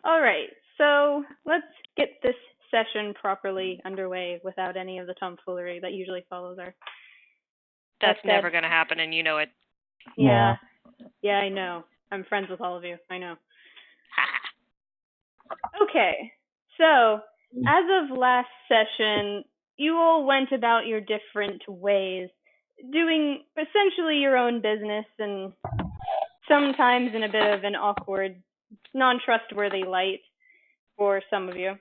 All right, so let's get this session properly underway without any of the tomfoolery that usually follows our. That's never going to happen, and you know it. Yeah, I know. I'm friends with all of you. I know. Okay, so as of last session, you all went about your different ways, doing essentially your own business, and sometimes in a bit of an awkward, non-trustworthy light for some of you.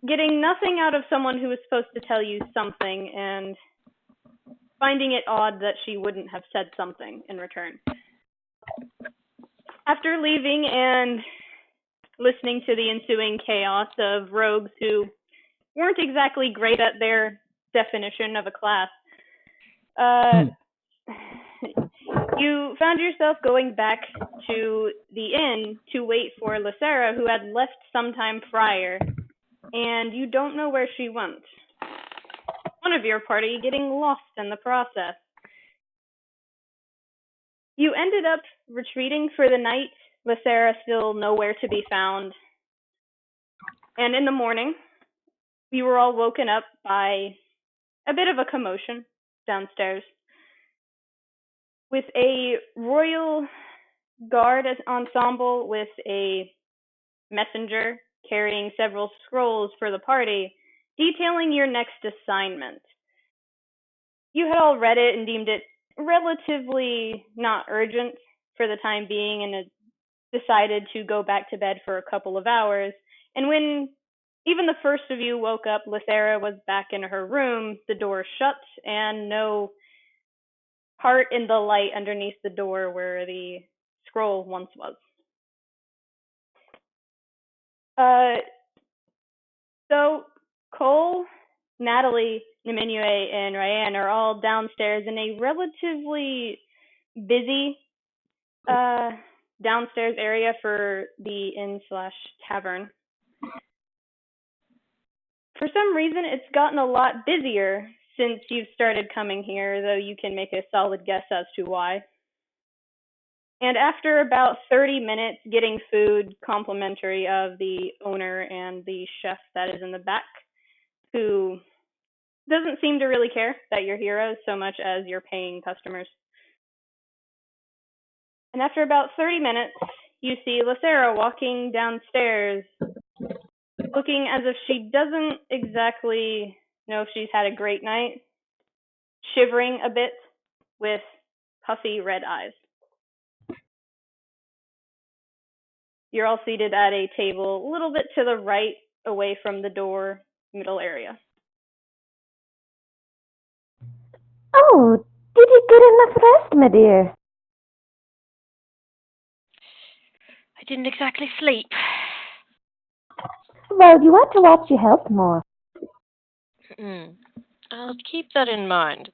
Getting nothing out of someone who was supposed to tell you something, and finding it odd that she wouldn't have said something in return. After leaving and listening to the ensuing chaos of rogues who weren't exactly great at their definition of a class, you found yourself going back to the inn to wait for Lithera, who had left sometime prior, and you don't know where she went. One of your party getting lost in the process. You ended up retreating for the night, Lithera still nowhere to be found. And in the morning, you were all woken up by a bit of a commotion downstairs, with a royal guard ensemble with a messenger carrying several scrolls for the party, detailing your next assignment. You had all read it and deemed it relatively not urgent for the time being, and had decided to go back to bed for a couple of hours. And when even the first of you woke up, Lithera was back in her room, the door shut, and no heart in the light underneath the door where the scroll once was. So Cole, Natali, Niminue, and Raiann are all downstairs in a relatively busy downstairs area for the inn/tavern. For some reason, it's gotten a lot busier since you've started coming here, though you can make a solid guess as to why. And after about 30 minutes getting food complimentary of the owner and the chef that is in the back, who doesn't seem to really care that you're heroes so much as you're paying customers. And after about 30 minutes, you see Lithera walking downstairs, looking as if she doesn't exactly know if she's had a great night, shivering a bit with puffy red eyes. You're all seated at a table a little bit to the right, away from the door, middle area. Oh, did you get enough rest, my dear? I didn't exactly sleep. Well, you ought to watch your health more. I'll keep that in mind.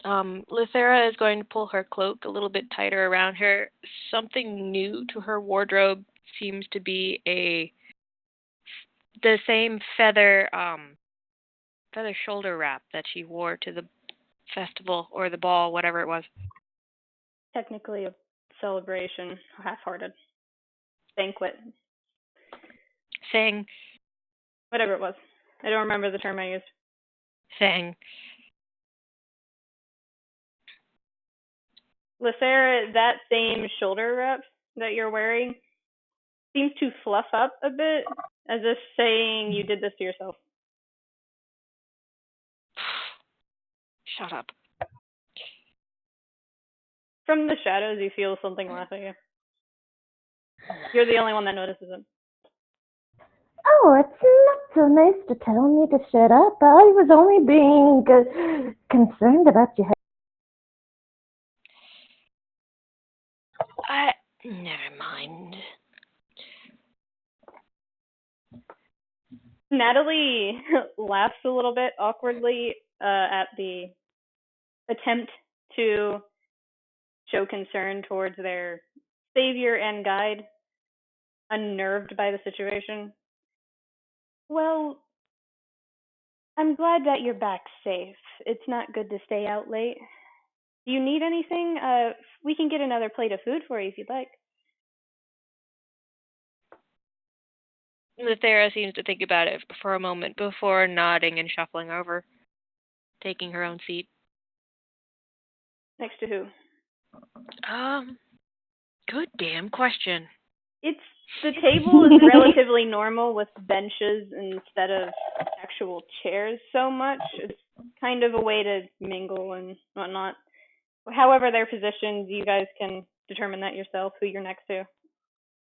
Lithera is going to pull her cloak a little bit tighter around her. Something new to her wardrobe seems to be the same feather shoulder wrap that she wore to the festival or the ball, whatever it was. Technically a celebration, half-hearted. Banquet. Thing. Whatever it was. I don't remember the term I used. Thing. Lithera, that same shoulder wrap that you're wearing seems to fluff up a bit, as if saying you did this to yourself. Shut up. From the shadows, you feel something laugh at you. You're the only one that notices it. Oh, it's not so nice to tell me to shut up. I was only being concerned about your health. Never mind. Natali laughs a little bit awkwardly at the attempt to show concern towards their savior and guide, unnerved by the situation. Well, I'm glad that you're back safe. It's not good to stay out late. Do you need anything? We can get another plate of food for you if you'd like. Lithera seems to think about it for a moment before nodding and shuffling over, taking her own seat. Next to who? Good damn question. The table is relatively normal with benches instead of actual chairs so much. It's kind of a way to mingle and whatnot. However they're positioned, you guys can determine that yourself, who you're next to.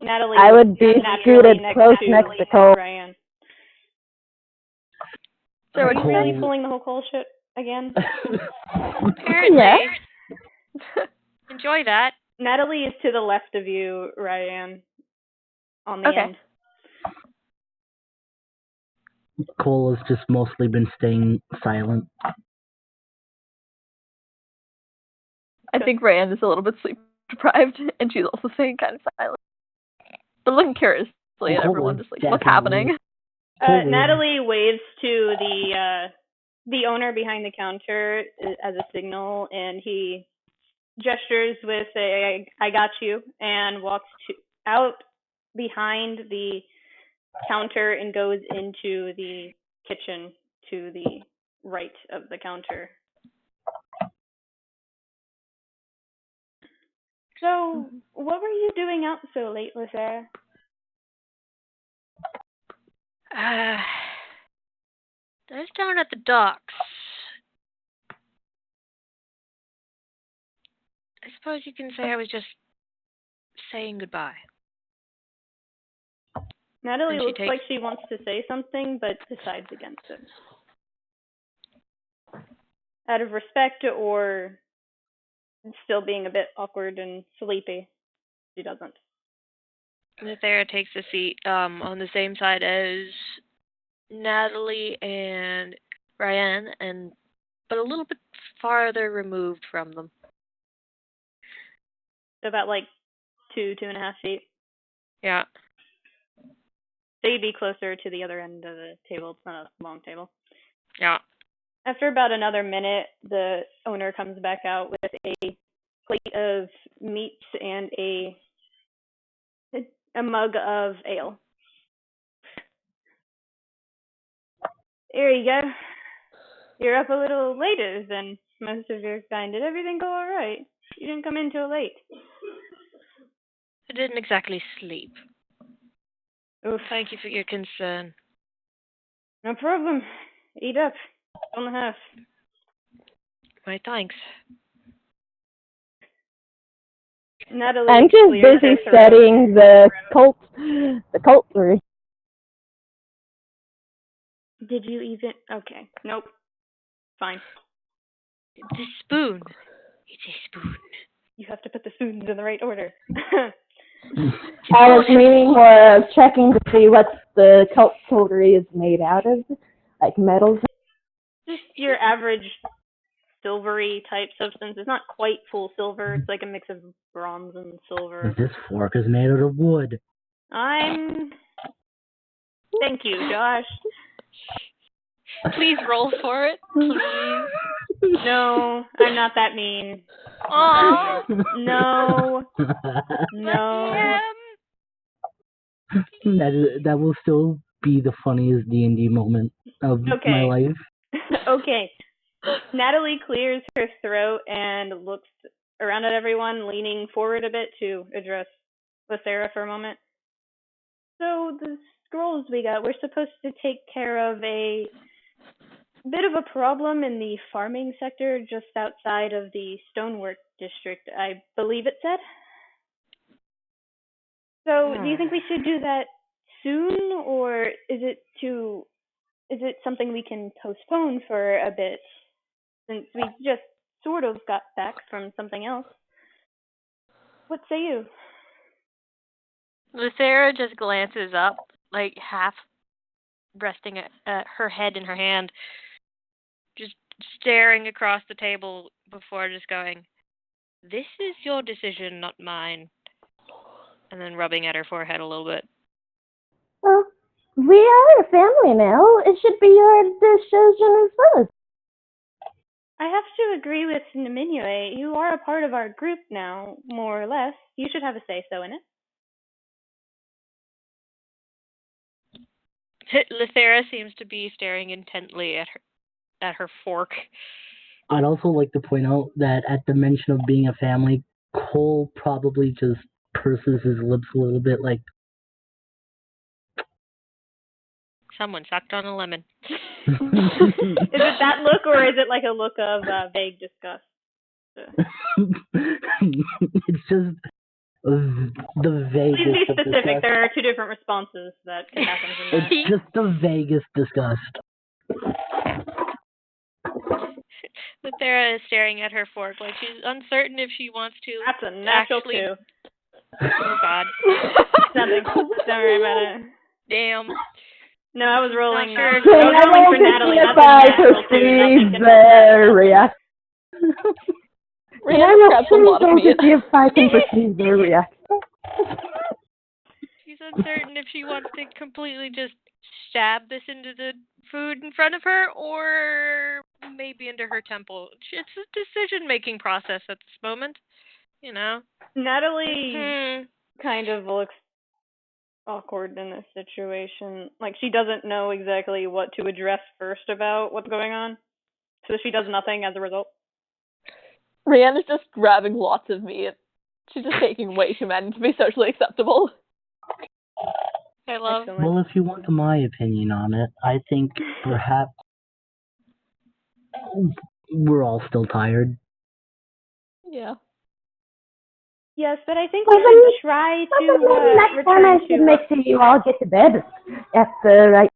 Natali, I would be naturally scooted close next to Cole. Raiann. So are you really pulling the whole Cole shit again? Apparently. Yeah. Enjoy that. Natali is to the left of you, Raiann, on the end. Cole has just mostly been staying silent. I think Raiann is a little bit sleep deprived, and she's also staying kind of silent. But looking curiously at everyone, just like, what's happening? Natali waves to the owner behind the counter as a signal, and he gestures with a "I got you," and walks out behind the counter and goes into the kitchen to the right of the counter. So, what were you doing out so late, Lithera? I was down at the docks. I suppose you can say I was just saying goodbye. Natali looks like she wants to say something, but decides against it. Out of respect or still being a bit awkward and sleepy, she doesn't. Lithera takes a seat on the same side as Natali and Raiann, but a little bit farther removed from them. So about like 2.5 feet. Yeah. So you'd be closer to the other end of the table. It's not a long table. Yeah. After about another minute, the owner comes back out with a plate of meats and a mug of ale. There you go. You're up a little later than most of your kind. Did everything go all right? You didn't come in till late. I didn't exactly sleep. Oof. Thank you for your concern. No problem. Eat up. On the house. My thanks. Natali, I'm just busy studying the cult theory. Did you even? Okay. Nope. Fine. It's a spoon. It's a spoon. You have to put the spoons in the right order. I was meaning more of checking to see what the cult jewelry is made out of, like metals. Just your average silvery type substance. It's not quite full silver. It's like a mix of bronze and silver. This fork is made out of wood. Thank you, Josh. Please roll for it, please. No, I'm not that mean. Aww. No. That will still be the funniest D&D moment of my life. Okay. Natali clears her throat and looks around at everyone, leaning forward a bit to address Lithera for a moment. So the scrolls we got, we're supposed to take care of a bit of a problem in the farming sector just outside of the stonework district, I believe it said. So do you think we should do that soon, or is it something we can postpone for a bit, since we just sort of got back from something else? What say you? Lithera just glances up, like half resting her head in her hand, just staring across the table before just going, "This is your decision, not mine." And then rubbing at her forehead a little bit. Well, we are a family now. It should be your decision as well. I have to agree with Niminue. You are a part of our group now, more or less. You should have a say-so in it. Lithera seems to be staring intently at her fork. I'd also like to point out that at the mention of being a family, Cole probably just purses his lips a little bit, like. Someone sucked on a lemon. Is it that look, or is it like a look of vague disgust? It's just the vaguest. Please be of specific. disgust. There are two different responses that can happen from that. It's just the vaguest disgust. Lithera is staring at her fork like she's uncertain if she wants to. That's a natural actually... 2. Oh God. Nothing. Don't worry about it. Damn. No, I was rolling. Not I sure. was rolling for Natali. If That's a I natural 2. perceive Nothing their reaction. Raiann grabs a lot of meat. See if I can perceive their reaction. She's uncertain if she wants to completely just stab this into the food in front of her or maybe into her temple. It's a decision-making process at this moment, you know. Natali kind of looks awkward in this situation. Like, she doesn't know exactly what to address first about what's going on. So she does nothing as a result. Raiann is just grabbing lots of meat. She's just taking way too many to be socially acceptable. I love. Excellent. Well, if you want my opinion on it, I think perhaps we're all still tired. Yeah. Yes, but I think we should try to next time I return should to... make sure you all get to bed at the right.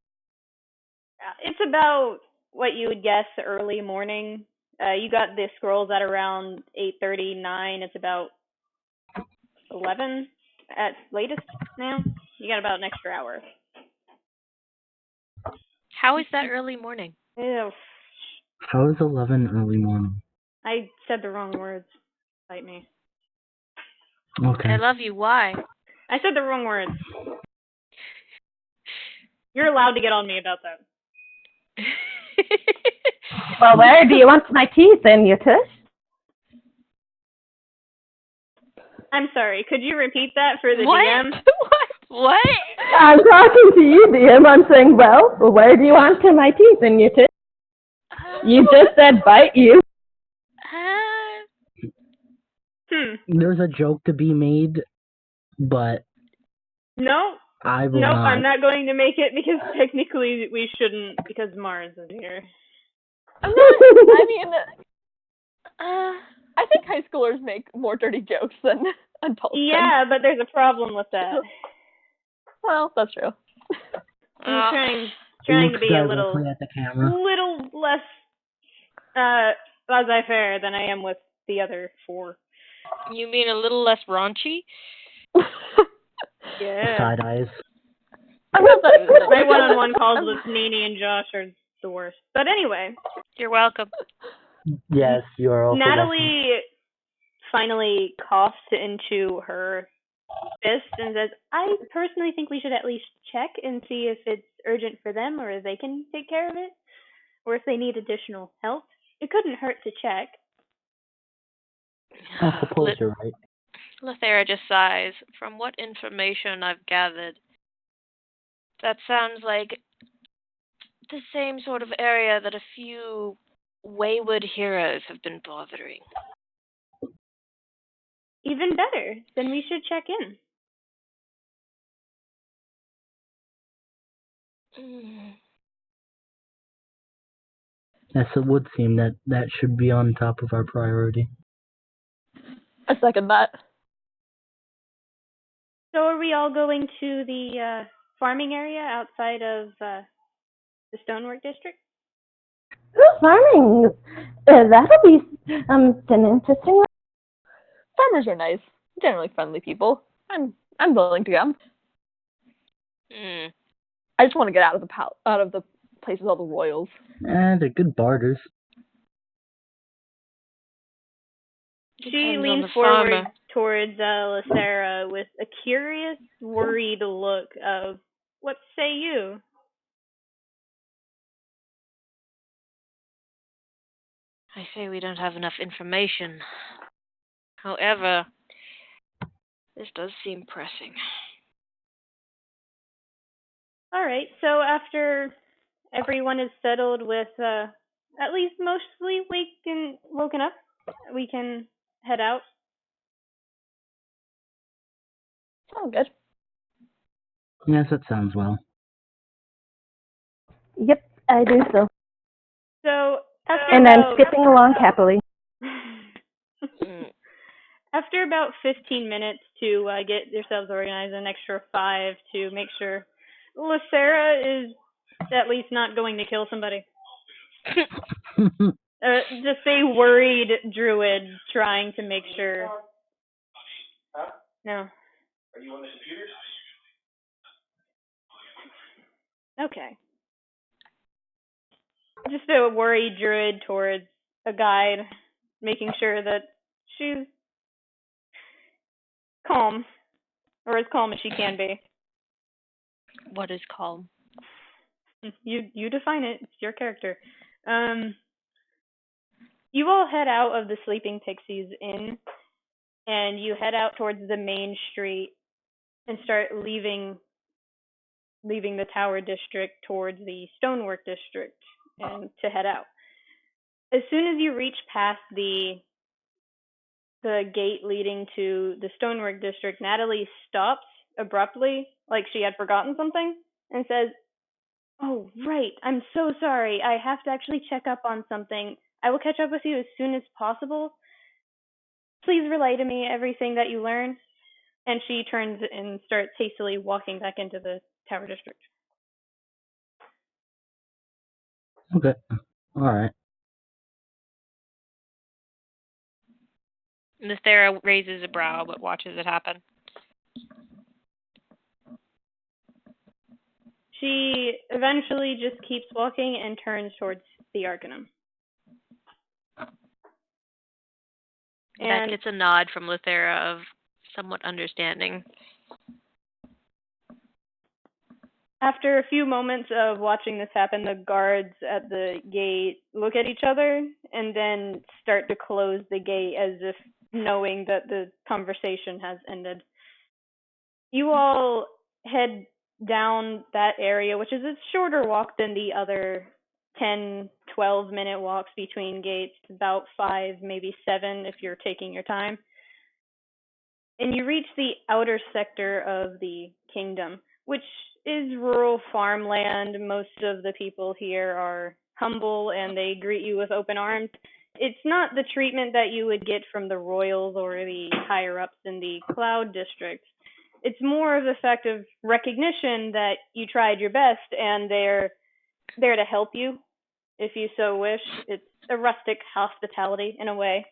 It's about what you would guess early morning. You got the scrolls at around 8:39. It's about 11 at latest now. You got about an extra hour. How is that early morning? Ew. How is 11 early morning? I said the wrong words. Fight me. Okay. I love you. Why? I said the wrong words. You're allowed to get on me about that. Well, where do you want my teeth in, you tush? I'm sorry. Could you repeat that for the what? DM? What? I'm talking to you, DM. I'm saying, well, where do you want my teeth in, you tush? You just said bite you. There's a joke to be made, but No. I will Nope, not. I'm not going to make it because technically we shouldn't because Mars is here. I mean, I think high schoolers make more dirty jokes than adults. Yeah, but there's a problem with that. Well, that's true. I'm trying to be a little at the camera. less laissez-faire than I am with the other 4. You mean a little less raunchy? Yeah. Side eyes. My one-on-one calls with Nene and Josh are the worst. But anyway. You're welcome. Yes, you are also Natali finally coughs into her fist and says, I personally think we should at least check and see if it's urgent for them or if they can take care of it, or if they need additional help. It couldn't hurt to check. I suppose you're right. Lithera just sighs. From what information I've gathered, that sounds like the same sort of area that a few wayward heroes have been bothering. Even better. Then we should check in. Yes, it would seem that should be on top of our priority. I second that. So are we all going to the farming area outside of the stonework district? Farming. That'll be an interesting one. Farmers are nice, generally friendly people. I'm willing to go. I just want to get out of the place with all the royals. And they're good barders. She leans forward towards Lithera with a curious, worried look of, what say you? I say we don't have enough information. However, this does seem pressing. All right. So after everyone is settled with at least mostly woken up, we can head out. Sounds good. Yes, that sounds well. Yep, I do so. So after And about, I'm skipping along happily. after about 15 minutes to get yourselves organized, an extra 5 to make sure Lithera is at least not going to kill somebody. Just a worried druid trying to make sure. Huh? No. Are you on the computer? Okay. Just a worried druid towards a guide, making sure that she's calm, or as calm as she can be. What is calm? You define it. It's your character. You all head out of the Sleeping Pixies Inn, and you head out towards the main street and start leaving the Tower District towards the Stonework District and to head out. As soon as you reach past the gate leading to the Stonework District, Natali stops abruptly, like she had forgotten something, and says, "Oh, right. I'm so sorry. I have to actually check up on something. I will catch up with you as soon as possible. Please relay to me everything that you learn." And she turns and starts hastily walking back into the Tower District. Okay. Alright. Lithera raises a brow but watches it happen. She eventually just keeps walking and turns towards the Arcanum. That And gets a nod from Lithera of somewhat understanding. after a few moments of watching this happen, the guards at the gate look at each other and then start to close the gate as if knowing that the conversation has ended. You all head down that area, which is a shorter walk than the other 10, 12-minute walks between gates, about 5, maybe 7 if you're taking your time. And you reach the outer sector of the kingdom, which is rural farmland. Most of the people here are humble and they greet you with open arms. It's not the treatment that you would get from the royals or the higher ups in the cloud districts. It's more of the fact of recognition that you tried your best and they're there to help you if you so wish. It's a rustic hospitality in a way.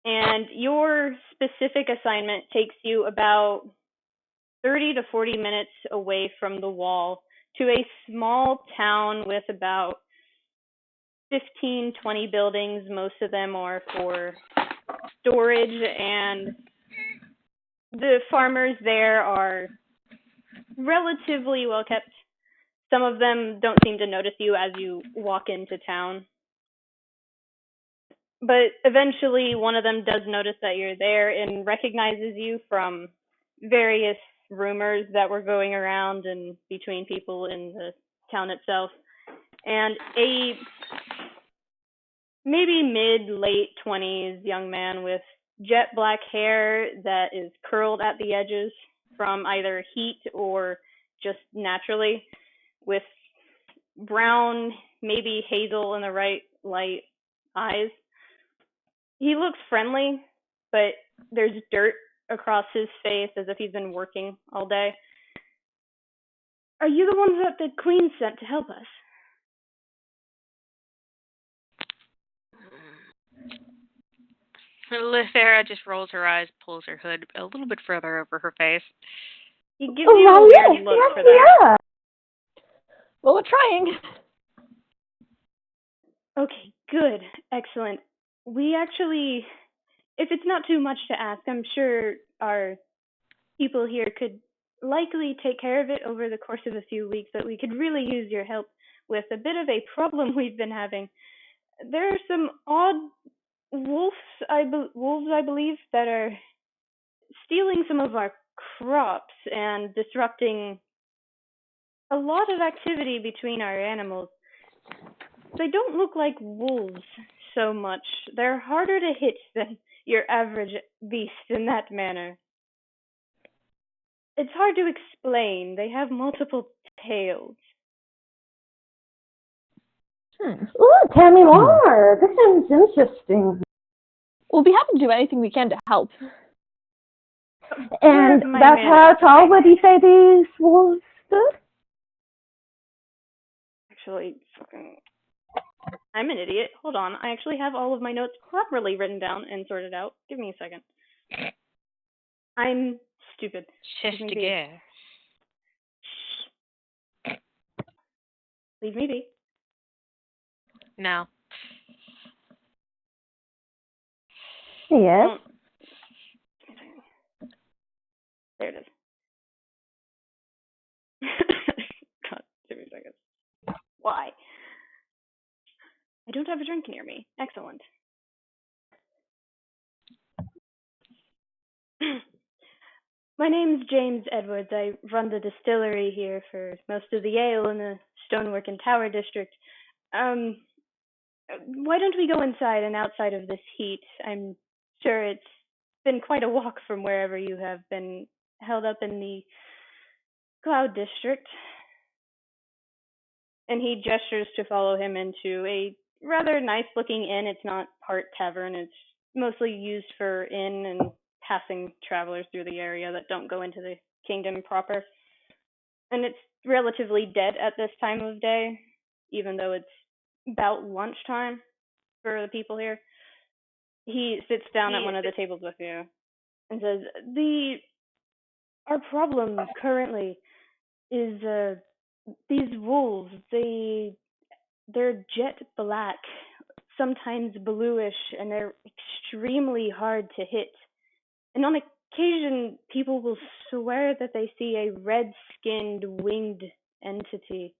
And your specific assignment takes you about 30 to 40 minutes away from the wall to a small town with about 15, 20 buildings. Most of them are for storage, and the farmers there are relatively well kept. Some of them don't seem to notice you as you walk into town. But eventually one of them does notice that you're there and recognizes you from various rumors that were going around and between people in the town itself. And a maybe mid-late 20s young man with jet black hair that is curled at the edges from either heat or just naturally, with brown, maybe hazel in the right light eyes. He looks friendly, but there's dirt across his face as if he's been working all day. "Are you the ones that the Queen sent to help us?" Lithera just rolls her eyes, pulls her hood a little bit further over her face. He gives you a weird look for that. Yeah. Well, we're trying. Okay, good. Excellent. We actually, if it's not too much to ask, I'm sure our people here could likely take care of it over the course of a few weeks, but we could really use your help with a bit of a problem we've been having. There are some odd wolves, I believe, that are stealing some of our crops and disrupting a lot of activity between our animals. They don't look like wolves so much. They're harder to hit than your average beast in that manner. It's hard to explain. They have multiple tails. Ooh, tell me more. This sounds interesting. We'll be happy to do anything we can to help. And My about mana. how tall would you say these wolves stood? Actually, I'm an idiot. Hold on. I actually have all of my notes properly written down and sorted out. Give me a second. I'm stupid. Just Leave me to be. get. Leave me be. No. Yes. There it is. God, give me a second. Why? I don't have a drink near me. Excellent. My name's James Edwards. I run the distillery here for most of the ale in the stonework and tower district. Why don't we go inside and outside of this heat? I'm sure it's been quite a walk from wherever you have been held up in the Cloud District. And he gestures to follow him into a rather nice-looking inn. It's not part tavern. It's mostly used for inn and passing travelers through the area that don't go into the kingdom proper. And it's relatively dead at this time of day, even though it's about lunchtime for the people here. He sits down at one of the tables with you and says, our problem currently is these wolves. They're jet black, sometimes bluish, and they're extremely hard to hit. And on occasion, people will swear that they see a red-skinned winged entity.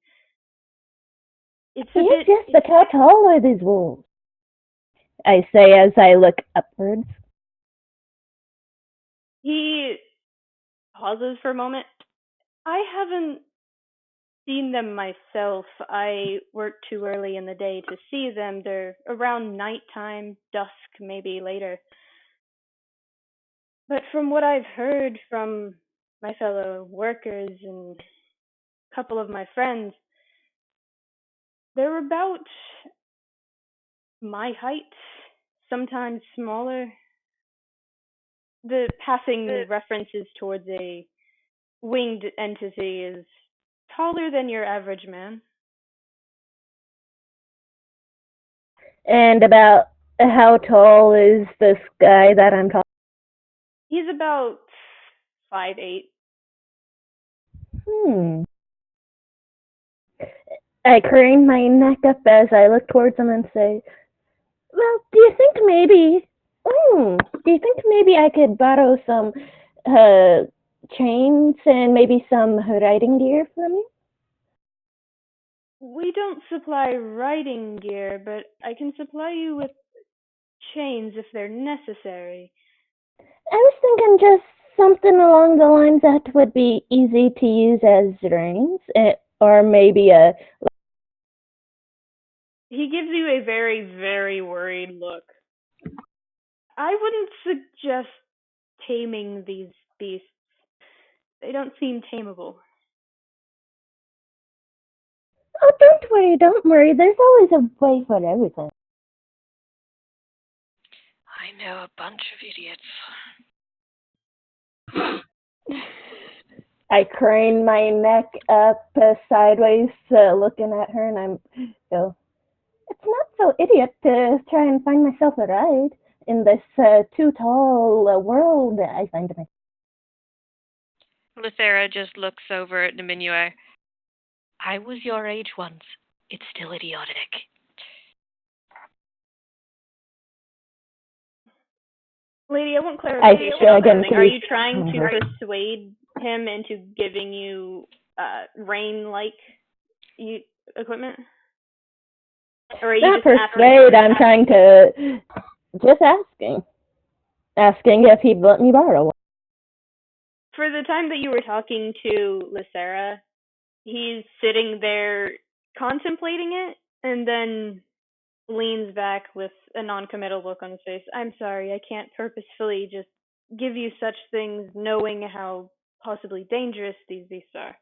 It's a bit... Yes, but how tall are these wolves? I say as I look upwards. He pauses for a moment. I haven't seen them myself. I work too early in the day to see them. They're around nighttime, dusk, maybe later. But from what I've heard from my fellow workers and a couple of my friends, they're about my height, sometimes smaller. The passing references towards a winged entity is taller than your average man. And about how tall is this guy that I'm talking? He's about 5'8". I crane my neck up as I look towards him and say, well, do you think maybe I could borrow some chains and maybe some riding gear from you? We don't supply riding gear, but I can supply you with chains if they're necessary. I was thinking just something along the lines that would be easy to use as reins, or maybe a... He gives you a very, very worried look. I wouldn't suggest taming these beasts. They don't seem tameable. Oh, don't worry. There's always a way for everything. I know a bunch of idiots. I crane my neck up sideways, looking at her, and go, it's not so idiot to try and find myself a ride in this too tall world I find myself. Lithera just looks over at Niminue. I was your age once. It's still idiotic. Lady, I want clarification on something. Are you trying to Mhm. persuade him into giving you rain-like equipment? Or are you Not just asking persuade, I'm trying to... Just asking. Asking if he'd let me borrow one. For the time that you were talking to Lithera, he's sitting there contemplating it, and then leans back with a non-committal look on his face. I'm sorry, I can't purposefully just give you such things knowing how possibly dangerous these beasts are.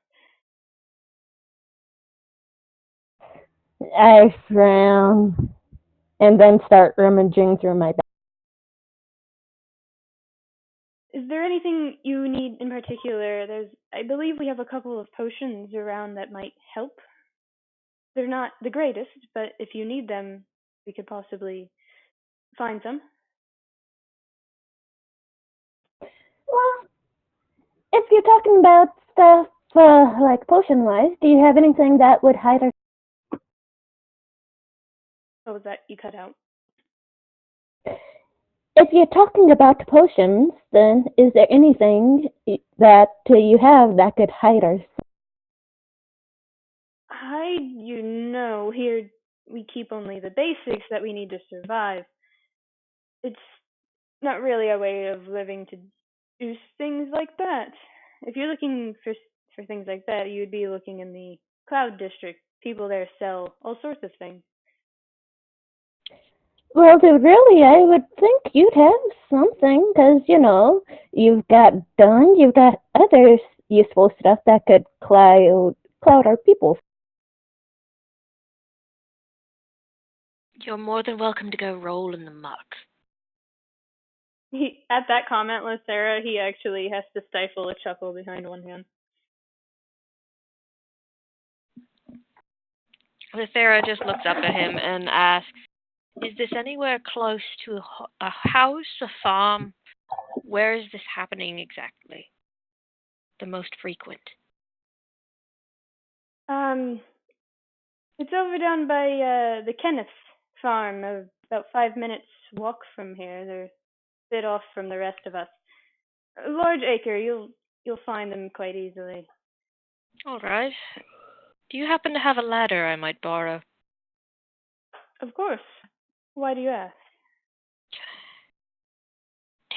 I frown and then start rummaging through my bag. Is there anything you need in particular? I believe we have a couple of potions around that might help. They're not the greatest, but if you need them, we could possibly find some. Well, if you're talking about stuff like potion-wise, do you have anything that would hide our... What was that? You cut out. If you're talking about potions, then is there anything that you have that could hide our... Here we keep only the basics that we need to survive. It's not really a way of living to do things like that. If you're looking for things like that, you'd be looking in the Cloud District. People there sell all sorts of things. Well, really, I would think you'd have something, because, you've got dung, you've got other useful stuff that could cloud our people. You're more than welcome to go roll in the muck. At that comment, Lithera, he actually has to stifle a chuckle behind one hand. Lithera just looks up at him and asks, is this anywhere close to a house, a farm? Where is this happening exactly? The most frequent. It's over down by the Kenneth's farm, about 5 minutes walk from here. They're a bit off from the rest of us. A large acre, you'll find them quite easily. All right. Do you happen to have a ladder I might borrow? Of course. Why do you ask?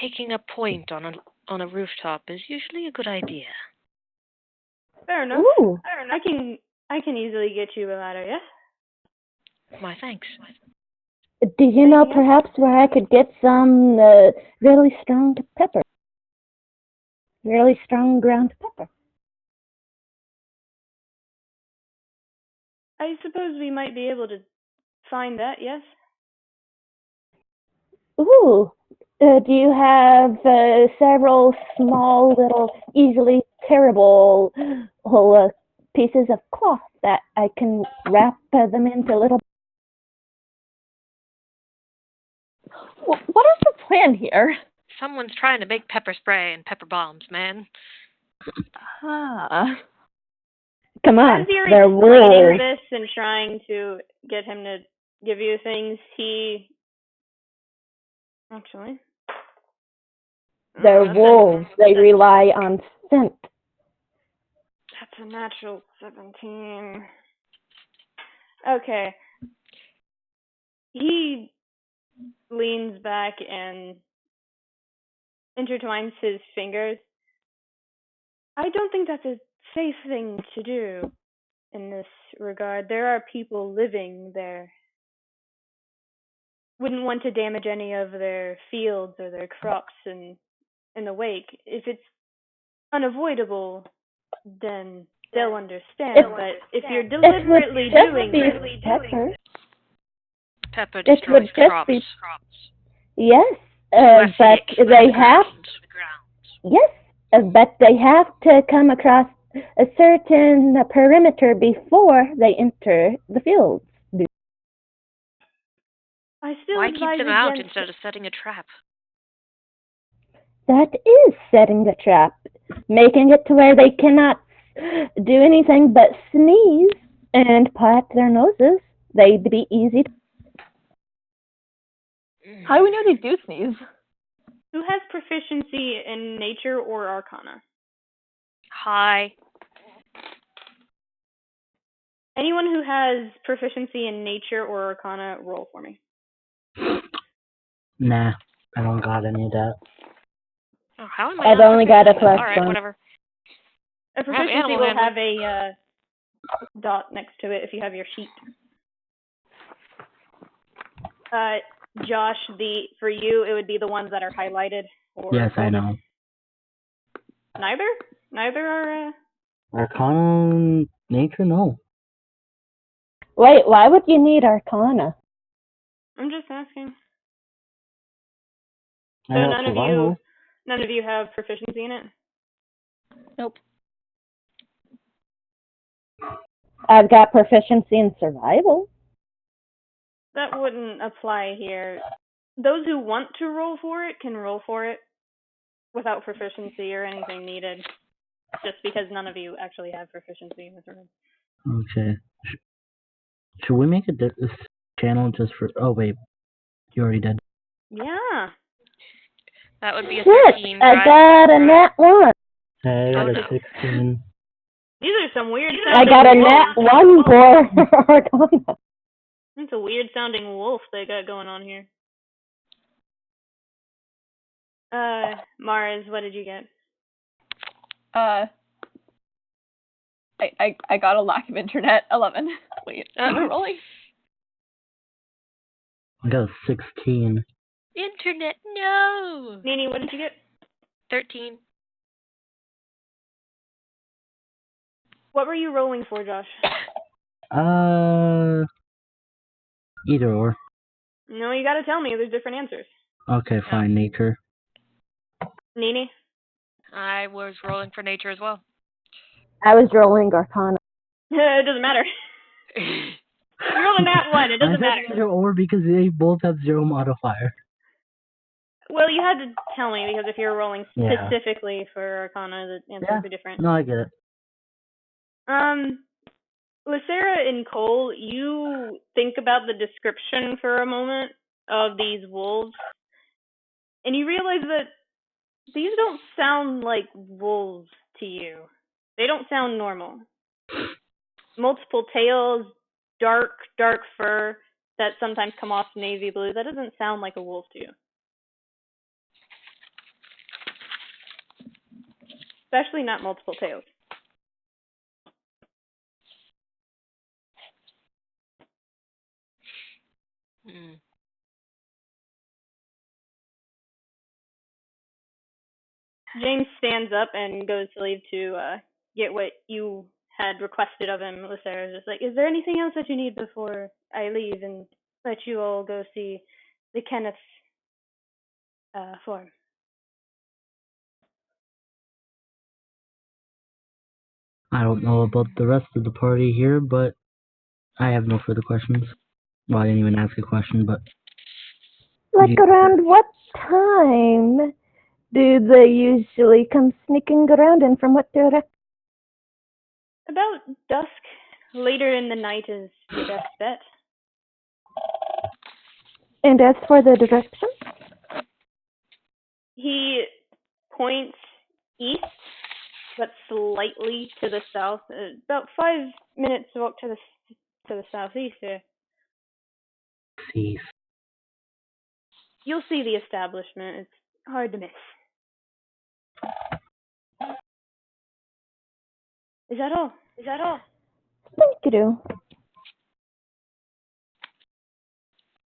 Taking a point on a rooftop is usually a good idea. Fair enough. Ooh. I can easily get you a ladder, yes? My thanks. Do you know perhaps where I could get some really strong pepper? Really strong ground pepper. I suppose we might be able to find that, yes? Ooh. Do you have several small, little, easily tearable pieces of cloth that I can wrap them into little... What is the plan here? Someone's trying to make pepper spray and pepper bombs, man. Ah. Come on, As you're they're explaining wolves. this and trying to get him to give you things, actually... They're wolves. They rely on scent. That's a natural 17. Okay. He leans back and intertwines his fingers. I don't think that's a safe thing to do in this regard. There are people living there. Wouldn't want to damage any of their fields or their crops in the wake. If it's unavoidable, then they'll understand. But if you're deliberately doing it, Pepper It destroys would just crops. be... Yes, Acidic but for they the have... ground. Yes, but they have to come across a certain perimeter before they enter the fields. I still Why keep advise them out against instead of setting a trap? That is setting the trap, making it to where they cannot do anything but sneeze and pat their noses. They'd be easy to... How do we know they do sneeze? Who has proficiency in nature or arcana? Hi. Anyone who has proficiency in nature or arcana, roll for me. Nah, I don't got any of that. Oh, how am I I've not only got a proficient? plus All right, one. whatever. A proficiency animal will handling. have dot next to it if you have your sheet. Josh, for you, it would be the ones that are highlighted. Or Yes, I know. Neither? Neither are... Arcana, nature, no. Wait, why would you need Arcana? I'm just asking. I So know none of you have proficiency in it? Nope. I've got proficiency in survival. That wouldn't apply here. Those who want to roll for it can roll for it without proficiency or anything needed, just because none of you actually have proficiency in this room. Okay. Should we make this channel just for... Oh, wait. You already did. Yeah. That would be a Shit, 13, I right? got a nat 1. I got Oh, a no. 16. These are some weird I sounding got a wolves. nat 1 for Arcana. It's a weird sounding wolf they got going on here. Mars, what did you get? I got a lack of internet. 11. Wait, am I rolling? I got a 16. Internet, no! Nini, what did you get? 13. What were you rolling for, Josh? Either or. No, you gotta tell me. There's different answers. Okay, fine. Nature. Nini? I was rolling for nature as well. I was rolling Arcana. It doesn't matter. You're rolling that one. It doesn't I matter. said either or because they both have 0 modifier. Well, you had to tell me because if you're rolling Yeah. specifically for Arcana, the answers are different. No, I get it. Lithera and Cole, you think about the description for a moment of these wolves, and you realize that these don't sound like wolves to you. They don't sound normal. Multiple tails, dark fur that sometimes come off navy blue. That doesn't sound like a wolf to you. Especially not multiple tails. James stands up and goes to leave to get what you had requested of him. Lithera's just like, is there anything else that you need before I leave and let you all go see the Kenneth's form? I don't know about the rest of the party here, but I have no further questions. Well, I didn't even ask a question, but... Like around what time do they usually come sneaking around and from what direction? About dusk. Later in the night is your best bet. And as for the direction? He points east, but slightly to the south. About 5 minutes walk to the southeast there. Cease. You'll see the establishment. It's hard to miss. Is that all? Thank you.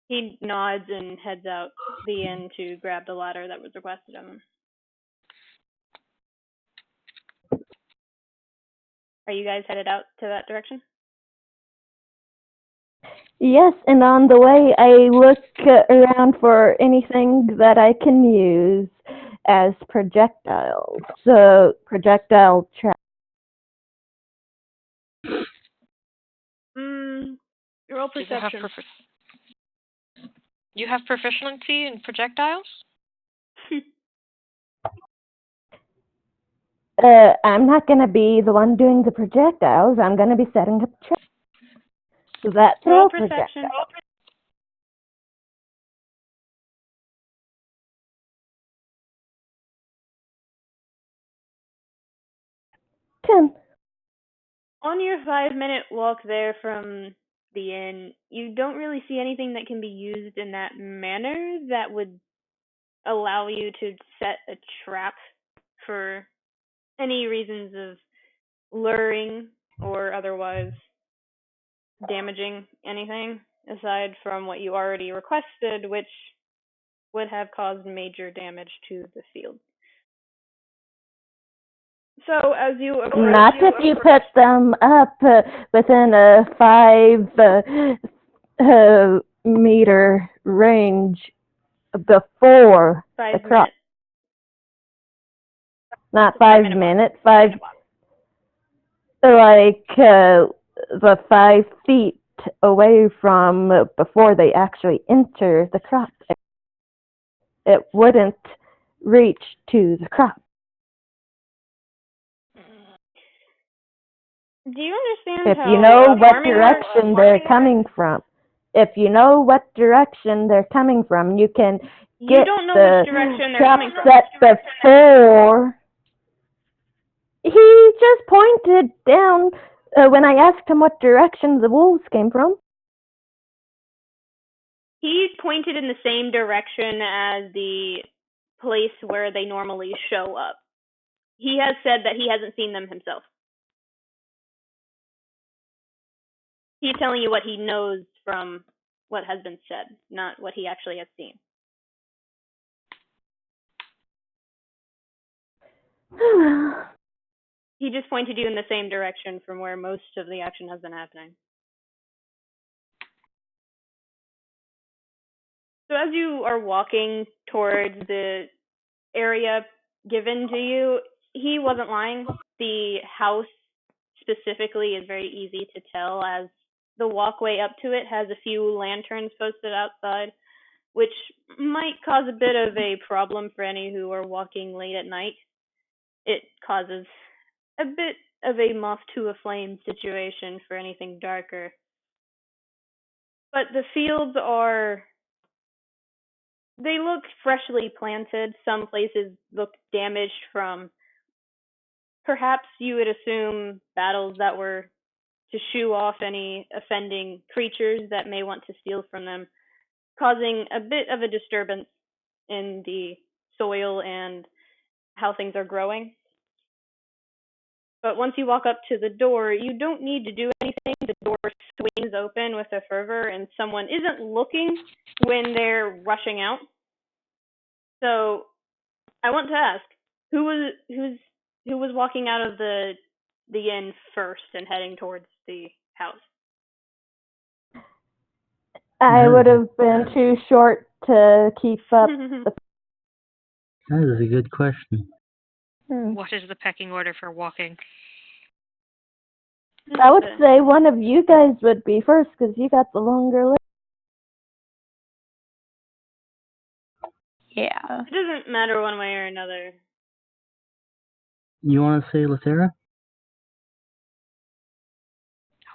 He nods and heads out the inn to grab the ladder that was requested of him. Are you guys headed out to that direction? Yes, and on the way I look around for anything that I can use as projectiles. So, projectile trap. Roll perception. You have proficiency in projectiles? I'm not going to be the one doing the projectiles. I'm going to be setting up traps. So that's Roll perception. perception. 10. On your 5-minute walk there from the inn, you don't really see anything that can be used in that manner that would allow you to set a trap for any reasons of luring or otherwise damaging anything aside from what you already requested, which would have caused major damage to the field. So as you approach, Not if you put them up within a 5-meter range before the 5 crop. minutes. Not 5 5 minute walk. minutes, the 5 feet away from before they actually enter the crop. It wouldn't reach to the crop. Do you understand If how you know what farming works? direction they're coming from, you can You get don't know the which direction they're crop coming from. set before. He just pointed down when I asked him what direction the wolves came from. He pointed in the same direction as the place where they normally show up. He has said that he hasn't seen them himself. He's telling you what he knows from what has been said, not what he actually has seen. He just pointed you in the same direction from where most of the action has been happening. So as you are walking towards the area given to you, he wasn't lying. The house specifically is very easy to tell, as the walkway up to it has a few lanterns posted outside, which might cause a bit of a problem for any who are walking late at night. It causes a bit of a moth to a flame situation for anything darker. But the fields they look freshly planted. Some places look damaged from, perhaps you would assume, battles that were to shoo off any offending creatures that may want to steal from them, causing a bit of a disturbance in the soil and how things are growing. But once you walk up to the door, you don't need to do anything. The door swings open with a fervor, and someone isn't looking when they're rushing out. So I want to ask, who was walking out of the inn first and heading towards the house? I would have been too short to keep up. That is a good question. What is the pecking order for walking? I would say one of you guys would be first because you got the longer legs. Yeah. It doesn't matter one way or another. You want to say Lithera?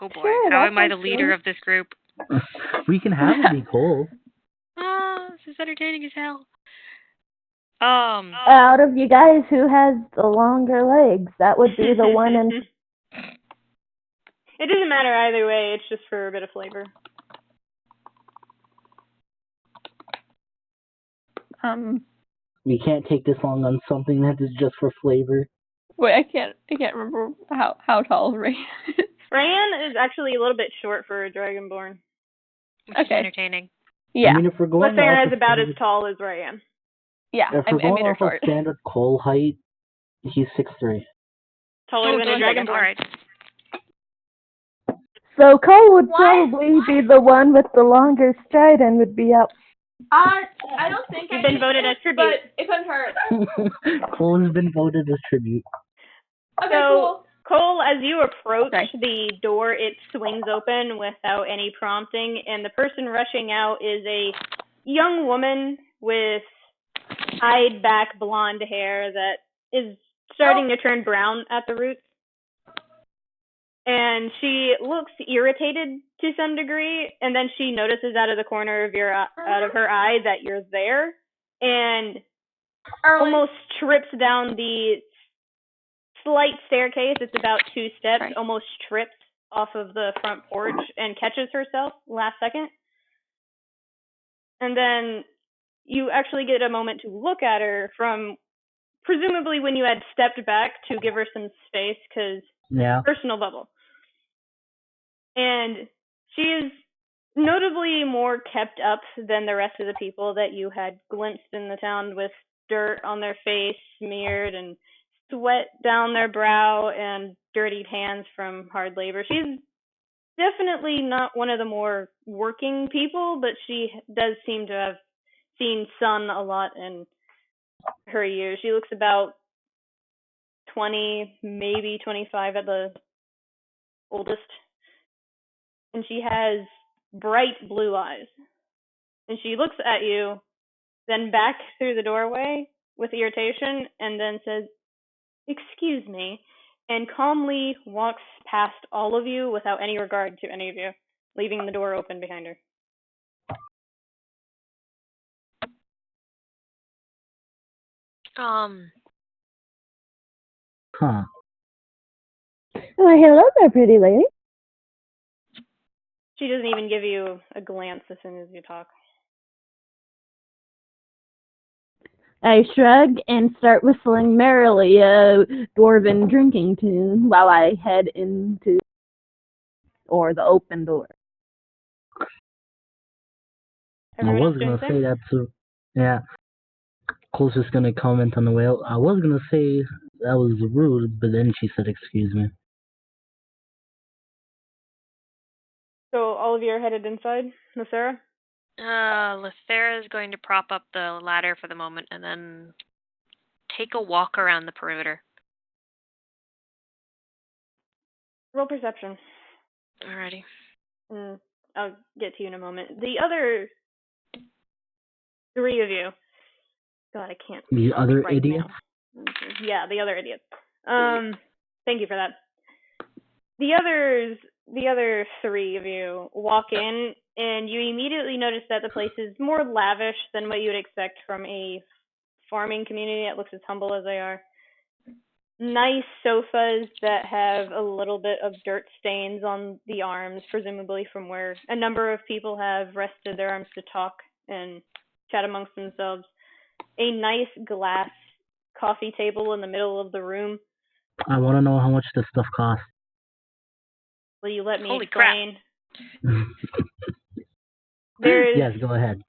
Oh boy, Sure, how that am I the sounds leader good. of this group? We can have it be Cole. This is entertaining as hell. Out of you guys, who has the longer legs? That would be the one in... It doesn't matter either way, it's just for a bit of flavor. We can't take this long on something that is just for flavor. Wait, I can't remember how tall Raiann is. Raiann is actually a little bit short for a Dragonborn. Which is entertaining. Yeah. I mean, if we're going Lithera off is of about as standard, tall as Raiann. Yeah, if I we're going made her off of short. standard Cole height, he's 6'3". Taller than a Dragonborn. Alright. So Cole would probably be the one with the longer stride and would be out. I don't think You've been voted as tribute. but it couldn't hurt. Cole has been voted as tribute. Okay, So, cool. Cole, as you approach Sorry. the door, it swings open without any prompting, and the person rushing out is a young woman with tied back blonde hair that is starting to turn brown at the roots. And she looks irritated to some degree, and then she notices out of the corner of out of her eye that you're there, and almost trips down the slight staircase. It's about 2 steps. Right. Almost trips off of the front porch and catches herself last second. And then you actually get a moment to look at her from presumably when you had stepped back to give her some space, because personal bubble. And she is notably more kept up than the rest of the people that you had glimpsed in the town, with dirt on their face smeared and sweat down their brow and dirtied hands from hard labor. She's definitely not one of the more working people, but she does seem to have seen sun a lot in her years. She looks about 20, maybe 25 at the oldest. And she has bright blue eyes. And she looks at you, then back through the doorway with irritation, and then says, "Excuse me," and calmly walks past all of you without any regard to any of you, leaving the door open behind her. Huh. Why, hello there, pretty lady. She doesn't even give you a glance as soon as you talk. I shrug and start whistling merrily a dwarven drinking tune while I head into the open door. Everyone I else was doing gonna the say same? that's yeah. Cole's just gonna comment on the whale. I was gonna say that was rude, but then she said, "Excuse me." So all of you are headed inside, Lithera? Lithera is going to prop up the ladder for the moment and then take a walk around the perimeter. Roll perception. Alrighty. I'll get to you in a moment. The other three of you. God, I can't. The other right idiots? now. Yeah, the other idiots. Thank you for that. The other three of you walk in, and you immediately notice that the place is more lavish than what you would expect from a farming community that looks as humble as they are. Nice sofas that have a little bit of dirt stains on the arms, presumably from where a number of people have rested their arms to talk and chat amongst themselves. A nice glass coffee table in the middle of the room. I want to know how much this stuff costs. Will you let me Holy explain? Yes, go ahead.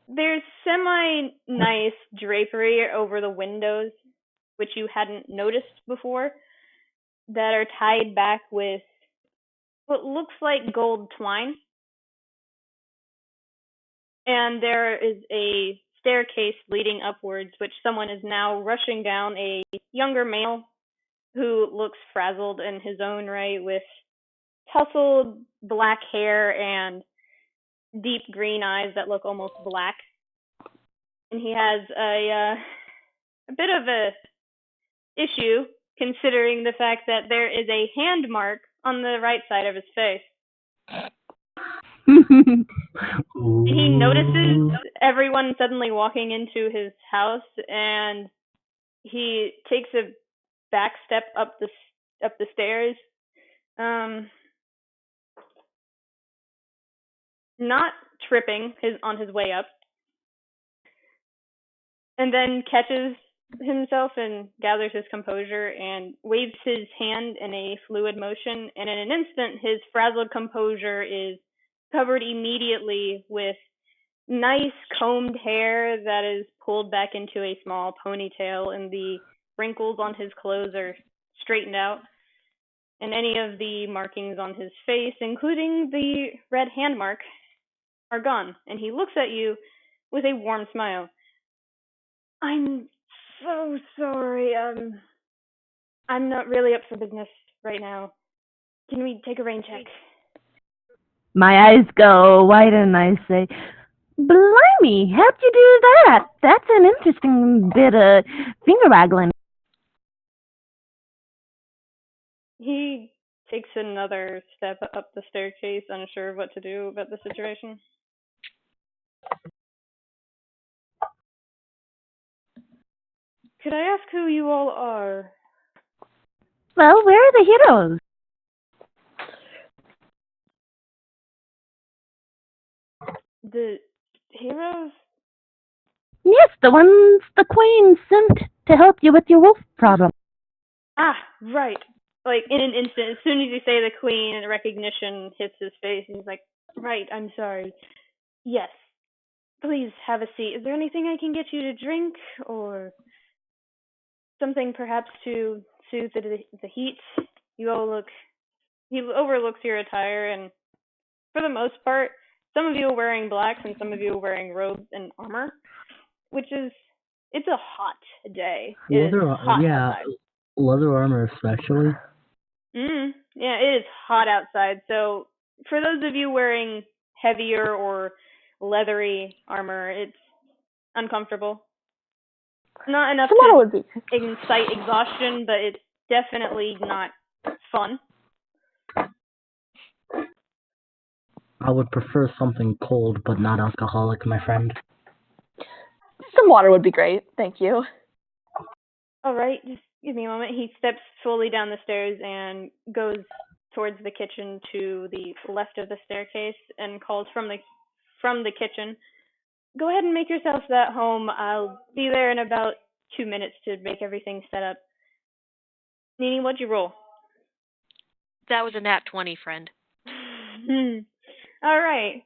There's semi-nice drapery over the windows, which you hadn't noticed before, that are tied back with what looks like gold twine. And there is a staircase leading upwards, which someone is now rushing down, a younger male who looks frazzled in his own right, with tousled black hair and deep green eyes that look almost black. And he has a bit of a issue, considering the fact that there is a hand mark on the right side of his face. He notices everyone suddenly walking into his house, and he takes a back step up the stairs. Not tripping on his way up, and then catches himself and gathers his composure and waves his hand in a fluid motion, and in an instant his frazzled composure is covered immediately with nice combed hair that is pulled back into a small ponytail, and the wrinkles on his clothes are straightened out, and any of the markings on his face, including the red hand mark, are gone. And he looks at you with a warm smile. "I'm so sorry. I'm not really up for business right now. Can we take a rain check?" My eyes go wide and I say, "Blimey, how'd you do that? That's an interesting bit of finger waggling." He takes another step up the staircase, unsure of what to do about the situation. "Could I ask who you all are?" "Well, where are the heroes?" "The heroes?" "Yes, the ones the Queen sent to help you with your wolf problem." "Ah, right. like, in an instant, as soon as you say the queen, recognition hits his face, and he's like, right, I'm sorry. Yes. Please have a seat. Is there anything I can get you to drink, or something perhaps to soothe the heat? He overlooks your attire, and for the most part, some of you are wearing blacks and some of you are wearing robes and armor, which is, it's a hot day. It is hot outside. Leather armor especially. Yeah, it is hot outside, so for those of you wearing heavier or leathery armor, it's uncomfortable. Not enough to incite exhaustion, but it's definitely not fun. I would prefer something cold, but not alcoholic, my friend. Some water would be great, thank you. Alright, just give me a moment. He steps slowly down the stairs and goes towards the kitchen to the left of the staircase and calls from the kitchen, go ahead and make yourselves at home. I'll be there in about 2 minutes to make everything set up. Nini, what'd you roll? That was a nat 20, friend. Alright.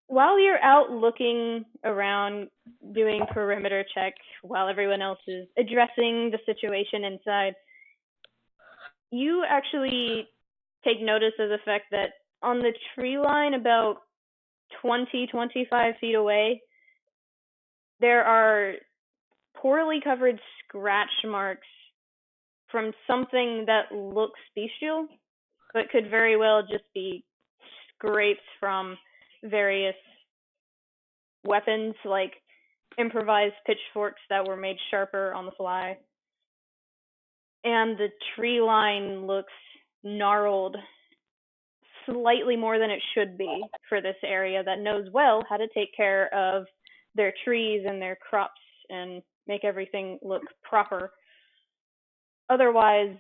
While you're out looking around, doing perimeter checks, while everyone else is addressing the situation inside, you actually take notice of the fact that on the tree line about 20-25 feet away, there are poorly covered scratch marks from something that looks bestial, but could very well just be scrapes from various weapons, like improvised pitchforks that were made sharper on the fly. And the tree line looks gnarled, slightly more than it should be for this area that knows well how to take care of their trees and their crops and make everything look proper. Otherwise,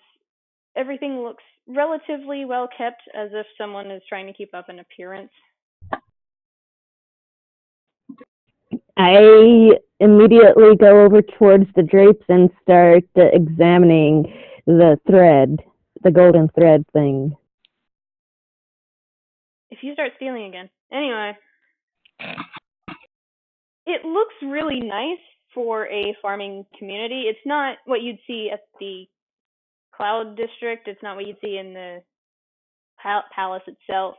everything looks relatively well kept, as if someone is trying to keep up an appearance. I immediately go over towards the drapes and start examining the thread, the golden thread thing. If you start stealing again. Anyway, it looks really nice for a farming community. It's not what you'd see at the Cloud District. It's not what you'd see in the palace itself.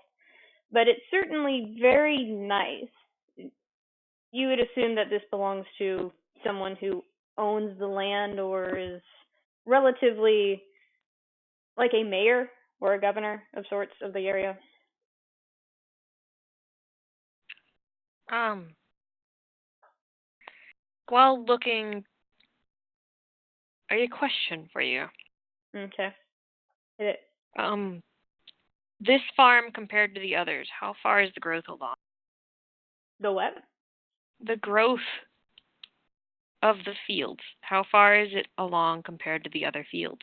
But it's certainly very nice. You would assume that this belongs to someone who owns the land or is relatively like a mayor or a governor of sorts of the area. While looking, a question for you. Okay. Hit it. This farm compared to the others, how far is the growth along? The what? The growth of the fields. How far is it along compared to the other fields?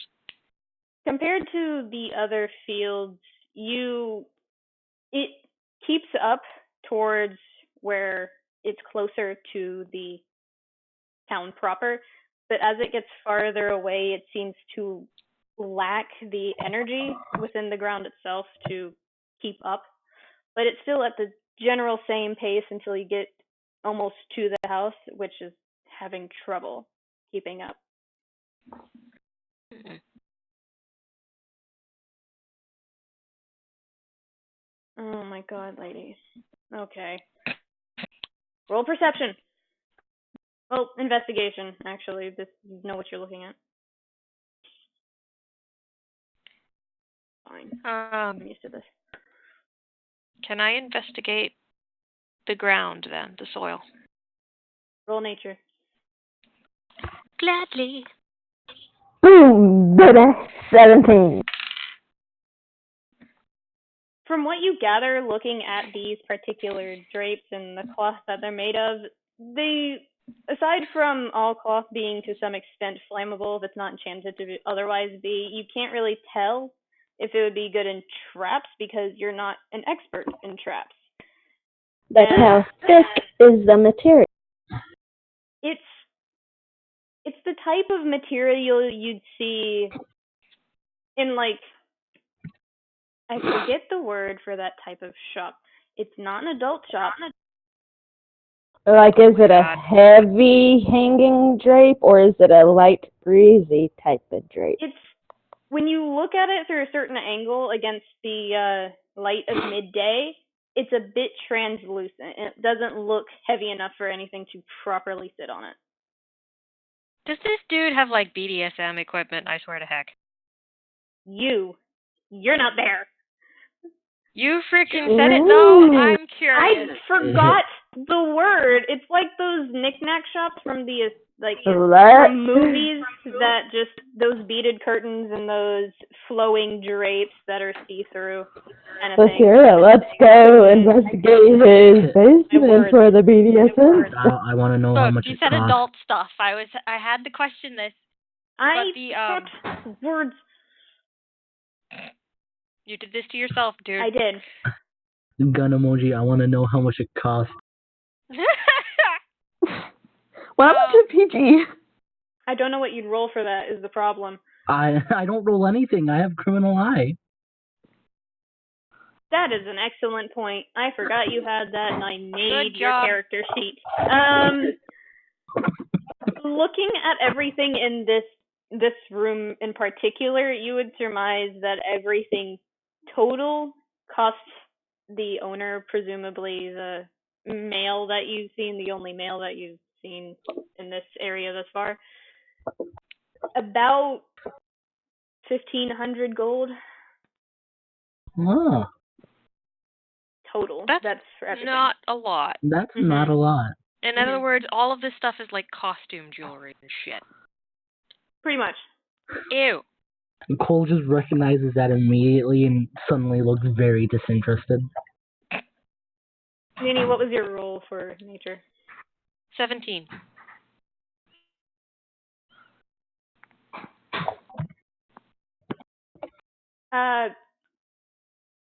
Compared to the other fields, it keeps up towards where it's closer to the town proper, but as it gets farther away, it seems to lack the energy within the ground itself to keep up. But it's still at the general same pace until you get almost to the house, which is having trouble keeping up. Oh my god, ladies. Okay. Roll perception. Well, investigation, actually. This, you know what you're looking at. Fine. I'm used to this. Can I investigate the ground then, the soil? Roll nature. Gladly. Boom, baby, 17. From what you gather looking at these particular drapes and the cloth that they're made of, they, aside from all cloth being to some extent flammable, if it's not enchanted to otherwise be, you can't really tell if it would be good in traps because you're not an expert in traps. But how thick is the material? It's the type of material you'd see in like, I forget the word for that type of shop. It's not an adult shop. Like, is it a God. heavy hanging drape or is it a light breezy type of drape? It's when you look at it through a certain angle against the light of midday, it's a bit translucent. It doesn't look heavy enough for anything to properly sit on it. Does this dude have like BDSM equipment? I swear to heck. You're not there. You freaking said it though. Ooh. I'm I curious. forgot the word. It's like those knick-knack shops from the What? from movies that just those beaded curtains and those flowing drapes that are see-through kind of thing. Lithera, let's go investigate his basement for the BDSM. I want to know how Look, much you it said costs. adult stuff. I had to question this. I But the put words. You did this to yourself, dude. I did. Gun emoji, I want to know how much it costs. What happened to PG? I don't know what you'd roll for that is the problem. I don't roll anything. I have criminal eye. That is an excellent point. I forgot you had that, and I made Good your job. character sheet. Looking at everything in this room in particular, you would surmise that everything total costs the owner, presumably the male that you've seen, the only male that you've seen in this area thus far, about 1,500 gold Huh. total. That's for everything. not a lot. That's not a lot. In other words, all of this stuff is like costume jewelry and shit. Pretty much. Ew. And Cole just recognizes that immediately and suddenly looks very disinterested. Nini, what was your role for nature? 17.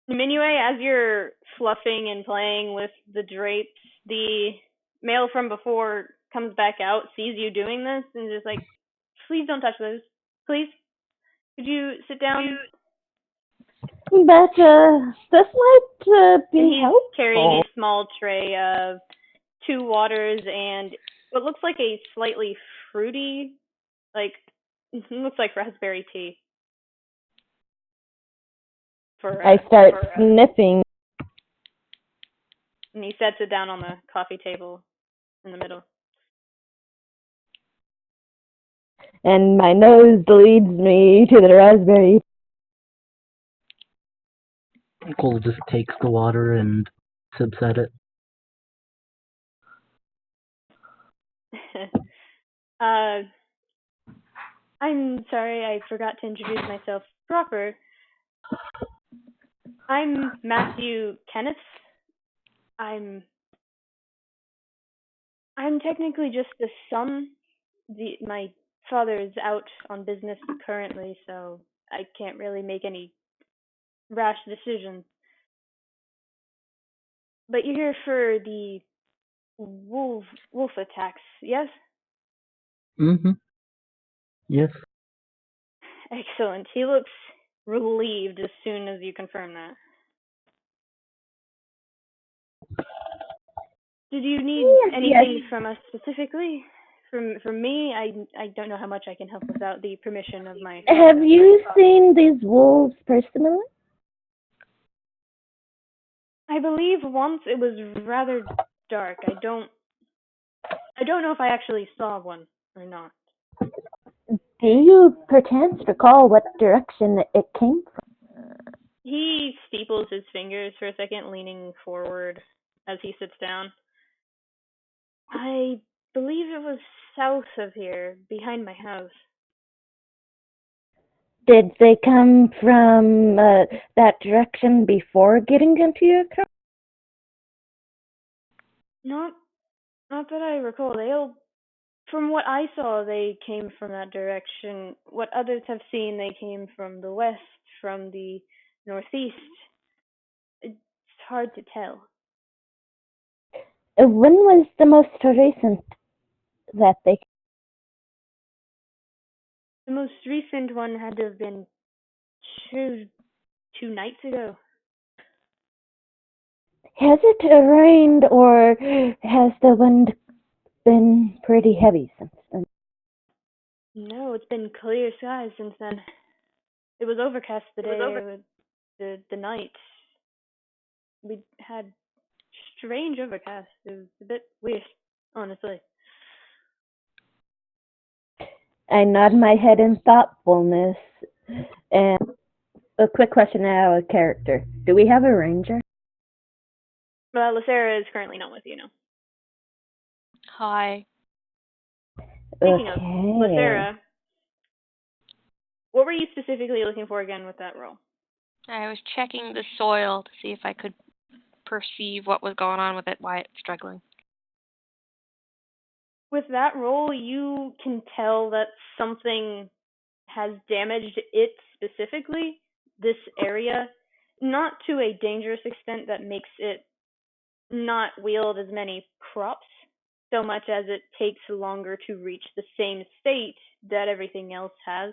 Niminue, as you're fluffing and playing with the drapes, the male from before comes back out, sees you doing this, and just like, please don't touch those. Please. Could you sit down? But this might be And he's helpful. carrying a small tray of 2 waters and what looks like a slightly fruity, looks like raspberry tea. I start sniffing. And he sets it down on the coffee table in the middle. And my nose leads me to the raspberry. Cole just takes the water and sips at it. I'm sorry, I forgot to introduce myself proper. I'm Matthew Kenneth. I'm technically just the son. My father is out on business currently, so I can't really make any rash decisions. But you're here for the wolf attacks, yes? Mm-hmm. Yes. Excellent. He looks relieved as soon as you confirm that. Did you need anything from us specifically? From me? I don't know how much I can help without the permission of my... Have you seen these wolves personally? I believe once it was rather dark. I don't know if I actually saw one or not. Do you perchance recall what direction it came from? He steeples his fingers for a second, leaning forward as he sits down. I believe it was south of here, behind my house. Did they come from that direction before getting into your car? Not that I recall. From what I saw, they came from that direction. What others have seen, they came from the west, from the northeast. It's hard to tell. When was the most recent that they came? The most recent one had to have been It was 2 nights ago. Has it rained or has the wind been pretty heavy since then? No, it's been clear skies since then. It was overcast the the night. We had strange overcast. It was a bit weird, honestly. I nod my head in thoughtfulness. And a quick question out of character. Do we have a ranger? Lithera is currently not with you now. Hi. Speaking of Okay. Lithera, what were you specifically looking for again with that roll? I was checking the soil to see if I could perceive what was going on with it, why it's struggling. With that roll, you can tell that something has damaged it specifically, this area, not to a dangerous extent that makes it not wield as many crops, so much as it takes longer to reach the same state that everything else has.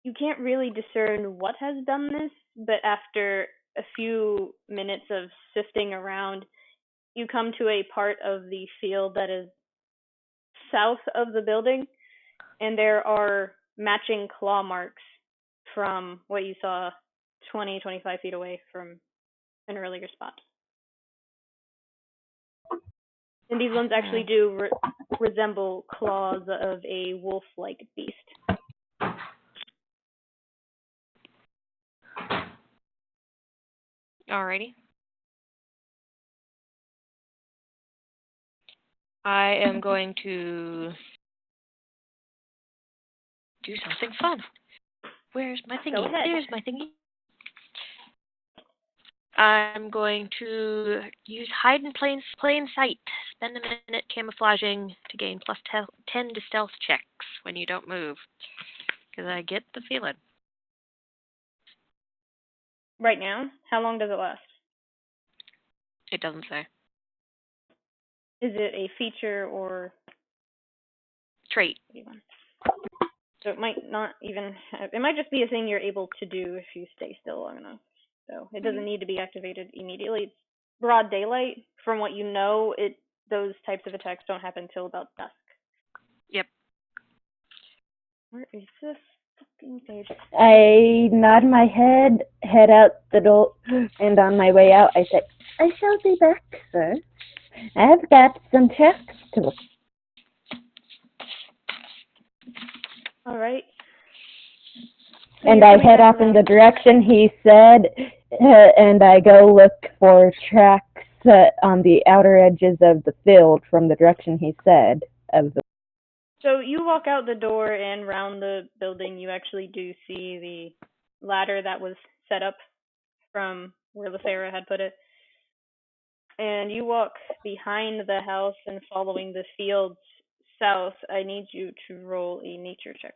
You can't really discern what has done this, but after a few minutes of sifting around, you come to a part of the field that is south of the building, and there are matching claw marks from what you saw 20, 25 feet away from an earlier spot. And these ones actually do resemble claws of a wolf-like beast. Alrighty. I am going to do something fun. Where's my thingy? Go ahead. There's my thingy. I'm going to use hide in plain sight. Spend a minute camouflaging to gain plus 10 to stealth checks when you don't move. Because I get the feeling. Right now? How long does it last? It doesn't say. Is it a feature or Trait. So it might not even have, it might just be a thing you're able to do if you stay still long enough. So it doesn't need to be activated immediately. It's broad daylight. From what you know, those types of attacks don't happen until about dusk. Yep. Where is this fucking page? I nod my head out the door, and on my way out, I say, I shall be back, sir. I've got some checks to look. All right. And I head off in the direction he said, and I go look for tracks on the outer edges of the field from the direction he said. So you walk out the door, and round the building, you actually do see the ladder that was set up from where Lithera had put it. And you walk behind the house and following the fields south. I need you to roll a nature check.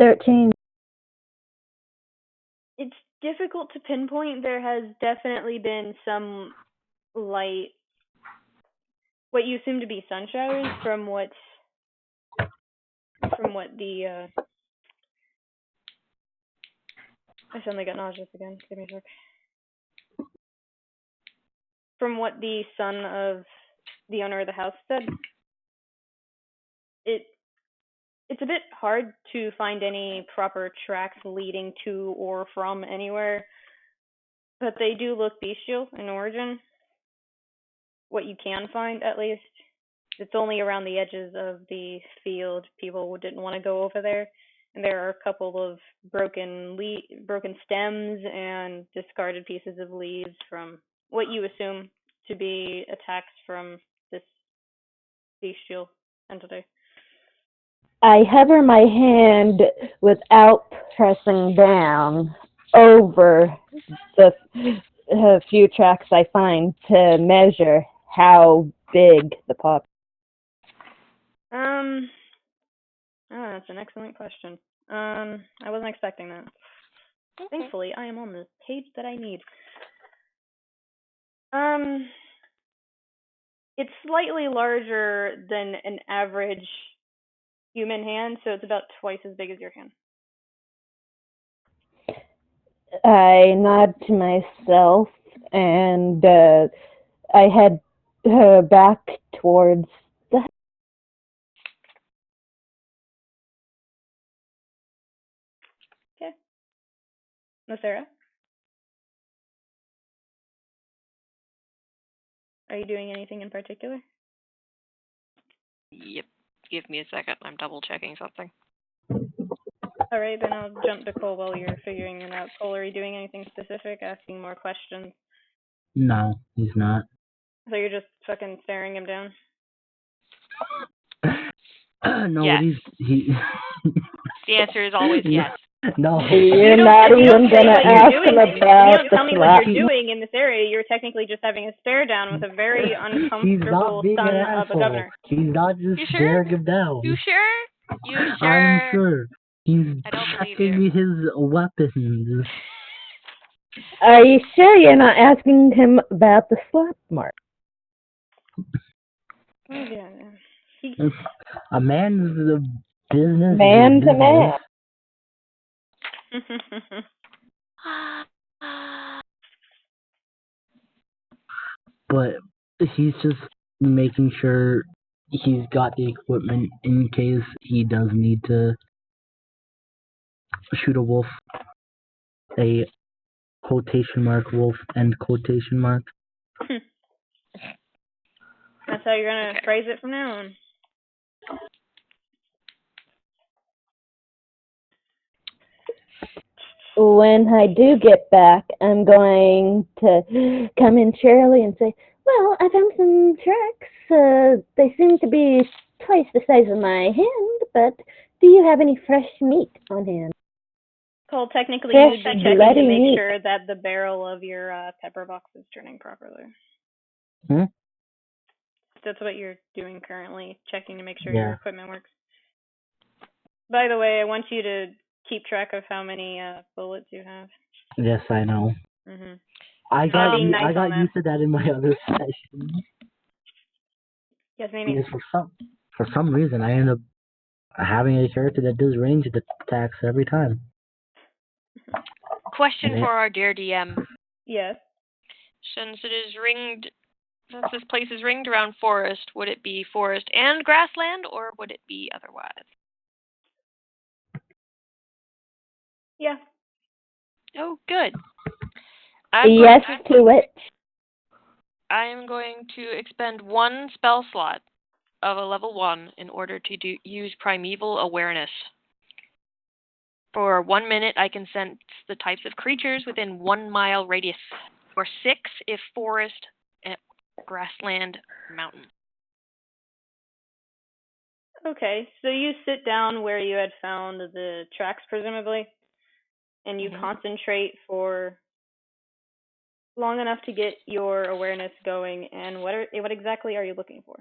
$13. It's difficult to pinpoint. There has definitely been some light, what you assume to be sun showers from what the I suddenly got nauseous again. Give me a sec. From what the son of the owner of the house said, it's a bit hard to find any proper tracks leading to or from anywhere, but they do look bestial in origin. What you can find, at least. It's only around the edges of the field. People didn't want to go over there. And there are a couple of broken stems and discarded pieces of leaves from what you assume to be attacks from this bestial entity. I hover my hand without pressing down over the few tracks I find to measure how big the pop. That's an excellent question. I wasn't expecting that. Okay. Thankfully, I am on the page that I need. It's slightly larger than an average human hand, so it's about twice as big as your hand. I nod to myself and I head back towards the. Okay. Lithera? Are you doing anything in particular? Yep. Give me a second. I'm double checking something. Alright, then I'll jump to Cole while you're figuring it out. Cole, are you doing anything specific? Asking more questions? No, he's not. So you're just fucking staring him down? No, Yes. he. The answer is always yes. No. You're don't- not if you don't even say gonna what you're ask doing, him if you about don't the tell me what slap. you're doing in this area, you're technically just having a stare down with a very He's uncomfortable not being son an of a asshole. governor. He's not just You sure? staring him down. You sure? You sure? I'm sure. He's I don't believe checking you. his weapons. Are you sure you're not asking him about the slap mark? Oh, yeah. A man's a business. is Man a to business. man. But he's just making sure he's got the equipment in case he does need to shoot a wolf. A quotation mark wolf, end quotation mark. That's how you're gonna Okay. phrase it from now on. When I do get back, I'm going to come in cheerily and say, well, I found some tracks. They seem to be twice the size of my hand, but do you have any fresh meat on hand? Cole, technically, Fresh, you'd be checking bloody to make meat. sure that the barrel of your pepper box is turning properly. Hmm? That's what you're doing currently, checking to make sure Yeah. your equipment works. By the way, I want you to keep track of how many bullets you have. Yes, I know. Mm-hmm. I got being nice I got on that. used to that in my other session. Yes, Amy. Because for some reason I end up having a character that does ranged attacks every time. Question Yeah. for our dear DM. Yes. Since this place is ringed around forest, would it be forest and grassland, or would it be otherwise? Yeah. Oh, good. Yes to it. I am going to expend one spell slot of a level 1 in order to use Primeval Awareness. For 1 minute, I can sense the types of creatures within 1 mile radius, or 6 if forest, grassland, mountain. Okay, so you sit down where you had found the tracks, presumably, and you concentrate for long enough to get your awareness going. And what exactly are you looking for?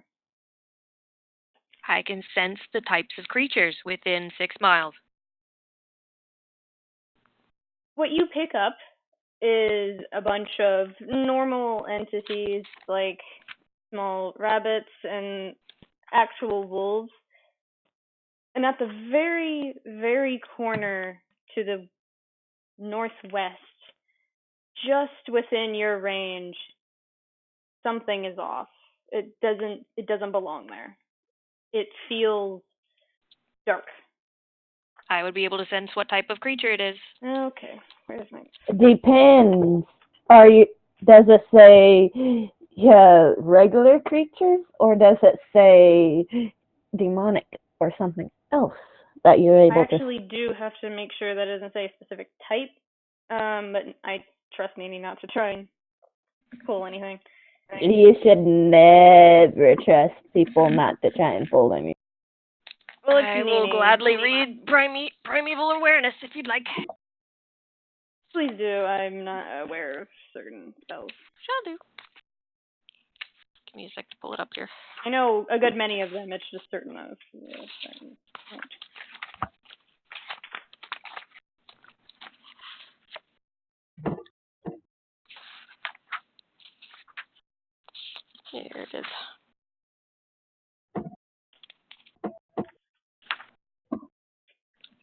I can sense the types of creatures within 6 miles. What you pick up is a bunch of normal entities, like small rabbits and actual wolves. And at the very, very corner to the northwest, just within your range, something is off. It doesn't belong there. It feels dark. I would be able to sense what type of creature it is. Okay, where's my... Depends. Does it say regular creatures, or does it say demonic or something else that you're able I actually do have to make sure that it doesn't say a specific type, but I trust Nini not to try and pull anything. You should never trust people not to try and pull them. Well, it's I will gladly read Primeval Awareness if you'd like. Please do. I'm not aware of certain spells. Shall do. Give me a sec to pull it up here. I know a good many of them. It's just certain of.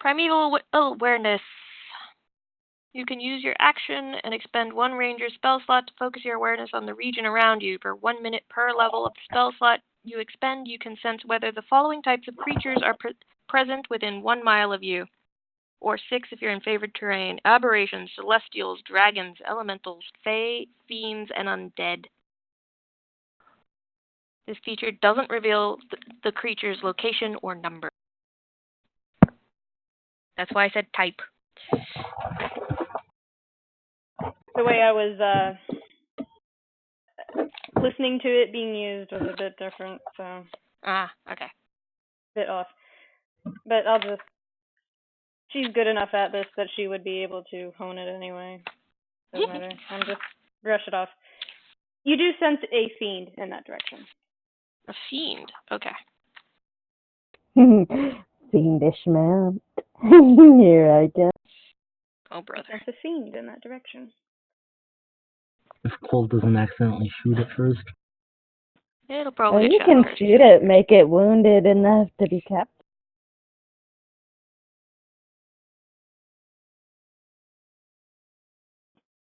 Primeval awareness. You can use your action and expend one ranger spell slot to focus your awareness on the region around you. For 1 minute per level of spell slot you expend, you can sense whether the following types of creatures are present within 1 mile of you. Or 6 if you're in favored terrain. Aberrations, celestials, dragons, elementals, fae, fiends, and undead. This feature doesn't reveal the creature's location or number. That's why I said type. The way I was listening to it being used was a bit different, so Okay. bit off. But she's good enough at this that she would be able to hone it anyway. Doesn't matter. I'm just brush it off. You do sense a fiend in that direction. A fiend. Okay. Fiendish mount. Here I go. Oh, brother. Sense a fiend in that direction. If Cole doesn't accidentally shoot it first. It'll Oh, probably you get can shot first. shoot it, make it wounded enough to be captured.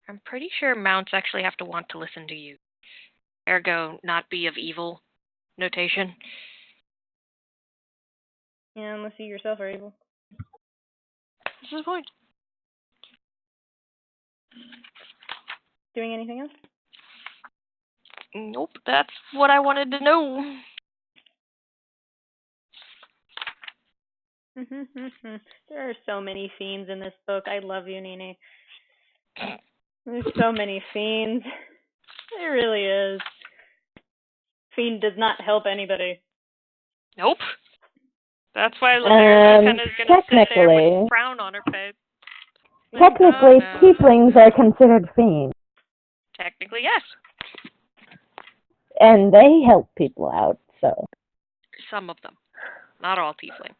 I'm pretty sure mounts actually have to want to listen to you. Ergo, not be of evil notation. Yeah, unless you yourself are able. This is the point. Doing anything else? Nope, that's what I wanted to know. There are so many fiends in this book. I love you, Nini. There's so many fiends. There really is. Fiend does not help anybody. Nope. That's why Lithera kind of is going to sit there with technically- a frown on her face. Technically, No. tieflings are considered fiends, Technically, yes. and they help people out, so. Some of them. Not all tiefling.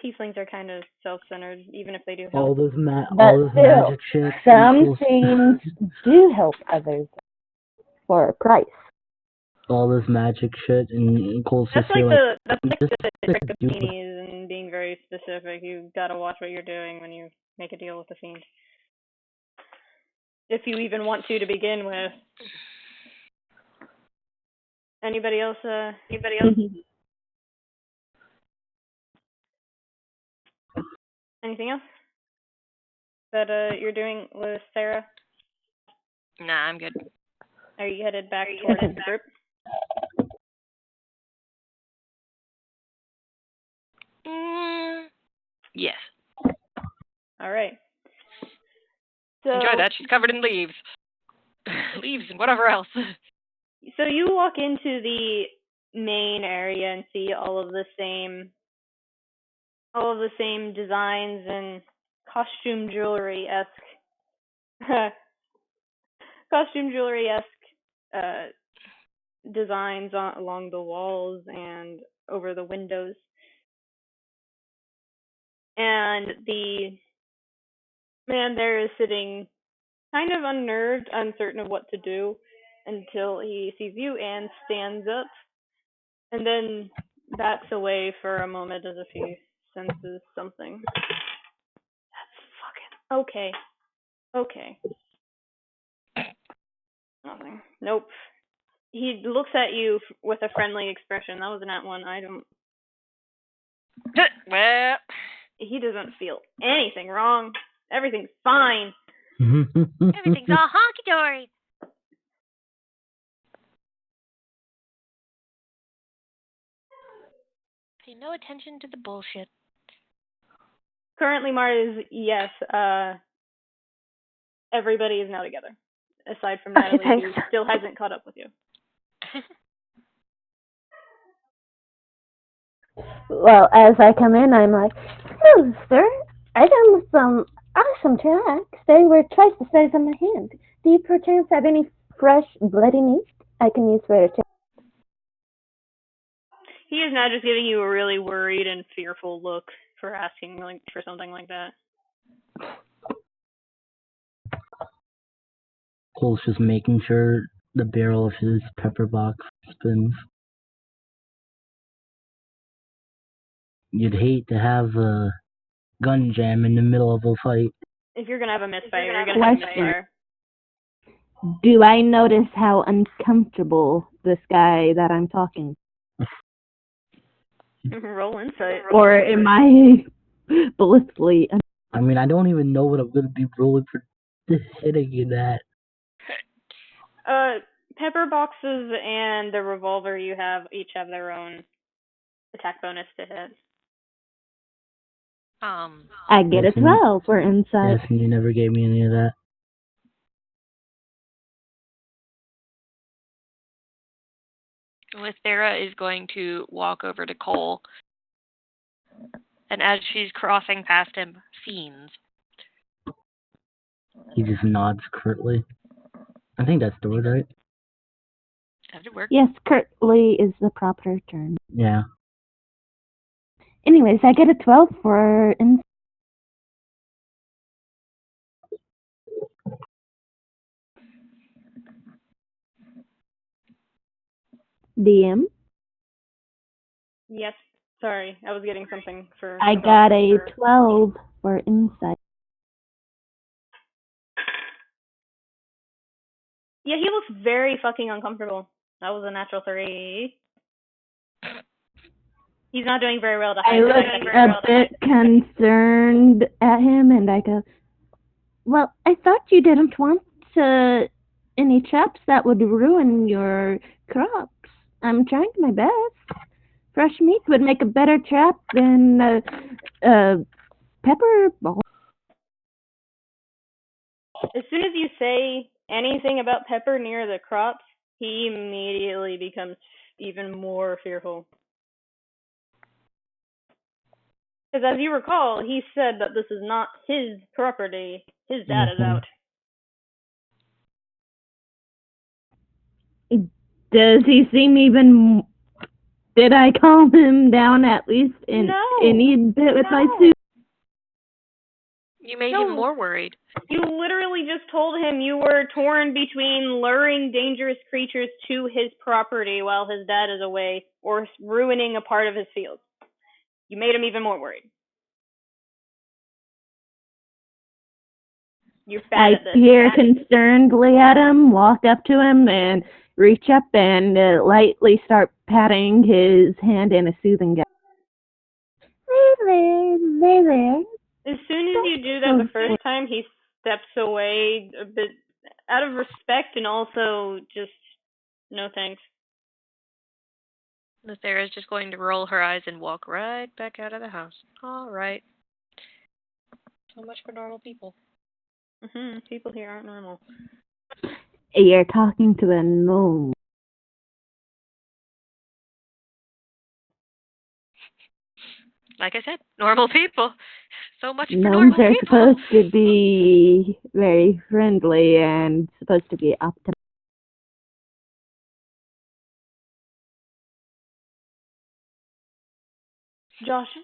Tieflings are kind of self-centered, even if they do All help. those But all those still, magic shit. Some equals- fiends do help others for a price. all this magic shit and equals That's just like like that's like just the trick of do it. fiends and being very specific. You gotta watch what you're doing when you make a deal with the fiend. If you even want to begin with. Anybody else? Anything else that you're doing with Sarah? Nah, I'm good. Are you headed back towards the group? Yes. All right. So, Enjoy that. She's covered in leaves. Leaves and whatever else. So you walk into the main area and see all of the same designs and costume jewelry-esque designs along the walls and over the windows. And the man there is sitting kind of unnerved, uncertain of what to do until he sees you and stands up and then backs away for a moment as if he senses something. That's fucking... Okay. Nothing. Nope. He looks at you with a friendly expression. That was not one. I don't... Well, He doesn't feel anything wrong. Everything's fine. everything's all honky-dory. Pay no attention to the bullshit. Currently, Mars, yes, everybody is now together. Aside from Okay, Natali, who thanks. still hasn't caught up with you. Well, as I come in, I'm like, "Hello, sir. I done some awesome tracks. They were twice the size of my hand. Do you perchance have any fresh, bloody meat I can use for a check?" He is now just giving you a really worried and fearful look for asking for something like that. Cole's just making sure the barrel of his pepper box spins. You'd hate to have a gun jam in the middle of a fight. If you're gonna have a misfire, you're gonna have a Question. misfire. Do I notice how uncomfortable this guy that I'm talking Roll insight. or am I blissfully I mean, I don't even know what I'm going to be rolling for hitting you at. Pepper boxes and the revolver you have each have their own attack bonus to hit. I get a 12 for insight. Yes, and you never gave me any of that. Lithera is going to walk over to Cole, and as she's crossing past him, fiends. He just nods curtly. I think that's the word, right? Does it work? Yes, curtly is the proper term. Yeah. Anyways, I get a 12 for insight. DM. Yes. Sorry, I was getting something for. I got a 12 for insight. Yeah, he looks very fucking uncomfortable. That was a natural 3. He's not doing very well to I hide. look a bit concerned at him and I go, well, I thought you didn't want any traps that would ruin your crops. I'm trying my best. Fresh meat would make a better trap than pepper ball. As soon as you say anything about Pepper near the crops, he immediately becomes even more fearful. Because as you recall, he said that this is not his property. His dad is out. Does he seem even... Did I calm him down at least in any bit with my suit? You made him more worried. You literally just told him you were torn between luring dangerous creatures to his property while his dad is away, or ruining a part of his field. You made him even more worried. You're bad at this. I peer concernedly at him, walk up to him, and reach up and lightly start patting his hand in a soothing way. There. As soon as you do that the first time, he steps away a bit out of respect and also just no thanks. Lithera is just going to roll her eyes and walk right back out of the house. All right. So much for normal people. People here aren't normal. You're talking to a gnome. Like I said, normal people. So much for Gnomes normal are people. supposed to be very friendly and supposed to be optimistic. Josh?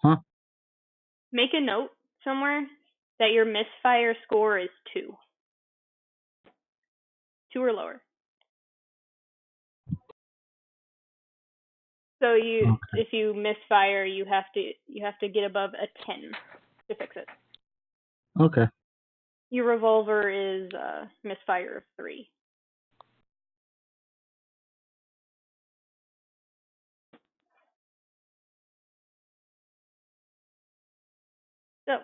Huh? Make a note somewhere that your misfire score is 2. 2 or lower. So if you misfire, you have to get above a 10 to fix it. Okay. Your revolver is misfire of 3. So,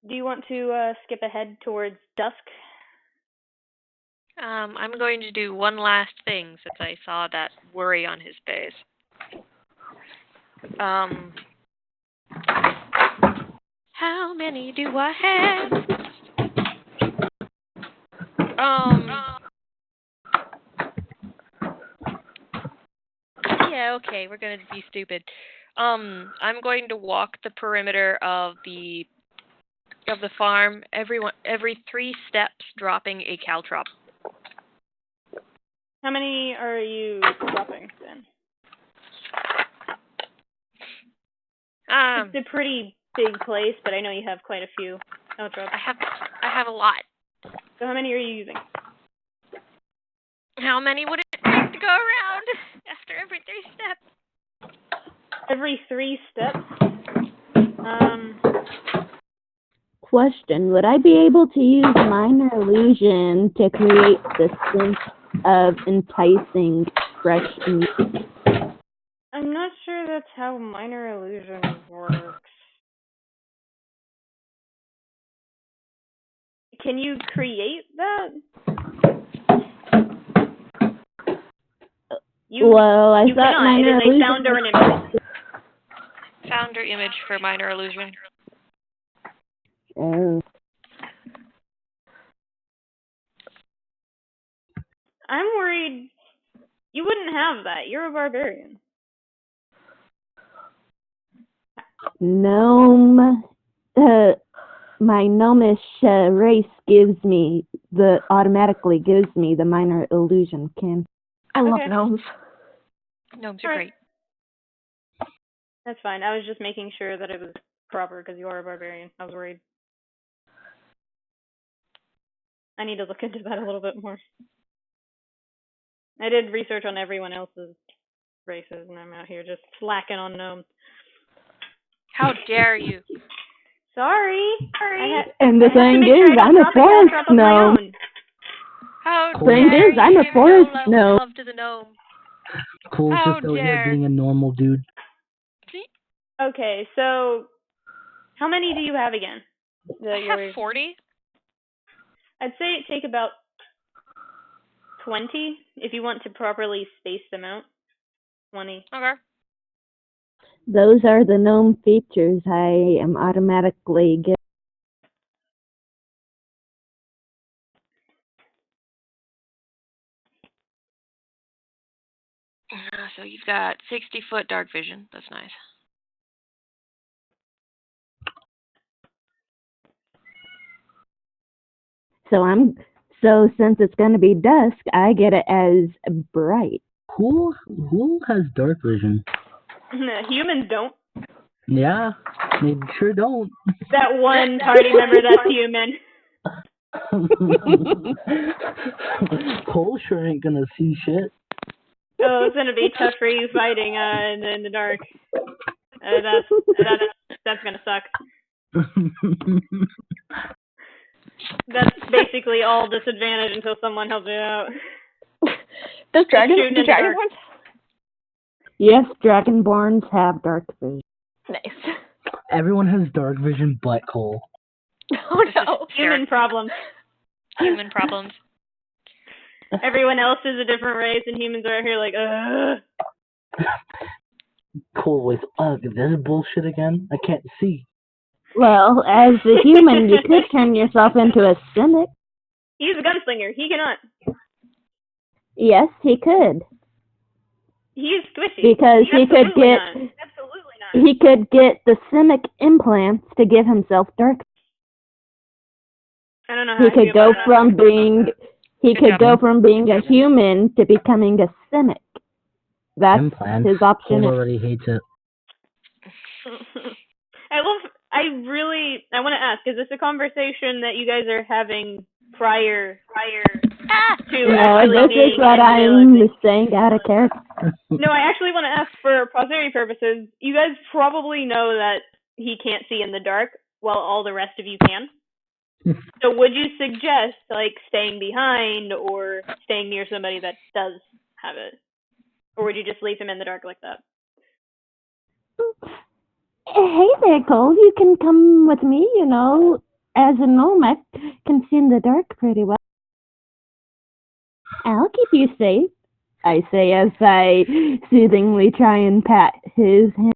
do you want to skip ahead towards dusk? I'm going to do one last thing since I saw that worry on his face. How many do I have? Yeah, okay, we're gonna be stupid. I'm going to walk the perimeter of the farm. Every 3 steps, dropping a caltrop. How many are you dropping then? It's a pretty big place, but I know you have quite a few caltrops. I have a lot. So how many are you using? How many would it take to go around after every 3 steps? every 3 steps. Question, would I be able to use minor illusion to create the sense of enticing fresh meat? I'm not sure that's how minor illusion works. Can you create that? Well, I you thought cannot. minor It is illusion a sound or an image. Found or image for minor illusion. Oh. I'm worried you wouldn't have that. You're a barbarian. Gnome. My gnomish race automatically gives me the minor illusion can. I love Okay. gnomes. Gnomes are Alright. great. That's fine. I was just making sure that it was proper because you are a barbarian. I was worried. I need to look into that a little bit more. I did research on everyone else's races, and I'm out here just slacking on gnomes. How dare you? Sorry. And the I have to thing make sure is, I don't I'm a drop a forest drop of my gnome. own. How Thing dare is, I'm you a give forest no gnome. love to the gnome? Cole's How just out here dare. being a normal dude. Okay, so how many do you have again? I have 40. I'd say it take about 20 if you want to properly space them out. 20. Okay. Those are the gnome features I am automatically getting. So you've got 60-foot dark vision. That's nice. So since it's going to be dusk, I get it as bright. Who has dark vision? Humans don't. Yeah, they sure don't. That one party member that's human. Cole sure ain't gonna see shit. Oh, it's gonna be tough for you fighting in the dark. That's gonna suck. That's basically all disadvantage until someone helps you out. Do shooting in the dark. Dragonborns? Yes, Dragonborns have dark vision. Nice. Everyone has dark vision but Cole. Oh no. Human problems. Human problems. Everyone else is a different race, and humans are out here like, ugh. Cole was, ugh, this bullshit again? I can't see. Well, as a human, you could turn yourself into a cynic. He's a gunslinger. He cannot. Yes, he could. He's squishy. Because he could Absolutely get not. Absolutely not. he could get the cynic implants to give himself dark. I don't know how He I feel could go about that. from being Good job. a human to becoming a cynic. That's Implants. his option. Cole already hates it. I want to ask, is this a conversation that you guys are having prior to No, actually this being is what in I'm village? saying out of character. No, I actually want to ask for posterity purposes. You guys probably know that he can't see in the dark, while all the rest of you can. So would you suggest, like, staying behind or staying near somebody that does have it? Or would you just leave him in the dark like that? Hey there, Cole. You can come with me, you know. As a gnome, I can see in the dark pretty well. I'll keep you safe, I say as I soothingly try and pat his hand.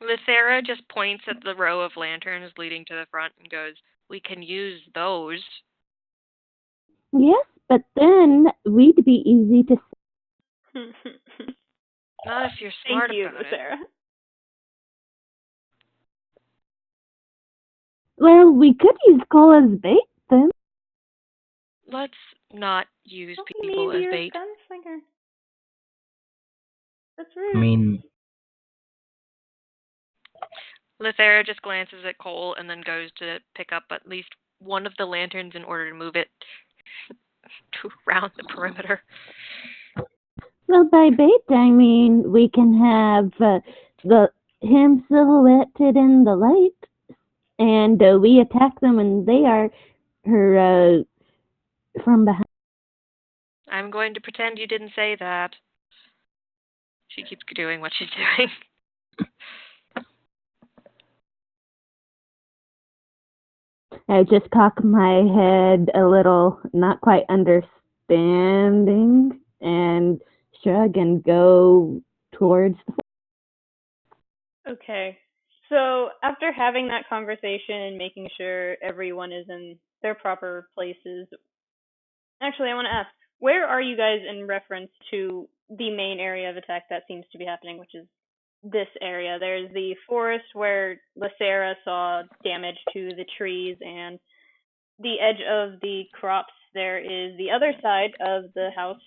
Lithera just points at the row of lanterns leading to the front and goes, "We can use those." Yes, but then we'd be easy to see. Not if you're smart Thank you, about it. Sarah. Well, we could use Cole as bait then. Let's not use people Maybe as you're a bait. gunslinger. That's rude. I mean, Lithera just glances at Cole and then goes to pick up at least one of the lanterns in order to move it to around the perimeter. Well, by bait, I mean we can have him silhouetted in the light, and we attack them, and they are her from behind. I'm going to pretend you didn't say that. She keeps doing what she's doing. I just cock my head a little, not quite understanding, and shrug and go towards the. Okay. So after having that conversation and making sure everyone is in their proper places, actually, I want to ask, where are you guys in reference to the main area of attack that seems to be happening, which is this area? There's the forest where Lithera saw damage to the trees and the edge of the crops. There is the other side of the house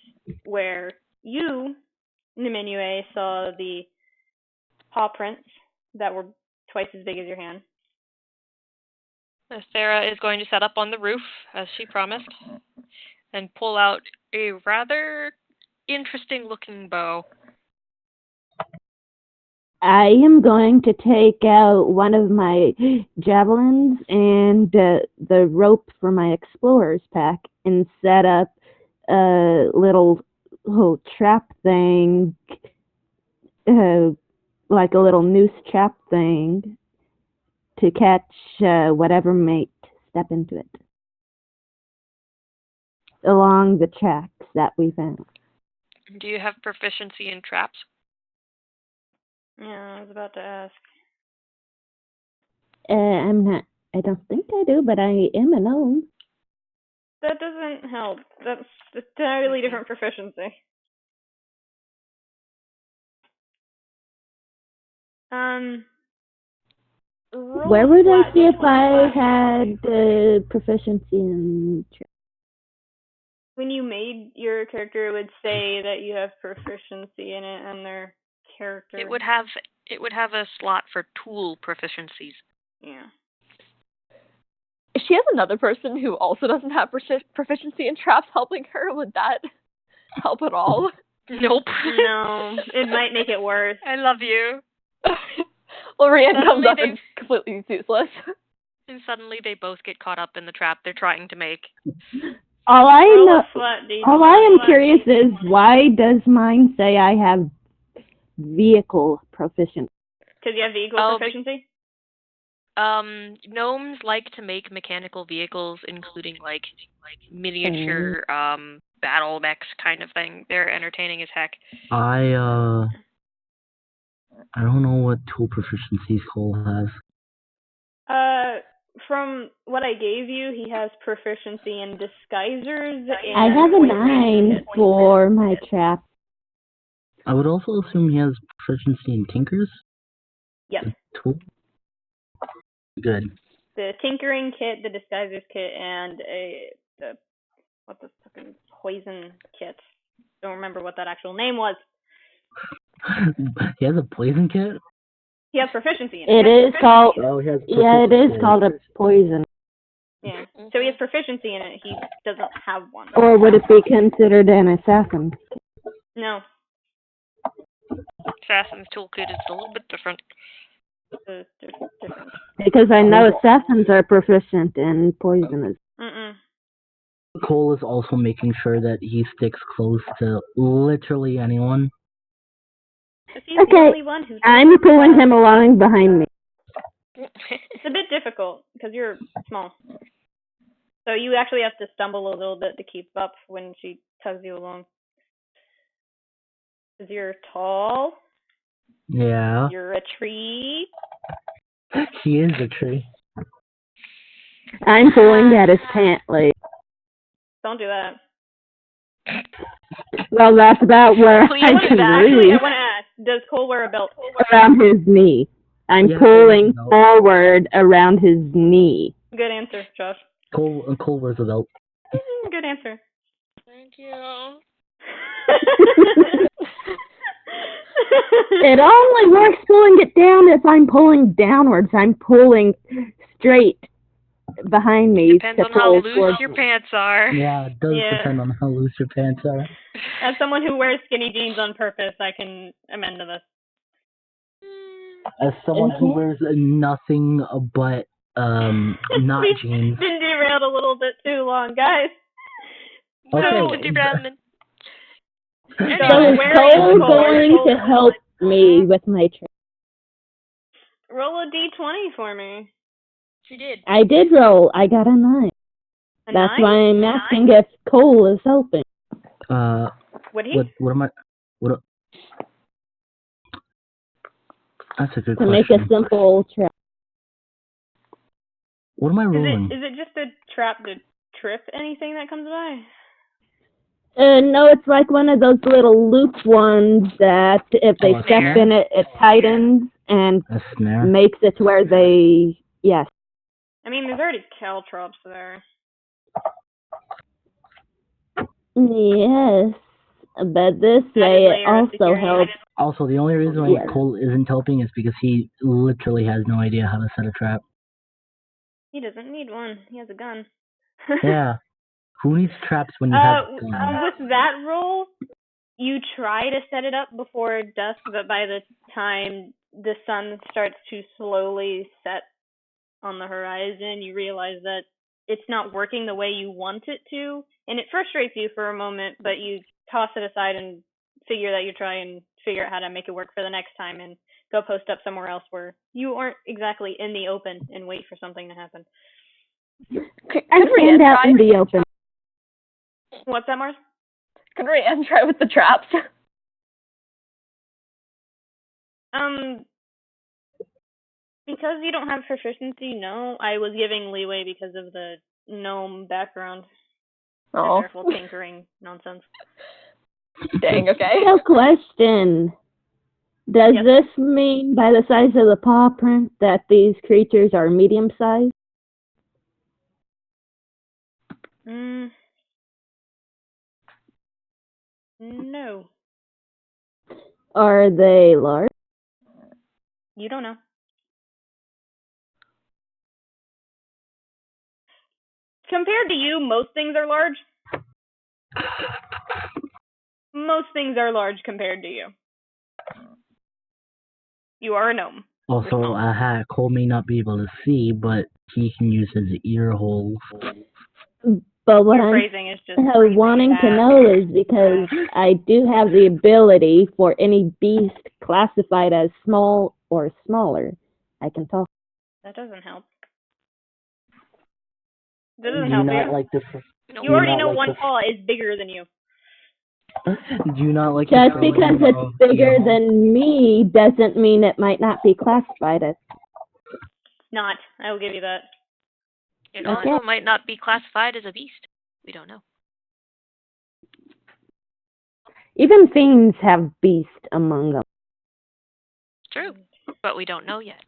where you, Niminue, saw the paw prints that were twice as big as your hand. Sarah is going to set up on the roof, as she promised, and pull out a rather interesting-looking bow. I am going to take out one of my javelins and the rope for my explorer's pack and set up a little trap thing, like a little noose trap thing, to catch whatever might step into it along the tracks that we found. Do you have proficiency in traps? Yeah, I was about to ask. I'm not. I don't think I do, but I am a gnome. That doesn't help. That's an entirely different proficiency. Where would I see if I had proficiency in traps? When you made your character, it would say that you have proficiency in it and their character. It would have a slot for tool proficiencies. Yeah. If she has another person who also doesn't have proficiency in traps helping her, would that help at all? Nope. No, it might make it worse. I love you. Well, Raiann comes Suddenly up and completely useless. And suddenly they both get caught up in the trap they're trying to make. All I am Flat, curious is, why does mine say I have vehicle proficiency? Because you have vehicle proficiency? Gnomes like to make mechanical vehicles, including like miniature battle mechs kind of thing. They're entertaining as heck. I don't know what tool proficiencies Cole has. From what I gave you, he has proficiency in disguisers. I have a 9 for my trap. I would also assume he has proficiency in tinkers. Yes. The tool. Good. The tinkering kit, the disguisers kit, and what's the fucking poison kit? Don't remember what that actual name was. He has a poison kit? He has proficiency in it. It is called. Oh, he has it is called a poison. Yeah. So he has proficiency in it. He doesn't have one. Or would it be considered an assassin? No. Assassin's toolkit is a little bit different. Different. Because I know assassins are proficient in poisonous. Cole is also making sure that he sticks close to literally anyone. Okay, I'm pulling him along behind me. It's a bit difficult because you're small. So you actually have to stumble a little bit to keep up when she tugs you along. Because you're tall. Yeah. You're a tree. He is a tree. I'm pulling at his pant leg. Don't do that. Well, that's about where I can Actually, reach. I want to ask, does Cole wear a belt? Around his knee. I'm pulling forward around his knee. Good answer, Josh. Cole wears a belt. Good answer. Thank you. It only works pulling it down if I'm pulling downwards. I'm pulling straight behind me. Depends on how loose your pants are. Yeah, it does depend on how loose your pants are. As someone who wears skinny jeans on purpose, I can amend to this. As someone who wears nothing but not We've jeans. been derailed a little bit too long, guys. Okay. Derailment. So Anyway, is where is Cole Cole? going to help me with my trip? Roll a d20 for me. she did. I did roll. I got a 9. A That's 9? why I'm asking if Cole is helping. Would he? What am I? That's a good To question. make a simple trap. What am I rolling? Is it just a trap to trip anything that comes by? No, it's like one of those little loop ones that if they Oh, a step snare? in it, it tightens and A snare? makes it to where they, yes. I mean, there's already caltrops there. Yes, but this That way is it layer of also security. helps. Also, the only reason why Yes. Cole isn't helping is because he literally has no idea how to set a trap. He doesn't need one. He has a gun. Yeah. Who needs traps when you have guns? With that roll, you try to set it up before dusk, but by the time the sun starts to slowly set on the horizon, you realize that it's not working the way you want it to, and it frustrates you for a moment, but you toss it aside and figure that you try and figure out how to make it work for the next time and go post up somewhere else where you aren't exactly in the open and wait for something to happen. I stand out in the open. What's that, Mars? Could Raiann try with the traps? Because you don't have proficiency, no. I was giving leeway because of the gnome background. Oh. Careful tinkering nonsense. Dang, okay. No question. Does Yes. this mean by the size of the paw print that these creatures are medium sized? No. Are they large? You don't know. Compared to you, most things are large. Most things are large compared to you. You are a gnome. Also, Cole may not be able to see, but he can use his ear holes. But what Your I'm phrasing is just wanting to bad. know is because I do have the ability for any beast classified as small or smaller. I can talk. That doesn't help. That doesn't Do you help not you. like the? You already know one paw is bigger than you. Do you not like? Just the because feeling it's of bigger ear holes? than me doesn't mean it might not be classified as. Not. I will give you that. It Okay. also might not be classified as a beast. We don't know. Even fiends have beast among them. True, but we don't know yet.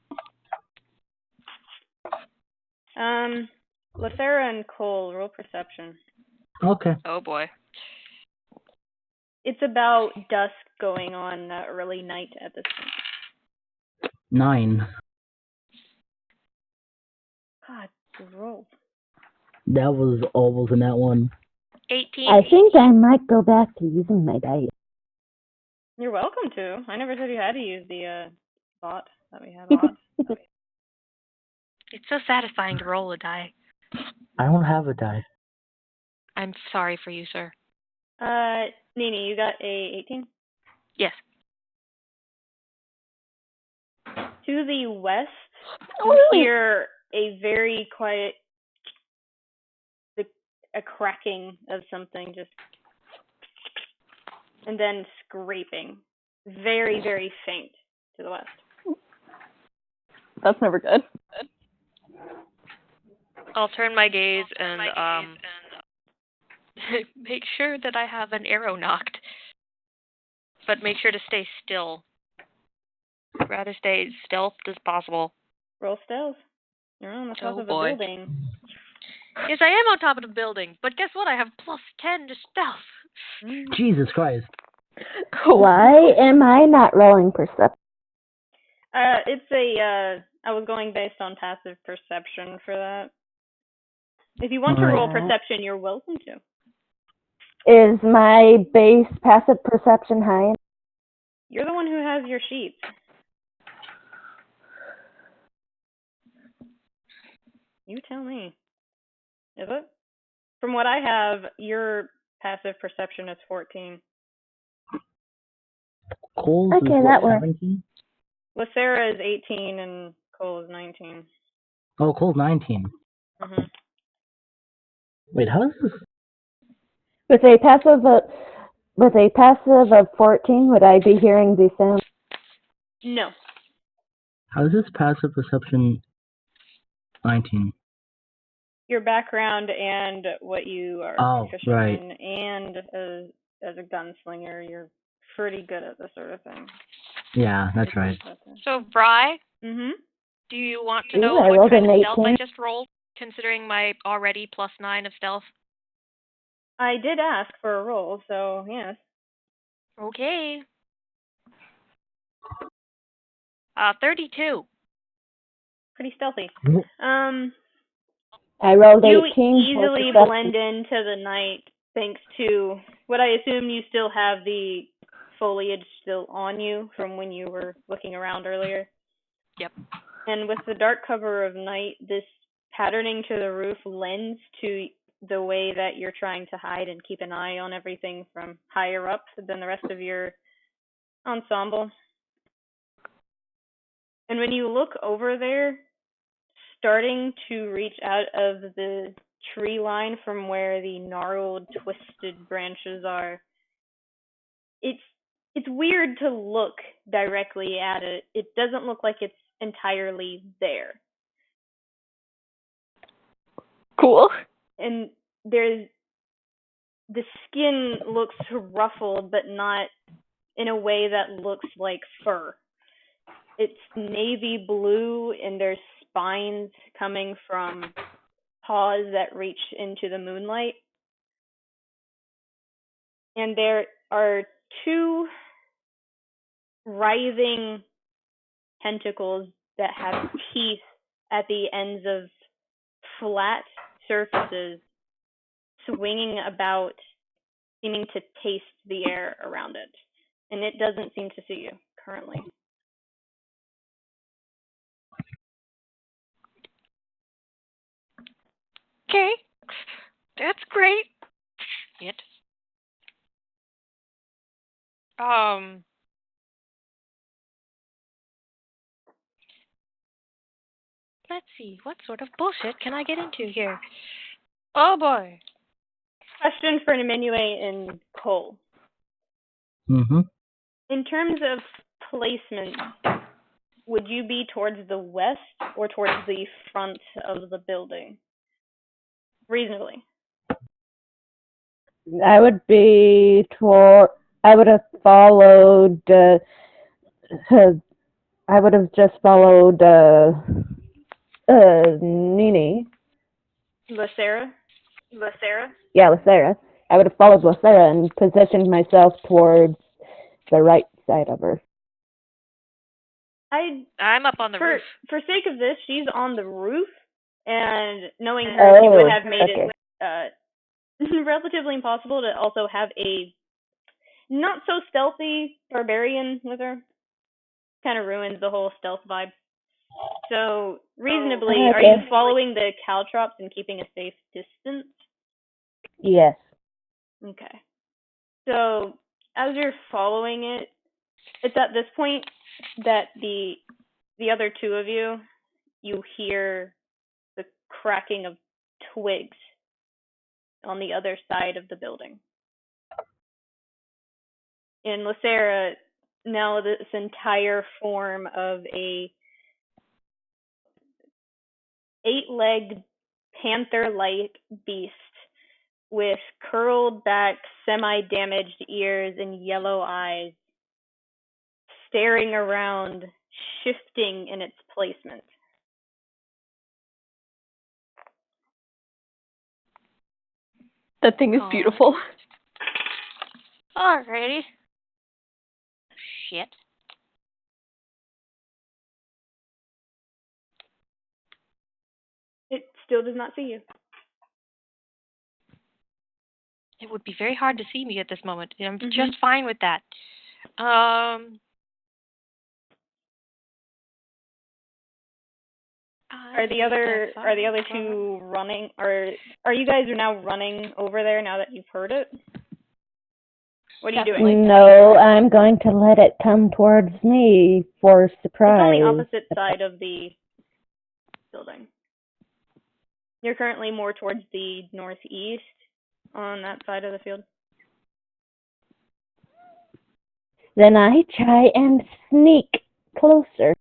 Lithera and Cole, roll perception. Okay. Oh boy. It's about dusk going on early night at this point. 9. God, good roll. That was almost in that one. 18. I think I might go back to using my dice. You're welcome to. I never said you had to use the bot that we have on. It's so satisfying to roll a die. I don't have a die. I'm sorry for you, sir. Nini, you got a 18? Yes. To the west, you hear a very quiet, a cracking of something, just, and then scraping. Very, very faint to the west. That's never good. I'll turn my gaze and make sure that I have an arrow knocked. But make sure to stay still. Rather stay as stealth as possible. Roll stealth. You're on the top of a boy. building. Yes, I am on top of the building, but guess what? I have +10 to stealth. Jesus Christ. Why am I not rolling perception? I was going based on passive perception for that. If you want to roll perception, you're welcome to. Is my base passive perception high? You're the one who has your sheets. You tell me. Is it? From what I have, your passive perception is 14. Cole's Okay, is that what, works. 17? Lithera is 18 and Cole is 19. Oh, Cole's 19. Mm-hmm. Wait, how is this? With a passive of 14, would I be hearing the sound? No. How is this passive perception 19? Your background and what you are proficient right. in, and as a gunslinger, you're pretty good at this sort of thing. Yeah, that's right. So, Bri, Mm-hmm. do you want to Ooh, know I what rolled kind an of stealth I 18. just rolled, considering my already +9 of stealth? I did ask for a roll, so yes. Okay. 32. Pretty stealthy. I rolled You 18. for easily perception. blend into the night thanks to what I assume you still have the foliage still on you from when you were looking around earlier. Yep. And with the dark cover of night, this patterning to the roof lends to the way that you're trying to hide and keep an eye on everything from higher up than the rest of your ensemble. And when you look over there, starting to reach out of the tree line from where the gnarled, twisted branches are, it's weird to look directly at it. It doesn't look like it's entirely there. Cool. And the skin looks ruffled, but not in a way that looks like fur. It's navy blue, and there's spines coming from paws that reach into the moonlight. And there are two writhing tentacles that have teeth at the ends of flat surfaces swinging about, seeming to taste the air around it. And it doesn't seem to see you currently. Okay. That's great. Shit. Let's see. What sort of bullshit can I get into here? Oh boy. Question for Niminue and Cole. Mm-hmm. In terms of placement, would you be towards the west or towards the front of the building? Reasonably. I would be I would have followed. I would have just followed Nini. Lithera? Yeah, Lithera. I would have followed Lithera and positioned myself towards the right side of her. I'm up on the roof. For sake of this, she's on the roof, and knowing her, she would have made it relatively impossible to also have a not so stealthy barbarian with her. Kind of ruins the whole stealth vibe. So, reasonably, are you following the caltrops and keeping a safe distance? Yes. Okay. So, as you're following it, it's at this point that the other two of you hear the cracking of twigs on the other side of the building. In Lithera, now this entire form of a 8-legged panther-like beast with curled back, semi-damaged ears and yellow eyes, staring around, shifting in its placement. That thing is beautiful. Alrighty. Shit. It still does not see you. It would be very hard to see me at this moment. I'm just fine with that. Are the other two running? Are you guys now running over there now that you've heard it? What are you doing? No, I'm going to let it come towards me for surprise. It's on the opposite side of the building. You're currently more towards the northeast on that side of the field. Then I try and sneak closer.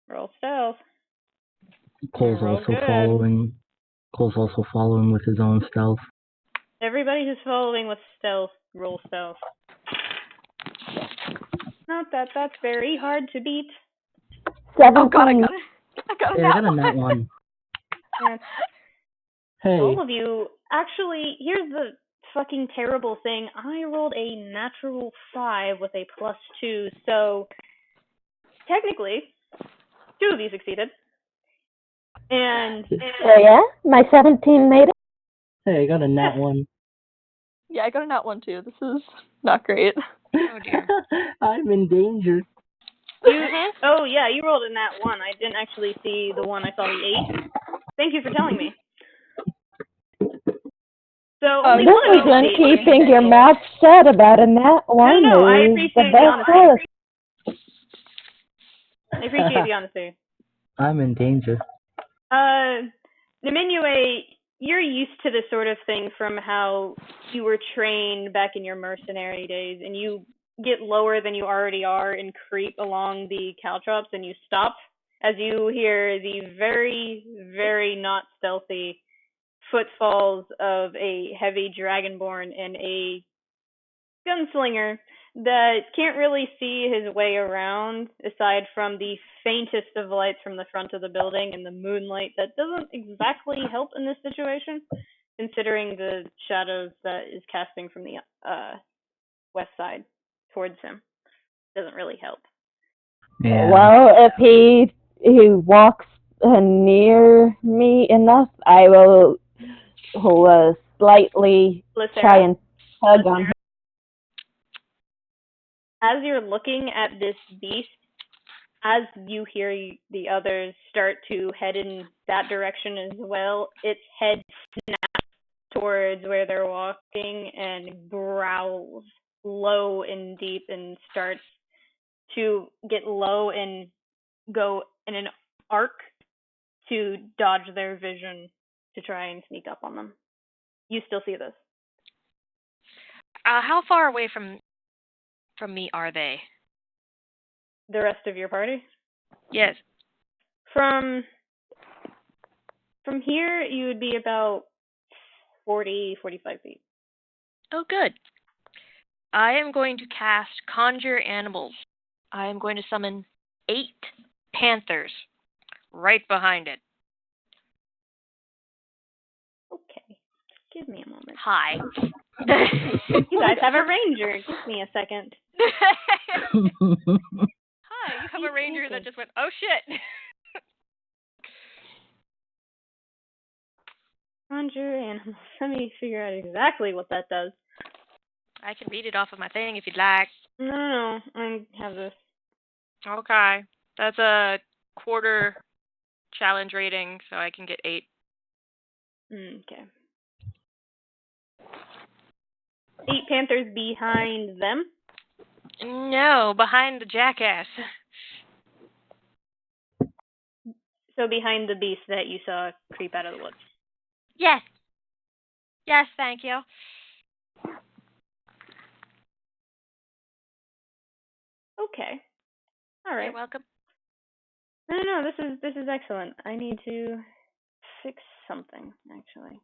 Roll stealth. Cole's also following with his own stealth. Everybody who's following with stealth, roll stealth. Not that that's very hard to beat. 17. Oh god, I got it. I got a nat one. Yeah. Hey. All of you, actually, here's the fucking terrible thing. I rolled a natural 5 with a +2, so technically, 2 of you succeeded. And yeah, my 17 made it. Hey, I got a nat one. Yeah, I got a nat one too. This is not great. Oh dear. I'm in danger. Oh yeah, you rolled a nat 1. I didn't actually see the 1. I saw the 8. Thank you for telling me. So only This one of you isn't succeeded. keeping your mouth shut about a nat one. No, I is appreciate the the best honesty. test. I appreciate the honesty. I'm in danger. Niminue, you're used to this sort of thing from how you were trained back in your mercenary days, and you get lower than you already are and creep along the caltrops, and you stop as you hear the very, very not stealthy footfalls of a heavy Dragonborn and a Gunslinger that can't really see his way around aside from the faintest of lights from the front of the building and the moonlight that doesn't exactly help in this situation, considering the shadows that is casting from the west side towards him. Doesn't really help. Yeah. Well, if he walks near me enough, I will slightly Lithera, try and tug on him. as you're looking at this beast, as you hear the others start to head in that direction as well, its head snaps towards where they're walking and growls low and deep and starts to get low and go in an arc to dodge their vision to try and sneak up on them. You still see this. How far away from me are they? The rest of your party? Yes. From here, you would be about 40, 45 feet. Oh, good. I am going to cast Conjure Animals. I am going to summon 8 panthers right behind it. Okay. Give me a moment. Hi. You guys have a ranger. Give me a second. Hi, you have a ranger that just went, oh shit. Conjure animals. Let me figure out exactly what that does. I can read it off of my thing if you'd like. No, I have this. Okay. That's a quarter challenge rating, so I can get 8. Okay. 8 panthers behind them? No, behind the jackass. So behind the beast that you saw creep out of the woods. Yes. Yes, thank you. Okay. All right. You're welcome. No, this is excellent. I need to fix something, actually.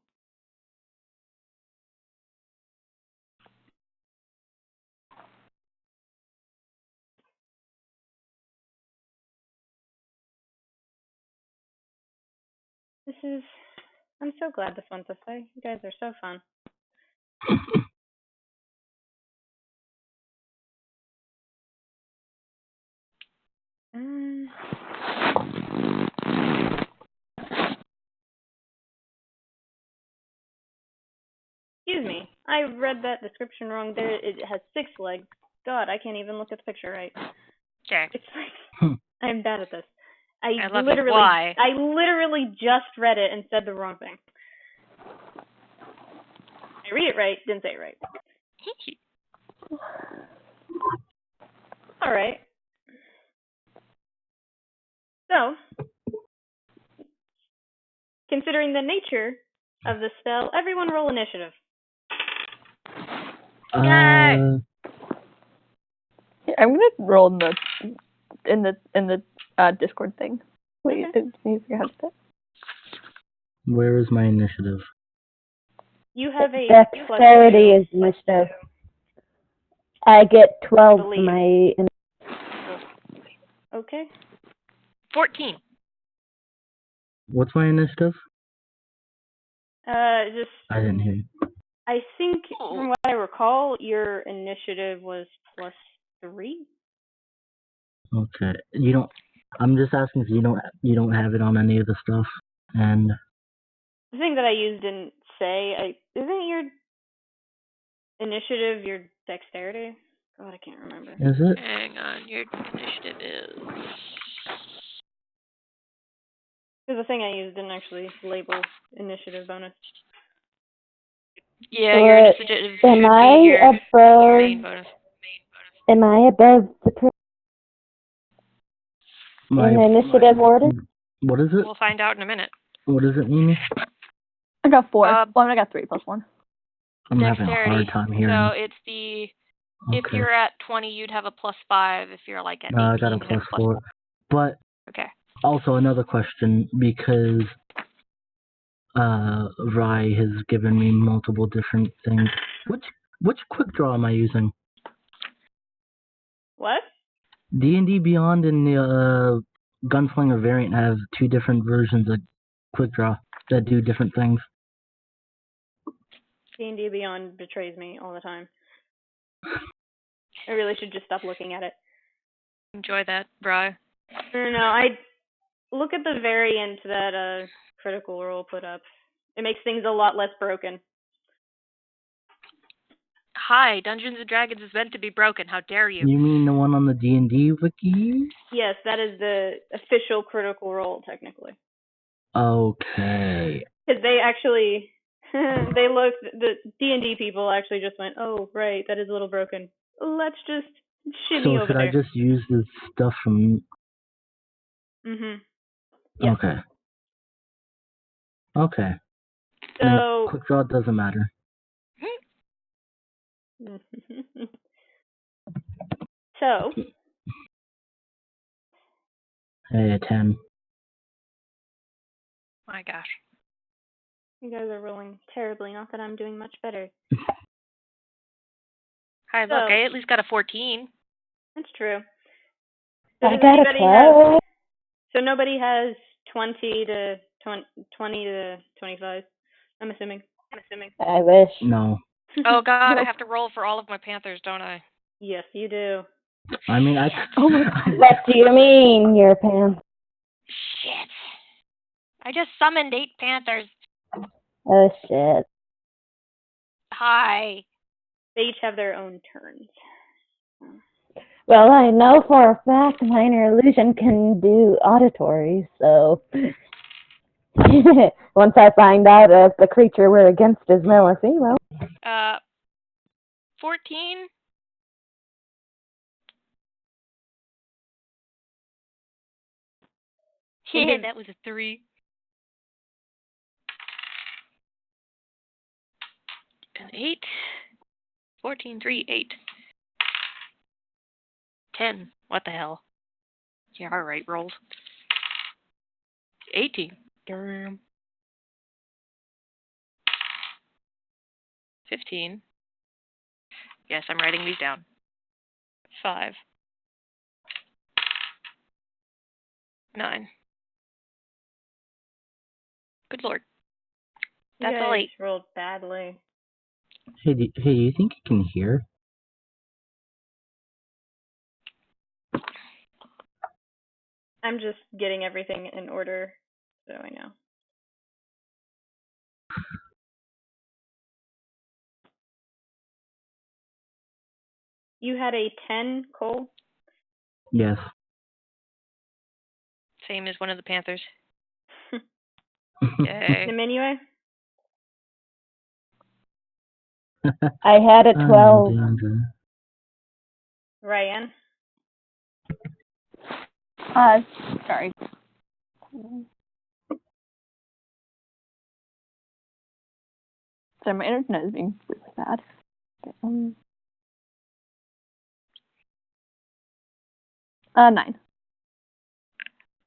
I'm so glad this went this way. You guys are so fun. Excuse me. I read that description wrong. There, it has 6 legs. God, I can't even look at the picture right. Okay. It's like I'm bad at this. I love it. Why? I literally just read it and said the wrong thing. I read it right, didn't say it right. All right. So, considering the nature of the spell, everyone roll initiative. Yay! I'm gonna roll in the Discord thing. Wait, Okay. you figure out that? Where is my initiative? You have a Dexterity is initiative. I get 12 for Believe. my. Okay. 14. What's my initiative? Just I didn't hear you. I think from what I recall, your initiative was +3. Okay. You don't. I'm just asking if you don't have it on any of the stuff. And The thing that I used didn't say. Isn't your initiative your dexterity? God, I can't remember. is it? Hang on, your initiative is... Because the thing I used didn't actually label initiative bonus. Yeah, your initiative should Am be I your above? main bonus. Am I above the in initiative order? What is it? We'll find out in a minute. What does it mean? I got 4. I got 3 plus 1. I'm having a Dexterity. hard time hearing. So it's the... If Okay. you're at 20, you'd have a +5. If you're like at 18, I got a you'd have +4. But Okay. also another question, because Rye has given me multiple different things. Which quick draw am I using? What? D&D Beyond and the Gunslinger variant have 2 different versions of quick draw that do different things. D&D Beyond betrays me all the time. I really should just stop looking at it. Enjoy that, Bri. No, I look at the variant that Critical Role put up. It makes things a lot less broken. Hi, Dungeons & Dragons is meant to be broken. How dare you? You mean the one on the D&D wiki? Yes, that is the official Critical Role, technically. Okay. Because they actually, the D&D people actually just went, oh, right, that is a little broken. Let's just shimmy So over should there. I just use the stuff from... Mm-hmm. Yes. Okay. Okay. So... Quick draw doesn't matter. So... Hey, a 10. My gosh. You guys are rolling terribly, not that I'm doing much better. Hi, look, I at least got a 14. That's true. So I got a 12. So nobody has 20 to 25, I'm assuming. I wish. No. Oh god, I have to roll for all of my panthers, don't I? Yes, you do. I mean, I... Oh my god. What do you mean, your pants? Shit. I just summoned 8 panthers. Oh shit. Hi. They each have their own turns. Well, I know for a fact minor illusion can do auditory, so once I find out if the creature we're against is male or female. 14? Yeah, that was a 3. An 8. 14, 3, 8. 10. What the hell? Yeah, alright, rolls. 18. Damn. 15. Yes, I'm writing these down. 5. 9. Good lord. That's all 8. Rolled badly. Hey, do you think you can hear? I'm just getting everything in order, so I know. You had a 10, Cole? Yes. Same as one of the panthers. Yay. Niminue? I had a 12. Raiann? Sorry. Sorry, my internet is being really bad. Okay, 9.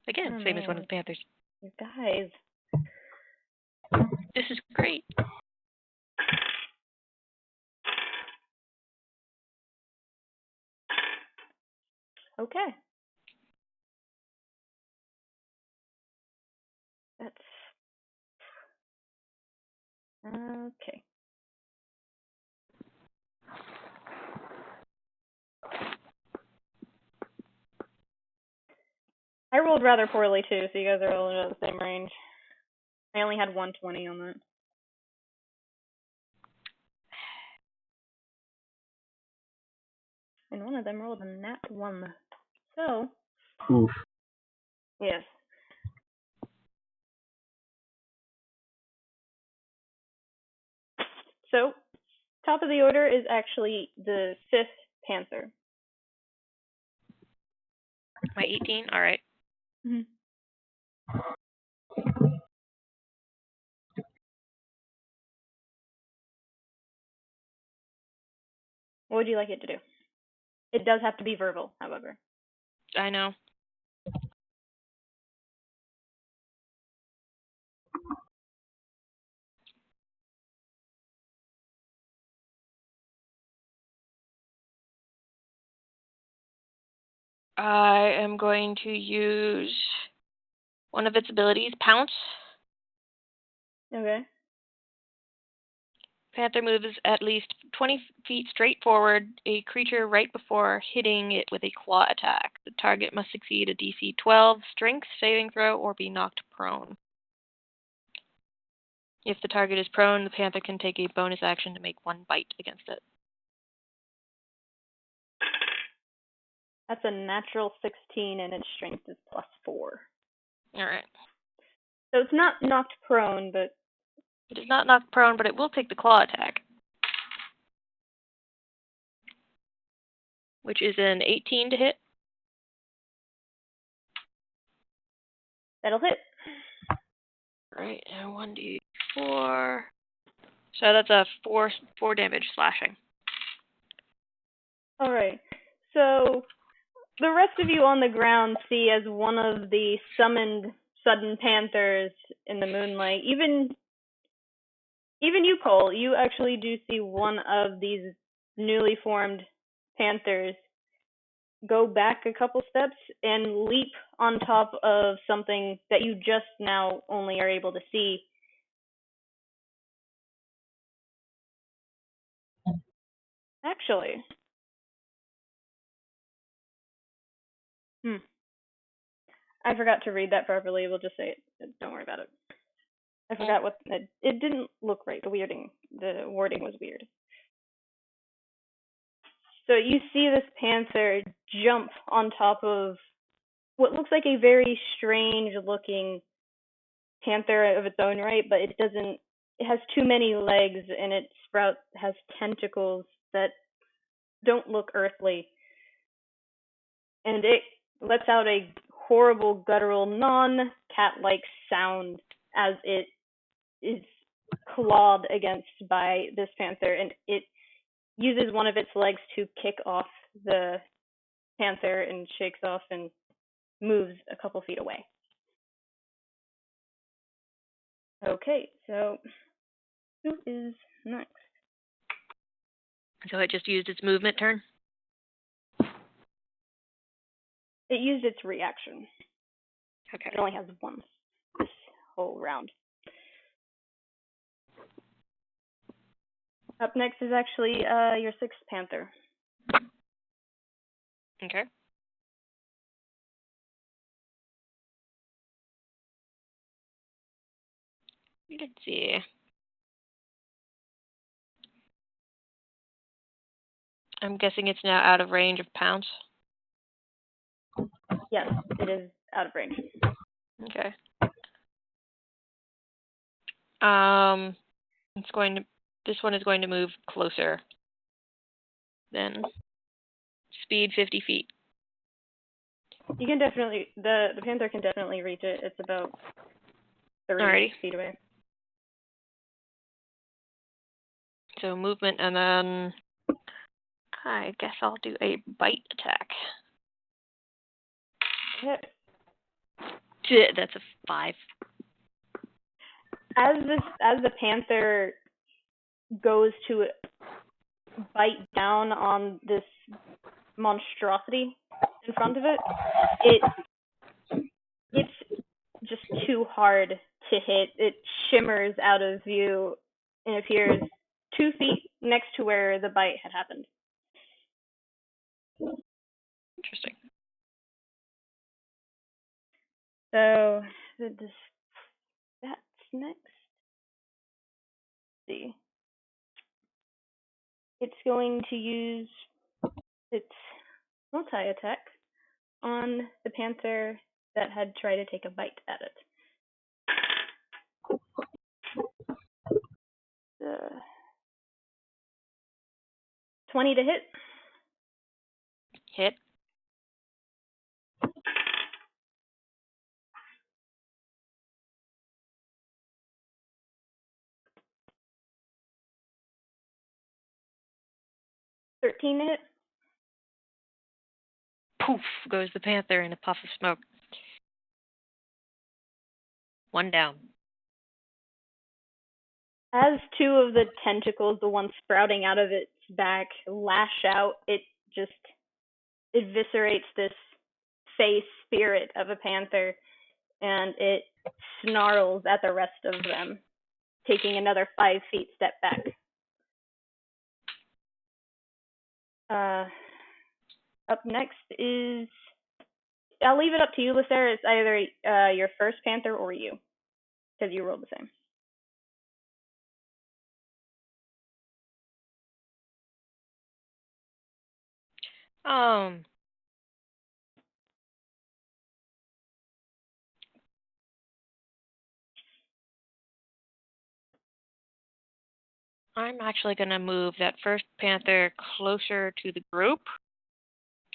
Again, same as one of the panthers. You guys. This is great. Okay. That's okay. I rolled rather poorly too, so you guys are all in the same range. I only had 120 on that. And one of them rolled a nat 1. So. Oof. Yes. So, top of the order is actually the 5th panther. My 18? Alright. Mm-hmm. What would you like it to do? It does have to be verbal, however. I know. I am going to use one of its abilities, Pounce. Okay. Panther moves at least 20 feet straight forward, a creature right before hitting it with a claw attack. The target must succeed a DC 12 strength saving throw or be knocked prone. If the target is prone, the panther can take a bonus action to make one bite against it. That's a natural 16, and its strength is +4. Alright. So it's not knocked prone, but... It is not knocked prone, but it will take the claw attack. Which is an 18 to hit. That'll hit. Right, and 1d4. So that's a 4 damage slashing. Alright. So, the rest of you on the ground see as one of the summoned sudden panthers in the moonlight. Even you, Cole, you actually do see one of these newly formed panthers go back a couple steps and leap on top of something that you just now only are able to see. Actually. I forgot to read that properly. We'll just say it. Don't worry about it. I forgot what it didn't look right. The wording was weird. So you see this panther jump on top of what looks like a very strange looking panther of its own right, but it has too many legs, and its sprout has tentacles that don't look earthly. And it lets out a horrible, guttural, non-cat-like sound as it is clawed against by this panther, and it uses one of its legs to kick off the panther and shakes off and moves a couple feet away. Okay, so who is next? So it just used its movement turn? It used its reaction. Okay. It only has one this whole round. Up next is actually your 6th panther. Okay. Let's see. I'm guessing it's now out of range of Pounce. Yes, it is out of range. Okay. This one is going to move closer. Then speed 50 feet. You can definitely, the panther can definitely reach it. It's about 30 Alrighty. feet away. So movement, and then I guess I'll do a bite attack. Hit. That's a 5. As the panther goes to bite down on this monstrosity in front of it, it's just too hard to hit. It shimmers out of view and appears 2 feet next to where the bite had happened. Interesting. So that's next. Let's see. It's going to use its multi-attack on the panther that had tried to take a bite at it. 20 to hit. Hit. $13 to hit. Poof goes the panther in a puff of smoke. 1 down. As 2 of the tentacles, the ones sprouting out of its back, lash out, it just eviscerates this face spirit of a panther, and it snarls at the rest of them, taking another 5 feet step back. Up next is... I'll leave it up to you, Lithera. It's either your first panther or you, because you rolled the same. I'm actually going to move that first panther closer to the group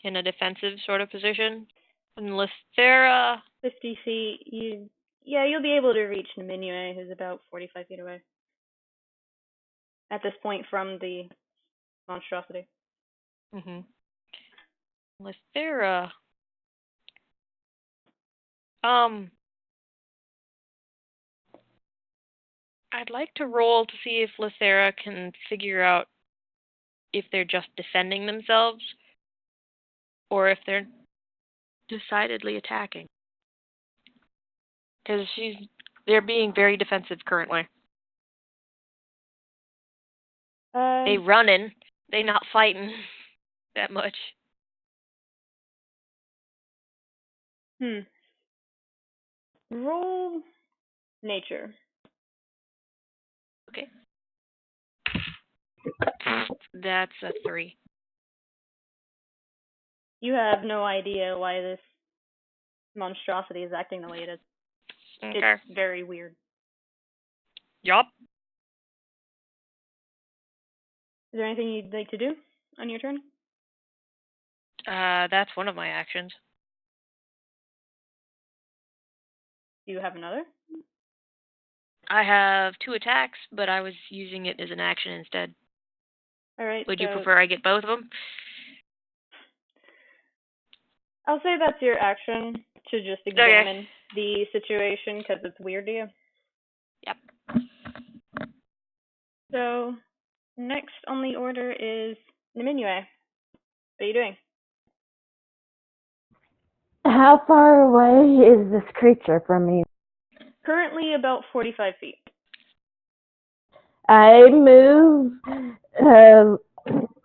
in a defensive sort of position. And Lithera... 50 feet. You'll be able to reach Niminue, who's about 45 feet away at this point from the monstrosity. Mm-hmm. Lithera... I'd like to roll to see if Lithera can figure out if they're just defending themselves or if they're decidedly attacking. Because they're being very defensive currently. They running, they not fighting that much. Roll nature. Okay. That's a 3. You have no idea why this monstrosity is acting the way it is. Okay. It's very weird. Yup. Is there anything you'd like to do on your turn? That's one of my actions. Do you have another? I have 2 attacks, but I was using it as an action instead. All right. Would you prefer I get both of them? I'll say that's your action to just examine the situation because it's weird to you. Yep. So, next on the order is Niminue. What are you doing? How far away is this creature from me? Currently about 45 feet. I move.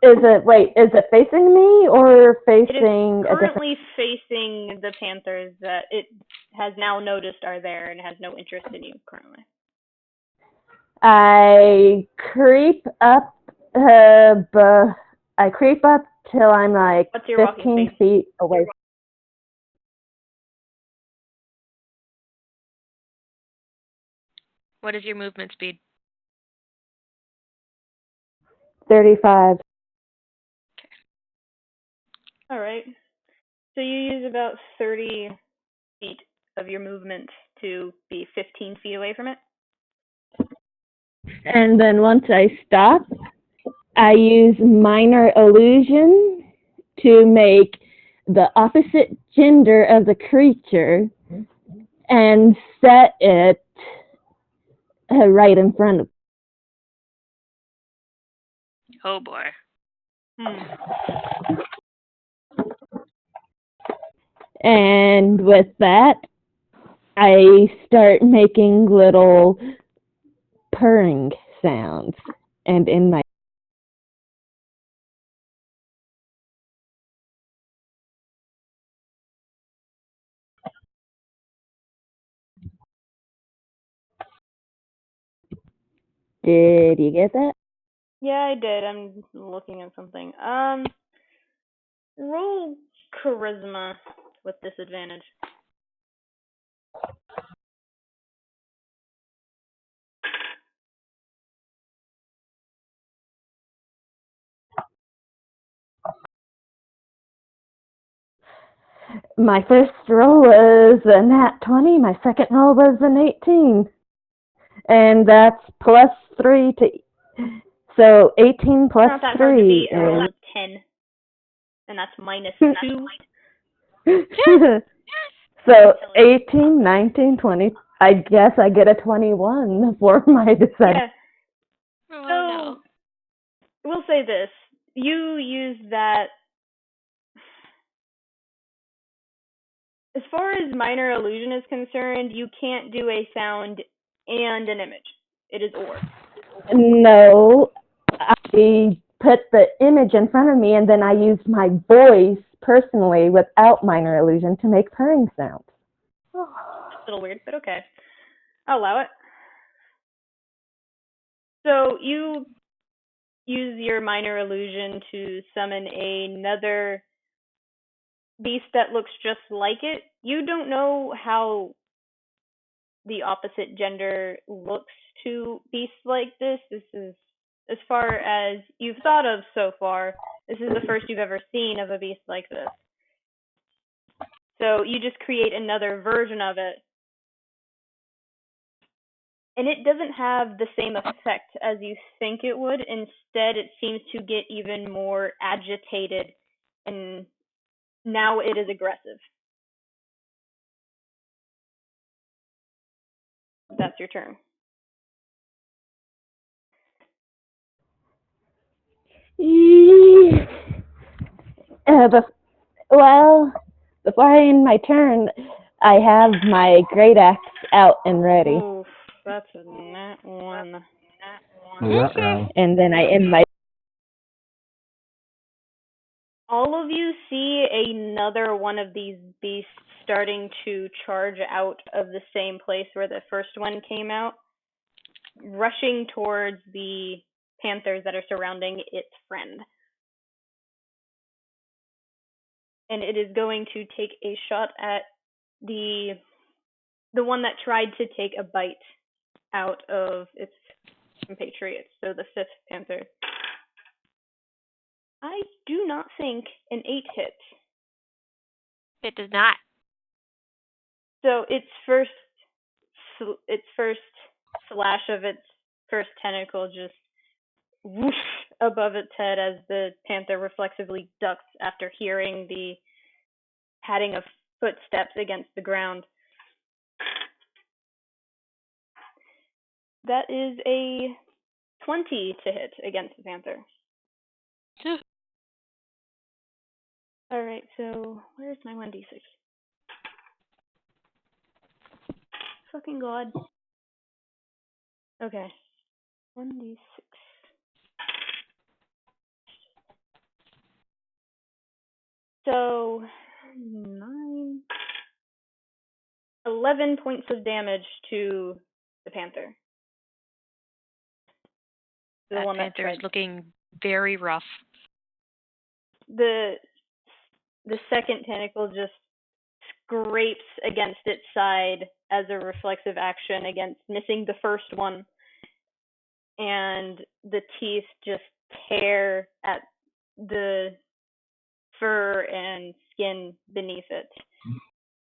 Is it facing me or facing? It is currently facing the panthers that it has now noticed are there and has no interest in you currently. I creep up. I creep up till I'm like 15 feet away. What is your movement speed? 35. All right. So you use about 30 feet of your movement to be 15 feet away from it. And then once I stop, I use minor illusion to make the opposite gender of the creature and set it right in front of. Oh boy. And with that, I start making little purring sounds. And in my Did you get that? Yeah, I did. I'm looking at something. Roll charisma with disadvantage. My first roll was a nat 20. My second roll was an 18. And that's plus 3 to... So 18 plus Not that hard to 3 beat. I rolled is... a 10. And that's minus 2. So 18, 19, 20. I guess I get a 21 for my disadvantage. Yeah. Oh So, no. we'll say this. You use that... As far as minor illusion is concerned, you can't do a sound and an image. It is or. No, I put the image in front of me and then I used my voice personally without minor illusion to make purring sounds. It's a little weird, but okay. I'll allow it. So you use your minor illusion to summon another beast that looks just like it. You don't know how the opposite gender looks to beasts like this. This is, as far as you've thought of so far, this is the first you've ever seen of a beast like this. So you just create another version of it. And it doesn't have the same effect as you think it would. Instead, it seems to get even more agitated, and now it is aggressive. That's your turn. Before I end my turn, I have my great axe out and ready. Oof, that's a nat 1. And then I end my... All of you see another one of these beasts starting to charge out of the same place where the first one came out, rushing towards the panthers that are surrounding its friend. And it is going to take a shot at the one that tried to take a bite out of its compatriots, so the 5th panther. I do not think an 8 hits. It does not. So its first slash of its first tentacle just whoosh above its head as the panther reflexively ducks after hearing the padding of footsteps against the ground. That is a 20 to hit against the panther. Alright, so where's my 1d6? Fucking god. Okay. 1d6. So, 11 points of damage to the panther. That panther is looking very rough. The second tentacle just scrapes against its side as a reflexive action against missing the first one. And the teeth just tear at the fur and skin beneath it.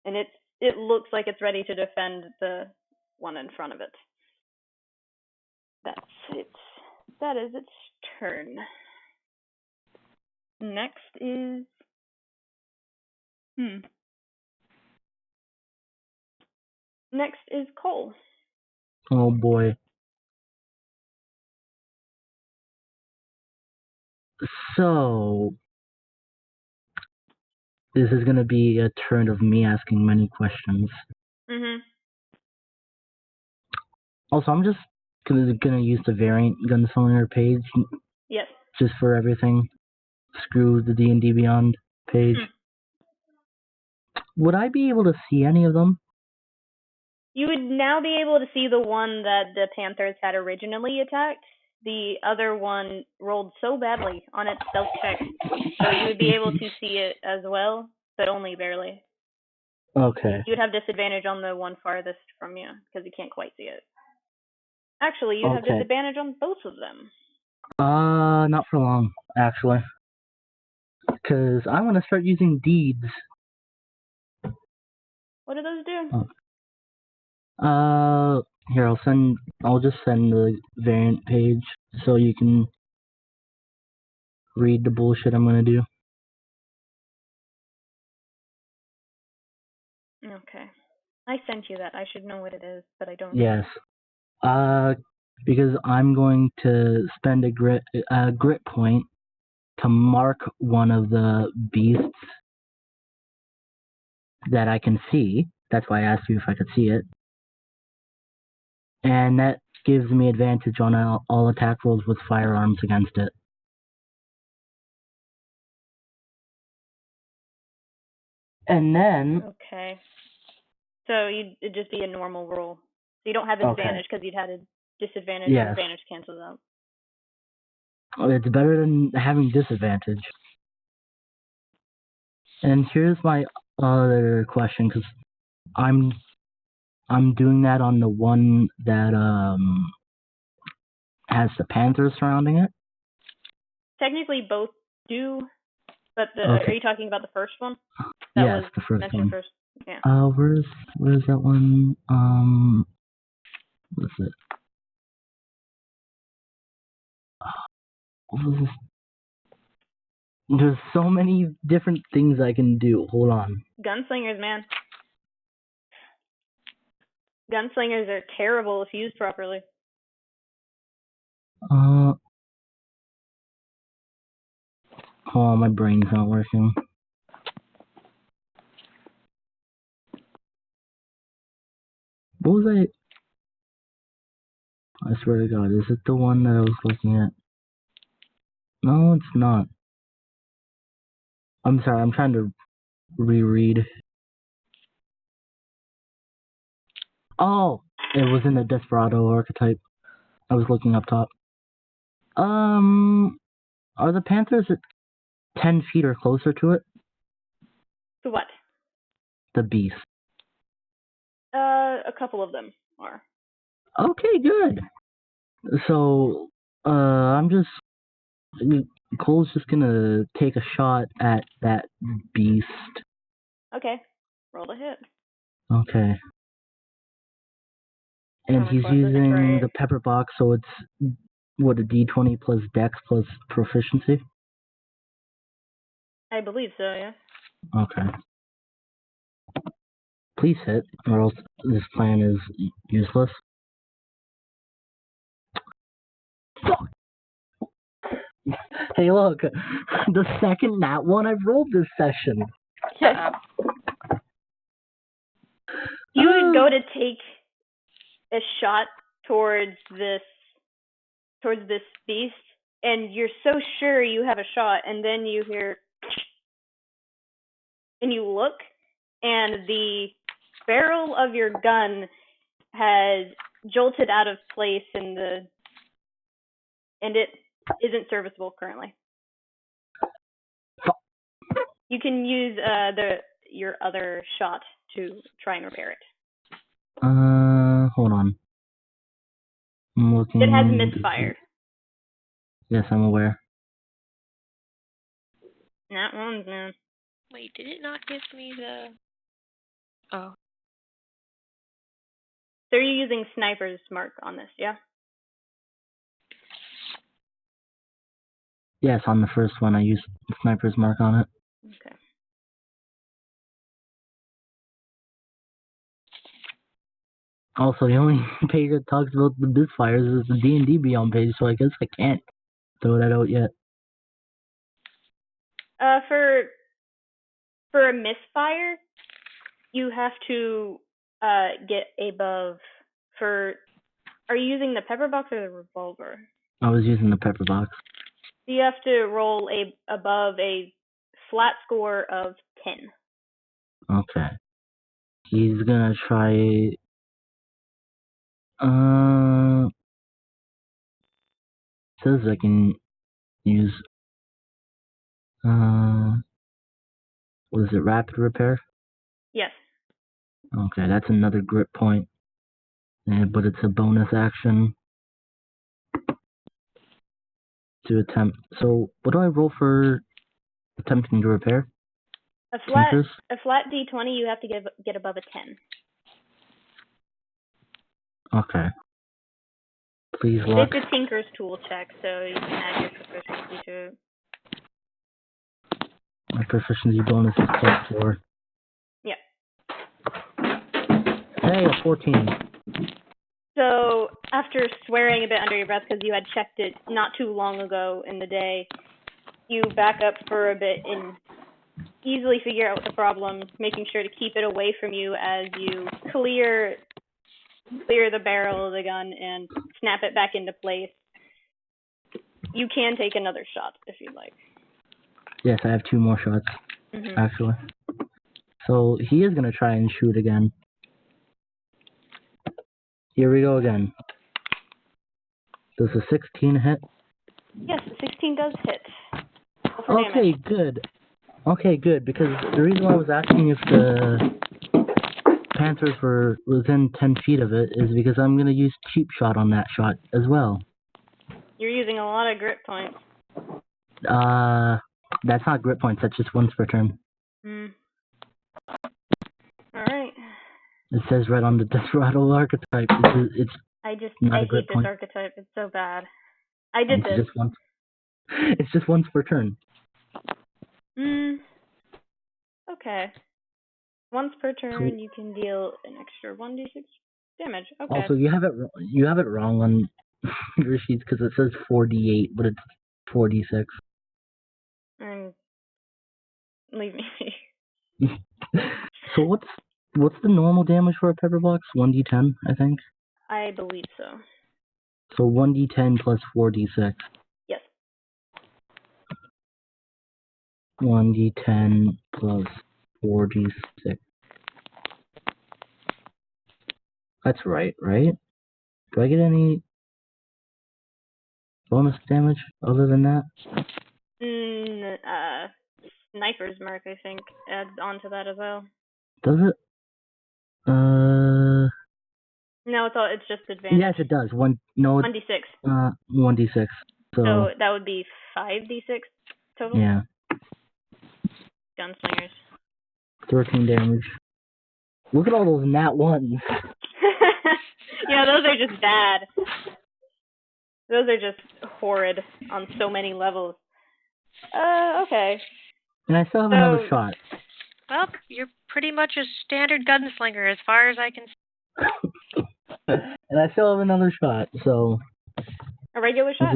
And it looks like it's ready to defend the one in front of it. That's it. That is its turn. Next is... Next is Cole. Oh boy. So, this is going to be a turn of me asking many questions. Also, I'm just going to use the variant Gunslinger page. Yes. Just for everything. Screw the D&D Beyond page. Would I be able to see any of them? You would now be able to see the one that the Panthers had originally attacked. The other one rolled so badly on its stealth check, so you would be able to see it as well, but only barely. Okay. You would have disadvantage on the one farthest from you, because you can't quite see it. Actually, you'd have disadvantage on both of them. Not for long, actually. Because I want to start using deeds. What do those do? Here, I'll just send the variant page so you can read the bullshit I'm gonna do. Okay. I sent you that. I should know what it is, but I don't. Yes. Because I'm going to spend a grit point to mark one of the beasts that I can see. That's why I asked you if I could see it. And that gives me advantage on all attack rolls with firearms against it. And then... Okay. So it'd just be a normal roll. So you don't have advantage because you'd had a disadvantage and advantage cancels out. It's better than having disadvantage. And here's my other question, because I'm doing that on the one that has the Panthers surrounding it. Technically, both do, but are you talking about the first one? Yes, the first one. First. Yeah. Where's that one? What is it? What was this? There's so many different things I can do. Hold on. Gunslingers, man. Gunslingers are terrible if used properly. Oh, my brain's not working. What was I swear to God, is it the one that I was looking at? No, it's not. I'm sorry, I'm trying to reread. Oh, it was in the Desperado archetype. I was looking up top. Are the Panthers at 10 feet or closer to it? To what? The beast. A couple of them are. Okay, good. So, Cole's just gonna take a shot at that beast. Okay. Roll to hit. Okay. And he's using the pepper box, so it's, what, a d20 plus dex plus proficiency? I believe so, yeah. Okay. Please hit, or else this plan is useless. Fuck! Hey, look, the second nat one I've rolled this session. Yeah. You would go to take a shot towards this beast, and you're so sure you have a shot, and then you hear, and you look, and the barrel of your gun has jolted out of place and it isn't serviceable currently. You can use your other shot to try and repair it. Hold on. I'm looking. It has misfire. Yes, I'm aware. That one's no. Wait, did it not give me the... Oh. So you're using Sniper's Mark on this, yeah? Yes, on the first one I used Sniper's Mark on it. Okay. Also, the only page that talks about the misfires is the D&D Beyond page, so I guess I can't throw that out yet. For a misfire, you have to get above. Are you using the pepper box or the revolver? I was using the pepper box. You have to roll above a flat score of 10. Okay. He's gonna try. Says I can use. What is it? Rapid repair. Yes. Okay, that's another grit point. But it's a bonus action to attempt. So, what do I roll for attempting to repair? A flat Tinkers? D20, you have to get above a 10. Okay. Please luck. It's a Tinker's tool check, so you can add your proficiency to it. My proficiency bonus is +4. Yeah. Hey, a 14. So after swearing a bit under your breath because you had checked it not too long ago in the day, you back up for a bit and easily figure out the problem, making sure to keep it away from you as you clear the barrel of the gun and snap it back into place. You can take another shot if you'd like. Yes, I have 2 more shots, actually. So he is going to try and shoot again. Here we go again. Does a 16 hit? Yes, the 16 does hit. Okay, good. Okay, good, because the reason why I was asking if the Panthers were within 10 feet of it is because I'm going to use cheap shot on that shot as well. You're using a lot of grit points. That's not grit points, that's just once per turn. Alright. It says right on the Desperado archetype. I not a hate grit this point. archetype. It's so bad. I did this. It's just once per turn. Okay. Once per turn, you can deal an extra 1d6 damage. Okay. Also, you have it wrong on your sheets because it says 4d8, but it's 4d6. Leave me. So what's the normal damage for a pepper box? 1d10, I think. I believe so. So 1d10 plus 4d6. Yes. 1d10 plus 4d6. That's right? Do I get any bonus damage other than that? Sniper's Mark, I think, adds on to that as well. Does it? No, it's just advantage. Yes, it does. 1d6. 1d6. So that would be 5d6 total? Yeah. Gunslingers. 13 damage. Look at all those nat ones. Yeah, those are just bad. Those are just horrid on so many levels. Okay. And I still have another shot. Well, you're pretty much a standard gunslinger as far as I can see. And I still have another shot, so... A regular shot?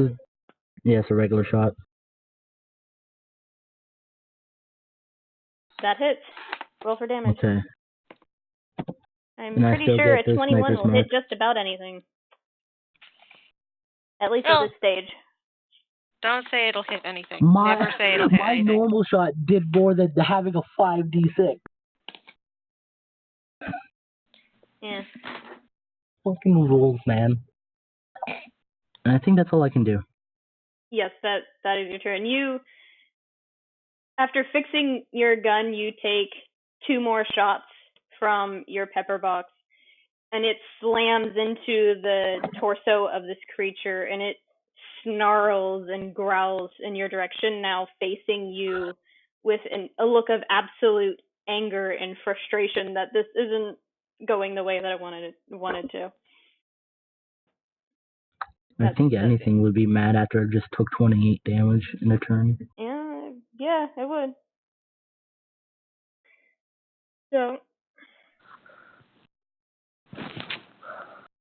Yes, a regular shot. That hits. Roll for damage. Okay. I'm pretty sure a 21 will hit just about anything. At least at this stage. Don't say it'll hit anything. Never say it'll hit anything. My normal shot did more than having a 5d6. Yeah. Fucking rolls, man. And I think that's all I can do. Yes, that is your turn. After fixing your gun, you take 2 more shots from your pepper box, and it slams into the torso of this creature, and it snarls and growls in your direction, now facing you with a look of absolute anger and frustration that this isn't going the way that I wanted to. I think anything would be mad after it just took 28 damage in a turn. Yeah, it would. So,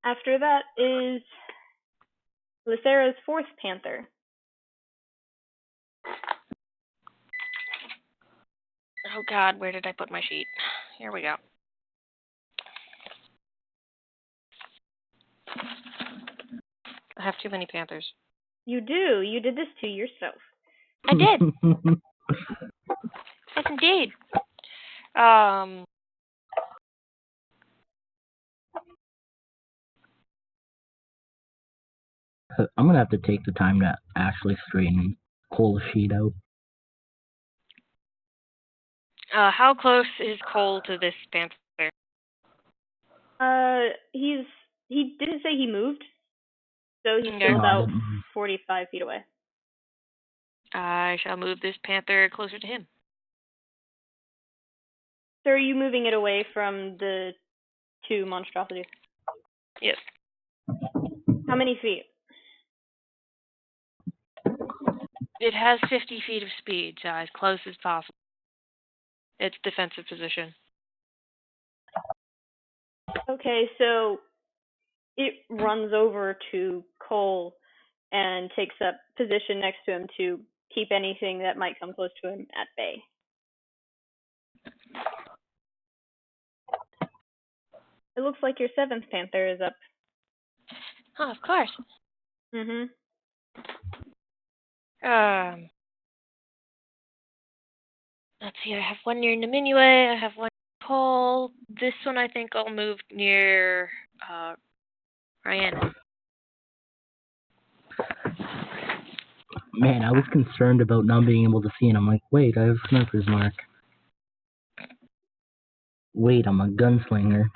after that is Lithera's 4th panther. Oh god, where did I put my sheet? Here we go. I have too many panthers. You do. You did this to yourself. I did. Yes, indeed. I'm gonna have to take the time to actually straighten Cole's sheet out. How close is Cole to this panther? He didn't say he moved, so he's still about 45 feet away. I shall move this panther closer to him. So are you moving it away from the 2 monstrosities? Yes. How many feet? It has 50 feet of speed, so as close as possible. Its defensive position. Okay, so it runs over to Cole and takes up position next to him to keep anything that might come close to him at bay. It looks like your 7th panther is up. Oh, of course. Mhm. Let's see, I have one near Niminue, I have one near Cole. This one I think I'll move near Raiann. Man, I was concerned about not being able to see, and I'm like, wait, I have sniper's mark. Wait, I'm a gunslinger.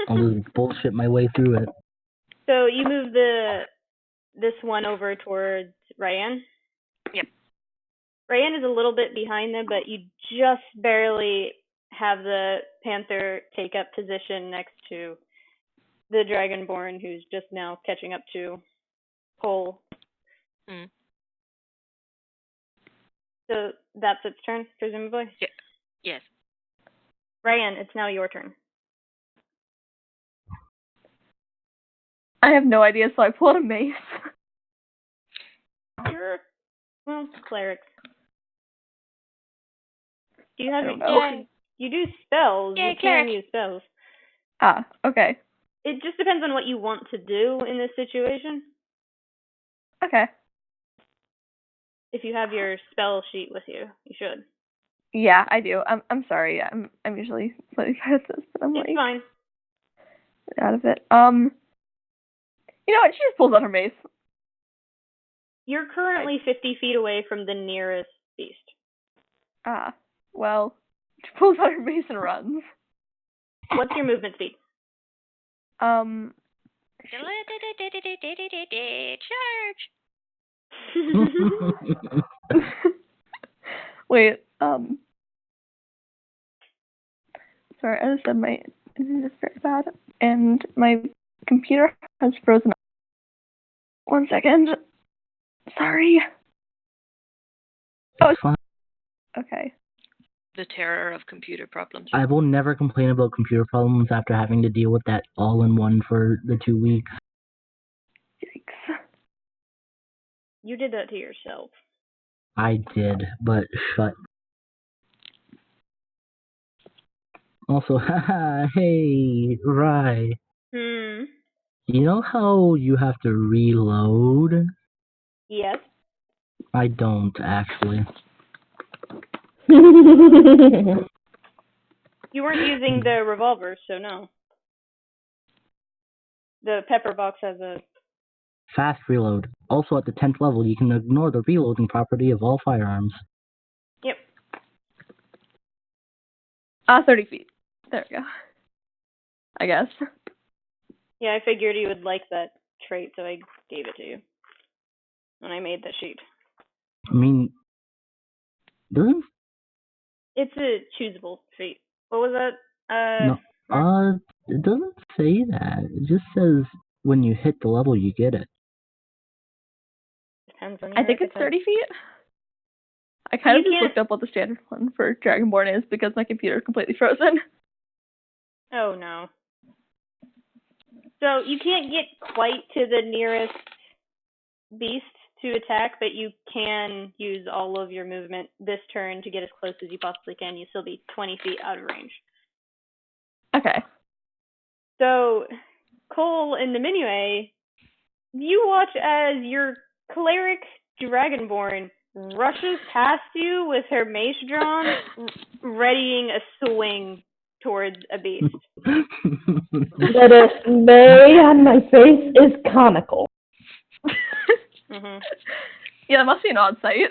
I'll just bullshit my way through it. So you move this one over towards Raiann? Yep. Raiann is a little bit behind them, but you just barely have the panther take up position next to the Dragonborn, who's just now catching up to Cole. Mm. So that's its turn, presumably? Yeah. Yes. Raiann, it's now your turn. I have no idea, so I pull out a mace. You're, well, clerics. Do you have you do spells. Yeah, you cleric. can use spells. Ah, okay. It just depends on what you want to do in this situation. Okay. If you have your spell sheet with you, you should. Yeah, I do. I'm sorry. I'm usually slightly bad at this, but I'm It's like fine. out of it. You know what? She just pulls out her mace. You're currently 50 feet away from the nearest beast. Ah, well, she pulls out her mace and runs. What's your movement speed? Charge! Wait, sorry, I just said my internet is very bad, and my computer has frozen up. 1 second. Sorry. Oh, Fine. okay. The terror of computer problems. I will never complain about computer problems after having to deal with that all-in-one for the 2 weeks. Yikes. You did that to yourself. I did, but shut. Also, haha, hey, Rai. Hmm. You know how you have to reload? Yes. I don't, actually. You weren't using the revolver, so no. The pepper box has a... Fast reload. Also, at the 10th level, you can ignore the reloading property of all firearms. Yep. 30 feet. There we go. I guess. Yeah, I figured you would like that trait, so I gave it to you when I made the sheet. I mean, doesn't It's a choosable trait. What was that? no, it doesn't say that. It just says when you hit the level, you get it. Depends on I your think it's archetype. 30 feet. I kind You of just can't- looked up what the standard one for Dragonborn is because my computer is completely frozen. Oh no. So you can't get quite to the nearest beast to attack, but you can use all of your movement this turn to get as close as you possibly can. You still be 20 feet out of range. Okay. So, Cole and Niminue, you watch as your Cleric Dragonborn rushes past you with her mace drawn, readying a swing towards a beast. The dismay on my face is comical. Mm-hmm. Yeah, that must be an odd sight.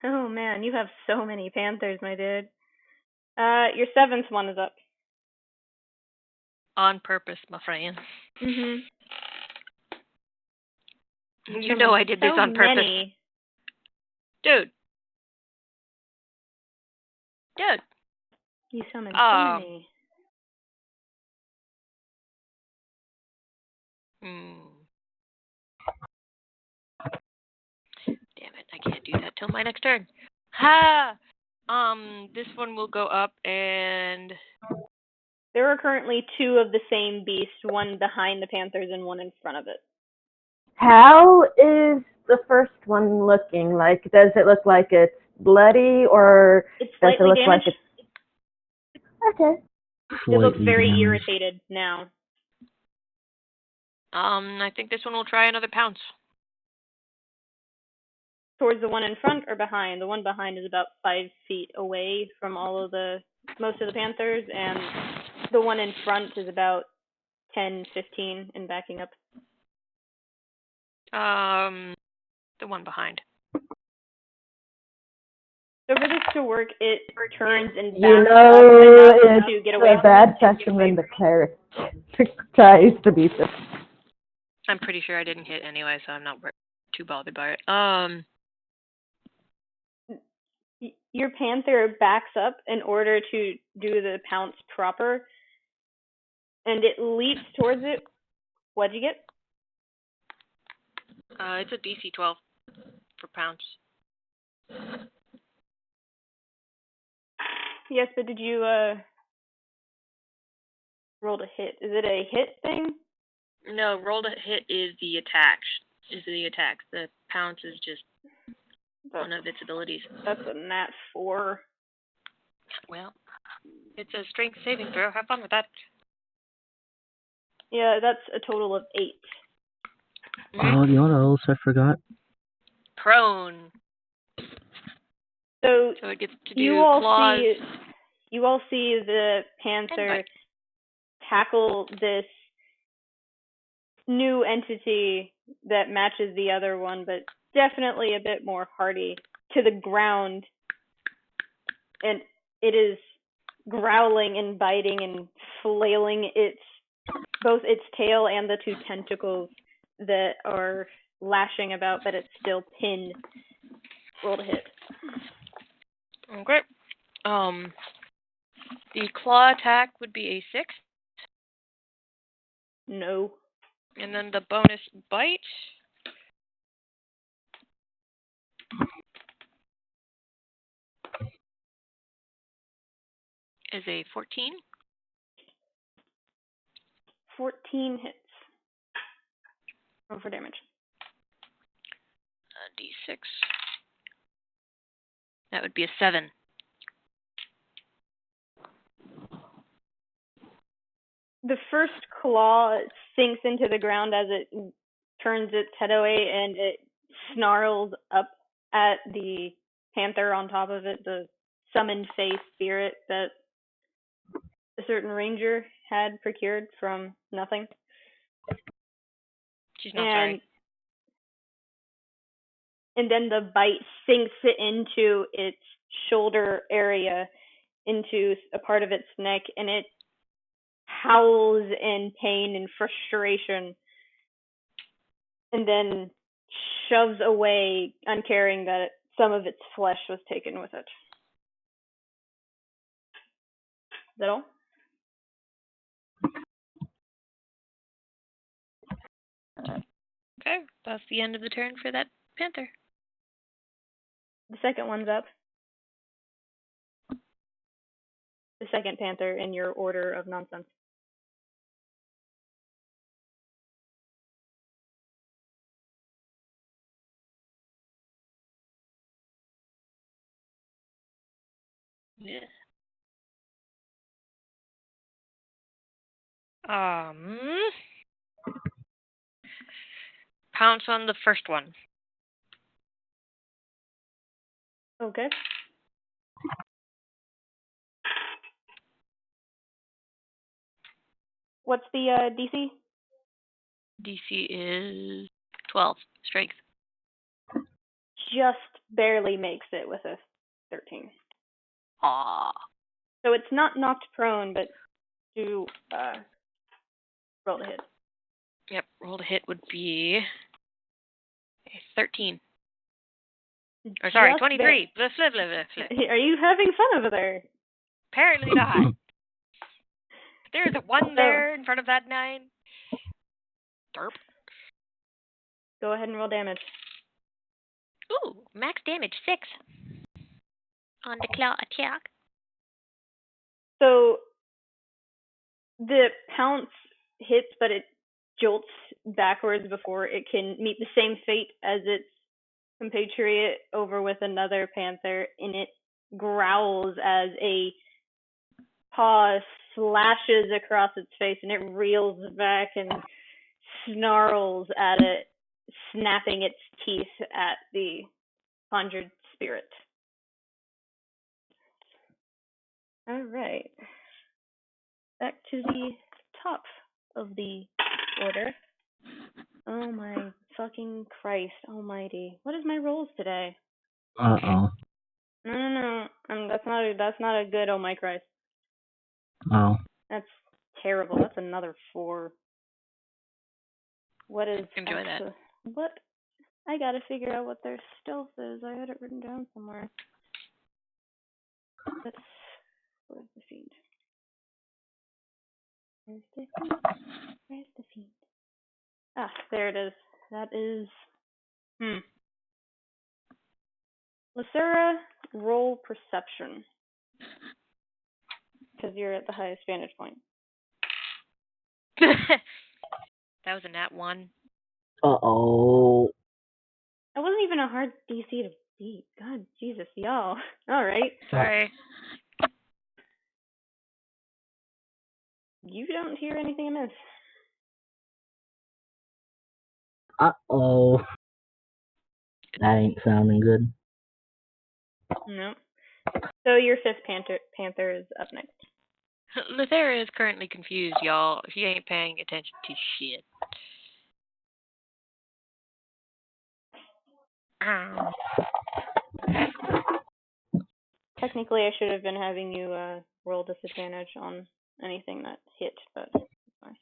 Oh man, you have so many panthers, my dude. Your seventh one is up. On purpose, my friend. Mm-hmm. You know I did this on purpose. Many. Dude. You summoned so many. Damn it, I can't do that till my next turn. Ha! This one will go up and... There are currently two of the same beast, one behind the panthers and one in front of it. How is the first one looking? Like, does it look like it's bloody, or It's does it slightly look damaged. like it's... Okay. It looks Slightly very damaged. irritated now. I think this one will try another pounce. Towards the one in front or behind? The one behind is about 5 feet away from most of the panthers, and the one in front is about 10, 15 and backing up. The one behind. So for this to work, it turns and backs You up know, enough to get away it's a from bad it. session when the cleric tries to beat it. I'm pretty sure I didn't hit anyway, so I'm not too bothered by it. Your panther backs up in order to do the pounce proper, and it leaps towards it. What'd you get? It's a DC 12 for pounce. Yes, but did you roll to hit? Is it a hit thing? No, roll to hit is the attack. The pounce is just one of its abilities. That's a nat 4. Well, it's a strength saving throw. Have fun with that. Yeah, that's a total of 8. Oh, you know what else I forgot? Prone. So it gets to do claws. You all see the panther tackle this new entity that matches the other one, but definitely a bit more hardy, to the ground, and it is growling and biting and flailing both its tail and the 2 tentacles that are lashing about, but it's still pinned. Roll to hit. Okay. The claw attack would be a 6. No. And then the bonus bite is a 14. 14 hits. Roll for damage. D6. That would be a 7. The first claw sinks into the ground as it turns its head away, and it snarls up at the panther on top of it, the summoned face spirit that a certain ranger had procured from nothing. She's not sorry. and then the bite sinks it into its shoulder area, into a part of its neck, and it howls in pain and frustration, and then shoves away, uncaring that some of its flesh was taken with it. Is that all? Okay, that's the end of the turn for that panther. The second one's up. The second panther in your order of nonsense. Yeah. Pounce on the first one. Okay. What's the DC? DC is 12 strength. Just barely makes it with a 13. Ah. So it's not knocked prone, but do roll to hit. Yep, roll to hit would be a 13. Or sorry, Just 23. Blah, blah, blah, blah, blah. Are you having fun over there? Apparently not. There's a 1 there in front of that 9. Derp. Go ahead and roll damage. Ooh, max damage 6 on the claw attack. So the pounce hits, but it jolts backwards before it can meet the same fate as its compatriot over with another panther, and it growls as a paw slashes across its face, and it reels back and snarls at it, snapping its teeth at the conjured spirit. All right. Back to the top of the order. Oh my fucking Christ almighty. What is my rolls today? Uh-oh. No. That's not a good oh my Christ. Oh. That's terrible. That's another 4. What is Enjoy that. What? I gotta figure out what their stealth is. I had it written down somewhere. Where's the fiend? Where's the fiend? Ah, there it is. That is... Lithera, roll perception. Because you're at the highest vantage point. That was a nat 1. Uh-oh. That wasn't even a hard DC to beat. God, Jesus, y'all. All right. Sorry. You don't hear anything amiss. Uh-oh. That ain't sounding good. No. So your fifth panther is up next. Lithera is currently confused, y'all. She ain't paying attention to shit. Technically, I should have been having you roll disadvantage on anything that hit, but fine.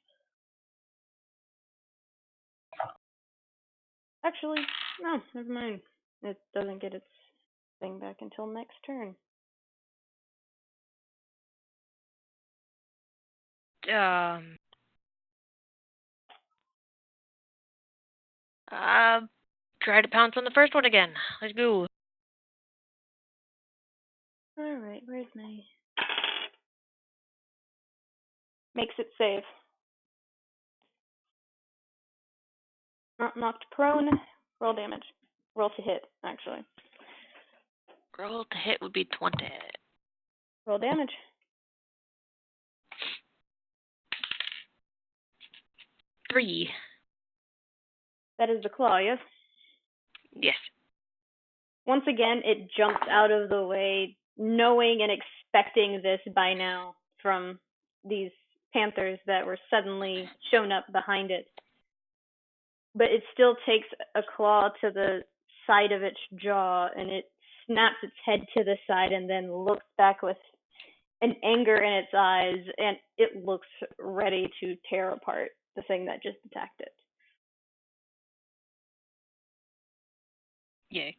Actually, no, never mind. It doesn't get its thing back until next turn. Try to pounce on the first one again. Let's go. Alright, where's my... Makes it save. Not knocked prone. Roll damage. Roll to hit, actually. Roll to hit would be 20. Roll damage. 3. That is the claw, yes? Yes. Once again, it jumps out of the way, knowing and expecting this by now from these panthers that were suddenly shown up behind it. But it still takes a claw to the side of its jaw, and it snaps its head to the side and then looks back with an anger in its eyes, and it looks ready to tear apart the thing that just attacked it. Yay.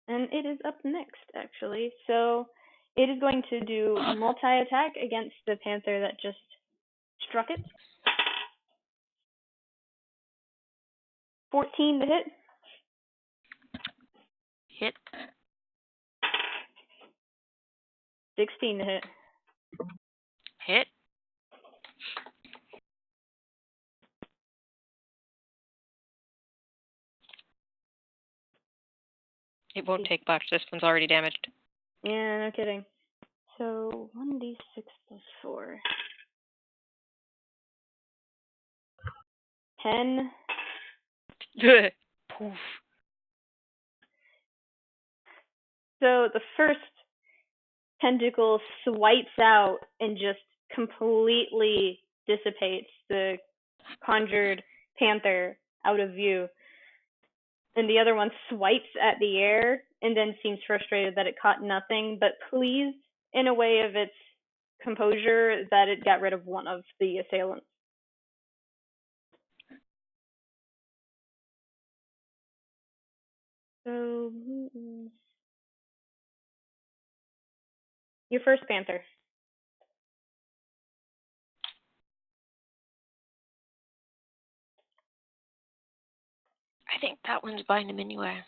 And it is up next, actually. So it is going to do multi-attack against the panther that just struck it. 14 to hit. Hit. 16 to hit. Hit. It won't take much. This one's already damaged. Yeah, no kidding. So 1d6 plus 4. 10. Poof. So the first tentacle swipes out and just completely dissipates the conjured panther out of view. And the other one swipes at the air and then seems frustrated that it caught nothing, but pleased in a way of its composure that it got rid of one of the assailants. So, your first panther. I think that one's by Niminue.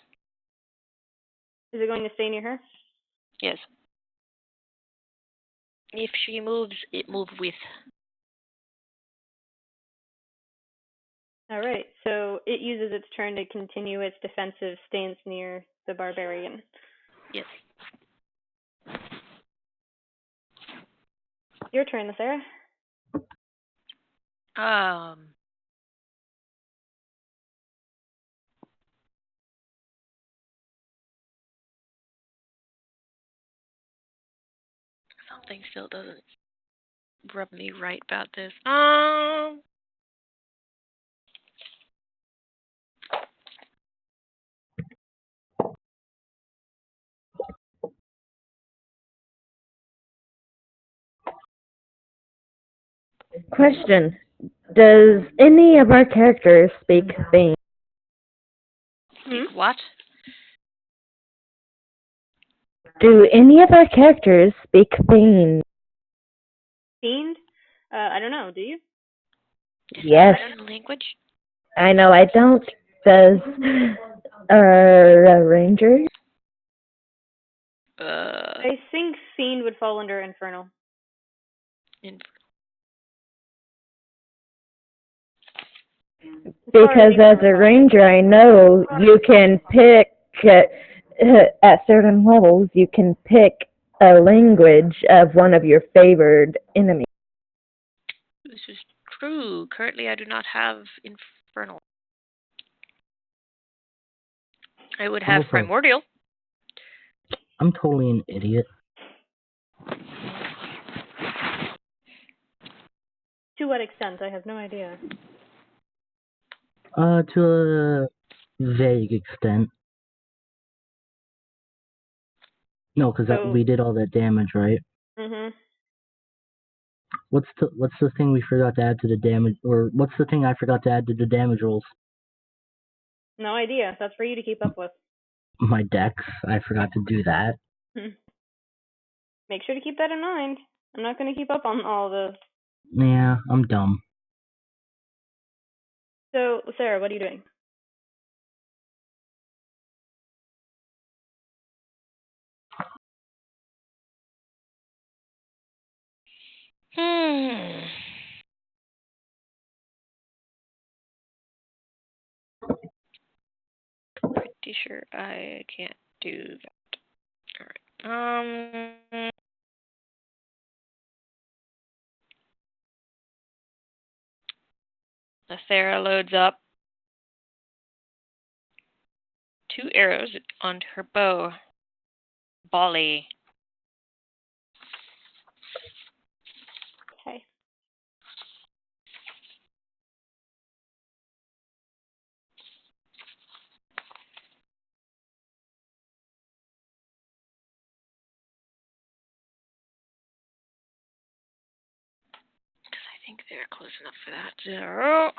Is it going to stay near her? Yes. If she moves, it moves with. All right, so it uses its turn to continue its defensive stance near the Barbarian. Yes. Your turn, Lithera. Something still doesn't rub me right about this. Question. Does any of our characters speak Fiend? What? Do any of our characters speak Fiend? Fiend? I don't know, do you? Yes. Language? I know I don't. Does our ranger? I think Fiend would fall under Infernal. Because as a ranger, I know you can pick, at certain levels, you can pick a language of one of your favored enemies. This is true. Currently, I do not have Infernal. I would have Primordial. I'm totally an idiot. To what extent? I have no idea. To a vague extent. No, because we did all that damage, right? Mhm. What's the thing we forgot to add to the damage, or what's the thing I forgot to add to the damage rolls? No idea. That's for you to keep up with. My dex. I forgot to do that. Make sure to keep that in mind. I'm not going to keep up on all of those. Yeah, I'm dumb. So, Sarah, what are you doing? Pretty sure I can't do that. Alright. Lithera loads up 2 arrows onto her bow. Volley. Okay. they're close enough for that. 0.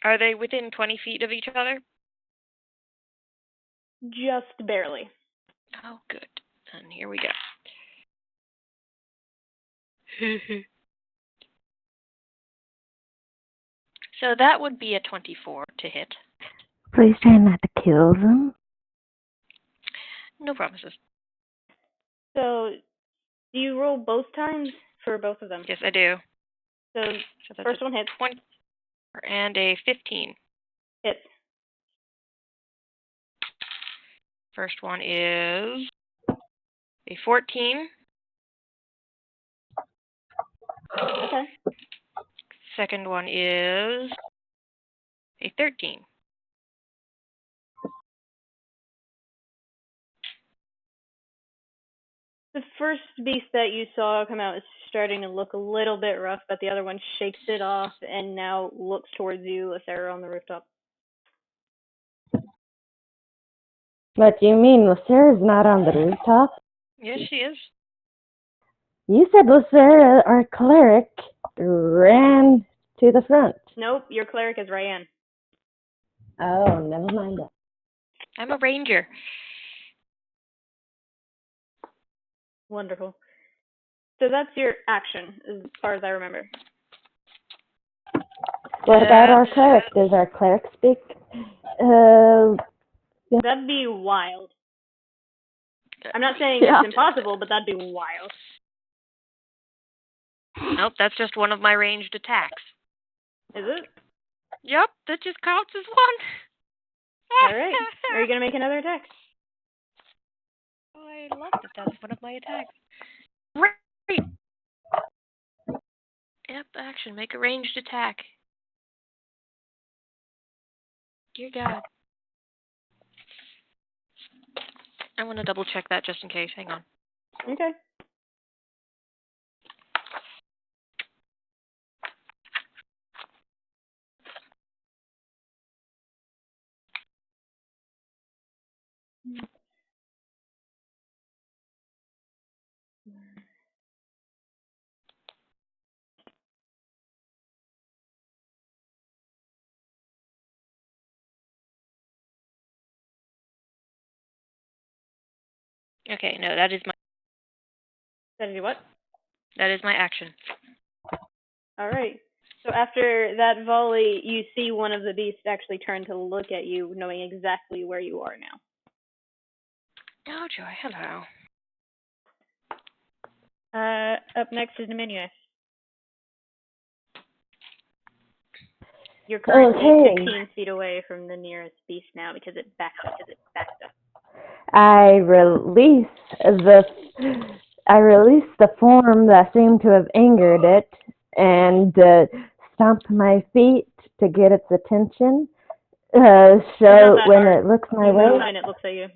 Are they within 20 feet of each other? Just barely. Oh, good. Then here we go. So that would be a 24 to hit. Please try not to kill them. No promises. So, do you roll both times for both of them? Yes, I do. So that's first one hits. 20 and a 15. Hits. First one is a 14. Okay. Second one is a 13. The first beast that you saw come out is starting to look a little bit rough, but the other one shakes it off and now looks towards you, Lithera, on the rooftop. What do you mean? Lithera's not on the rooftop? Yes, she is. You said Lithera, our cleric, ran to the front. Nope, your cleric is Raiann. Oh, never mind that. I'm a ranger. Wonderful. So that's your action, as far as I remember. What about our cleric? Does our cleric speak? That'd be wild. I'm not saying Yeah. it's impossible, but that'd be wild. Nope, that's just one of my ranged attacks. Is it? Yep, that just counts as one. Alright. Are you going to make another attack? I love that that's one of my attacks. Great! Yep, action. Make a ranged attack. Dear God. I want to double check that just in case. Hang on. Okay. Okay, no, that is what? That is my action. Alright. So after that volley, you see one of the beasts actually turn to look at you, knowing exactly where you are now. Oh, joy. Hello. Up next is Niminue. You're currently 15 feet away from the nearest beast now because it backed up. I release the form that seemed to have angered it and stomp my feet to get its attention. So when it looks my way, and it looks at you.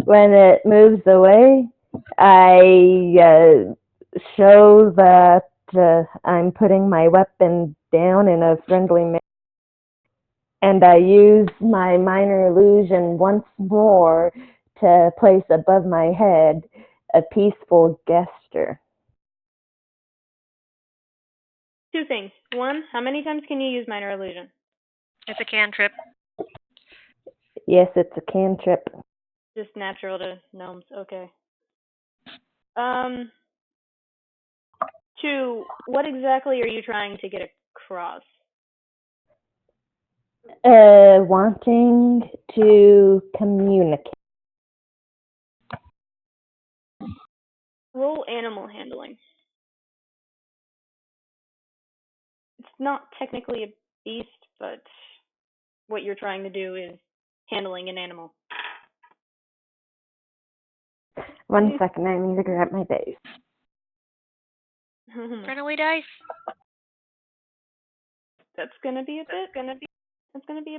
When it moves away, I show that I'm putting my weapon down in a friendly manner, and I use my minor illusion once more to place above my head a peaceful gesture. Two things. One, how many times can you use minor illusion? It's a cantrip. Yes, it's a cantrip. Just natural to gnomes. Okay. 2, what exactly are you trying to get across? Wanting to communicate. Roll animal handling. It's not technically a beast, but what you're trying to do is handling an animal. 1 second, I need to grab my dice. Runaway dice. That's gonna be a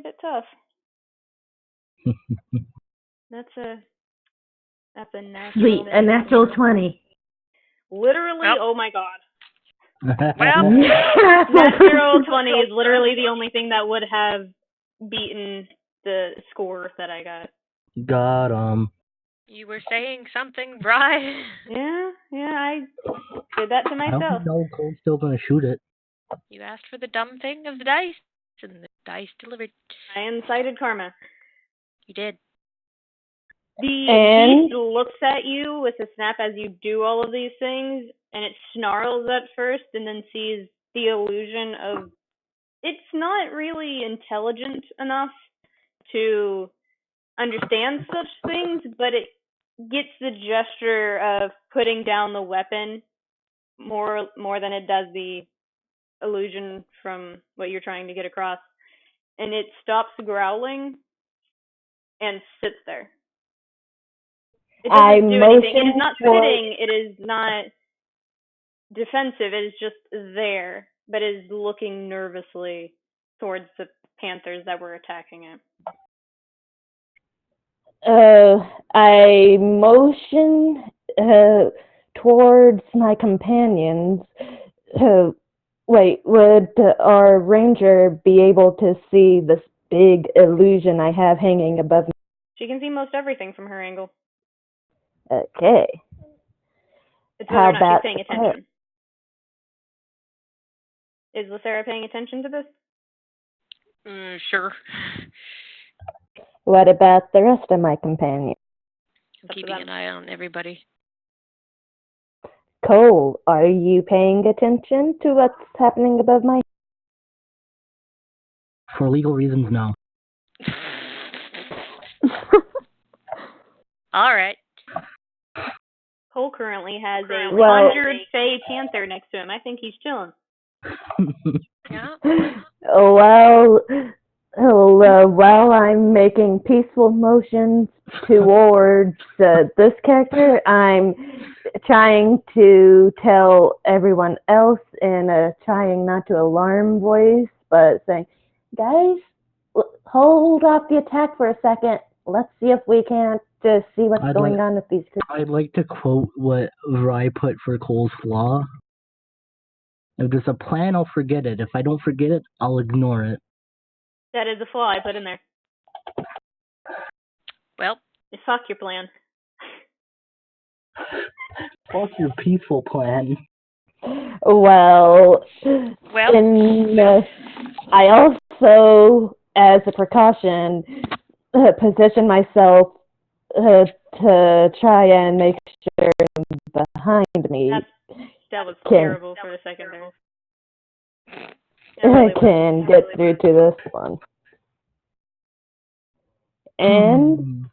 bit tough. That's a natural. Sweet, a natural 20. Literally, oh my god. Well, Natural 20 is literally the only thing that would have beaten the score that I got. Got You were saying something, Bri? Yeah, I did that to I myself. don't know Cole's still gonna shoot it. You asked for the dumb thing of the dice, and the dice delivered. I incited karma. You did. The And- beast looks at you with a snap as you do all of these things, and it snarls at first and then sees the illusion of it's not really intelligent enough to understand such things, but it gets the gesture of putting down the weapon more than it does the illusion from what you're trying to get across. And it stops growling and sits there. It doesn't do anything. It is not sitting. It is not defensive. It is just there, but is looking nervously towards the panthers that were attacking it. I motion towards my companions. Wait, would our ranger be able to see this big illusion I have hanging above me? She can see most everything from her angle. Okay. It's whether or not she's paying attention. Is Lithera paying attention to this? Sure. What about the rest of my companions? I'm keeping an eye on everybody. Cole, are you paying attention to what's happening above my head? For legal reasons, no. All right. Cole currently has a conjured Fey panther next to him. I think he's chilling. Yeah. While I'm making peaceful motions towards this character, I'm trying to tell everyone else in a trying not to alarm voice, but saying, guys, hold off the attack for a second. Let's see if we can't just see what's going on with these creatures. I'd like to quote what Rye put for Cole's flaw. If there's a plan, I'll forget it. If I don't forget it, I'll ignore it. That is the flaw I put in there. Well, fuck your plan. Fuck your peaceful plan. Well, I also, as a precaution, position myself to try and make sure behind me that was terrible for the second there. I can get through to this one. And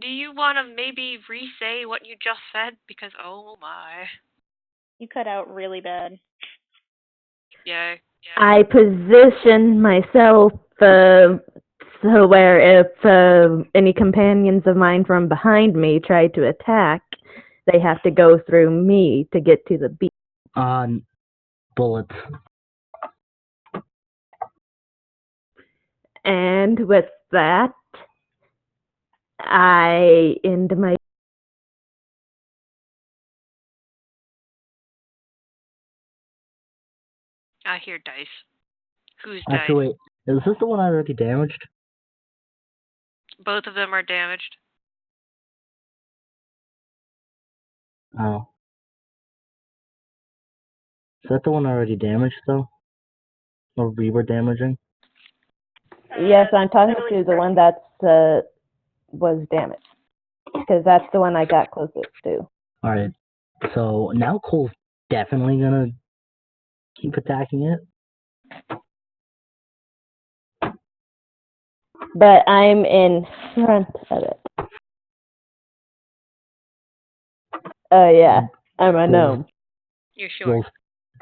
do you want to maybe re-say what you just said? Because, oh my. You cut out really bad. Yeah. I position myself so where if any companions of mine from behind me try to attack, they have to go through me to get to the beast. Bullets. And with that, I end my... I hear dice. Who's dice? Actually, wait, is this the one I already damaged? Both of them are damaged. Oh. Is that the one I already damaged, though? Or we were damaging? Yes, I'm talking to the one that was damaged. Because that's the one I got closest to. Alright. So now Cole's definitely gonna keep attacking it. But I'm in front of it. Oh, yeah. I'm a gnome. You're sure?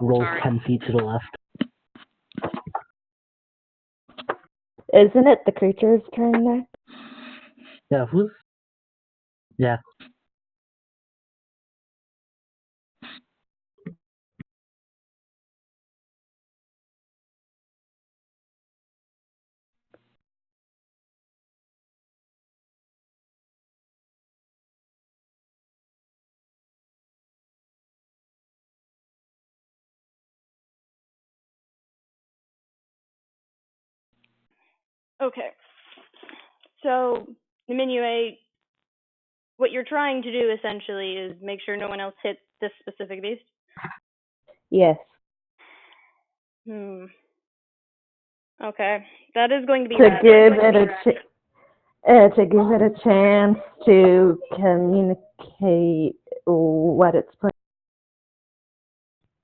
Rolls 10 feet to the left. Isn't it the creature's turn there? Yeah, who's... Yeah. Okay. So, Niminue, you're trying to do essentially is make sure no one else hits this specific beast? Yes. Okay. That is going to be To give it a chance to communicate what it's planning,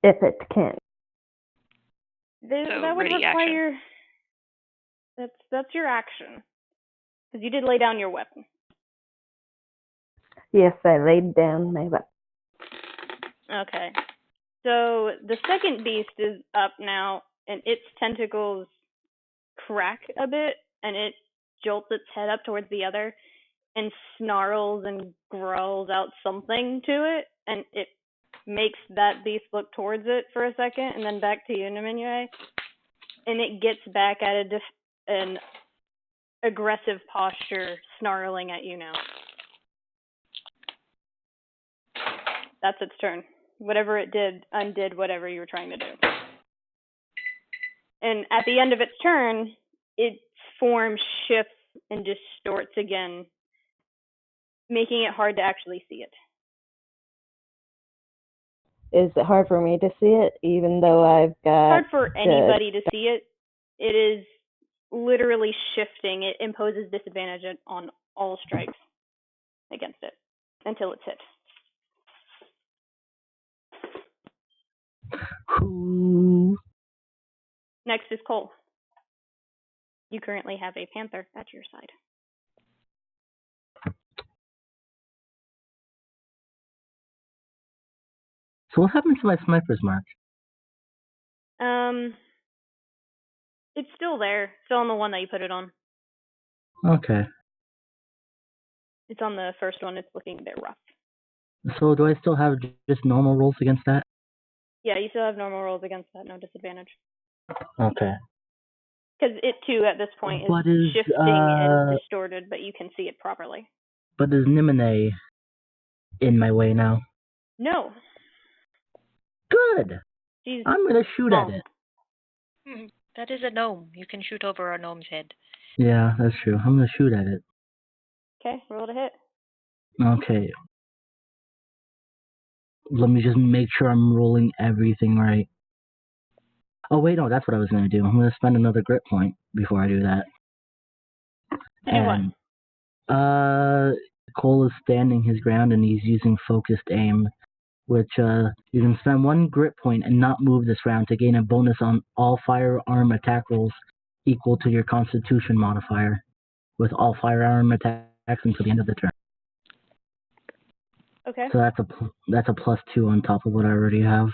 if it can. That would require... That's your action. Because you did lay down your weapon. Yes, I laid down my weapon. Okay. So the second beast is up now, and its tentacles crack a bit, and it jolts its head up towards the other, and snarls and growls out something to it, and it makes that beast look towards it for a second, and then back to you, Niminue, and it gets back at an aggressive posture, snarling at you now. That's its turn. Whatever it did, undid whatever you were trying to do. And at the end of its turn, its form shifts and distorts again, making it hard to actually see it. Is it hard for me to see it, even though I've got... It's hard for anybody to see it. It is literally shifting. It imposes disadvantage on all strikes against it until it's hit. Next is Cole. You currently have a panther at your side. So what happened to my sniper's mark? It's still there. Still on the one that you put it on. Okay. It's on the first one. It's looking a bit rough. So do I still have just normal rolls against that? Yeah, you still have normal rolls against that. No disadvantage. Okay. Because it, too, at this point, is shifting and distorted, but you can see it properly. But is Niminue in my way now? No. Good! I'm going to shoot at it. That is a gnome. You can shoot over a gnome's head. Yeah, that's true. I'm going to shoot at it. Okay, roll to hit. Okay. Let me just make sure I'm rolling everything right. Oh, wait, no, that's what I was going to do. I'm going to spend another grit point before I do that. And what? Cole is standing his ground and he's using focused aim, which you can spend one grit point and not move this round to gain a bonus on all firearm attack rolls equal to your Constitution modifier, with all firearm attacks until the end of the turn. Okay. So that's a +2 on top of what I already have.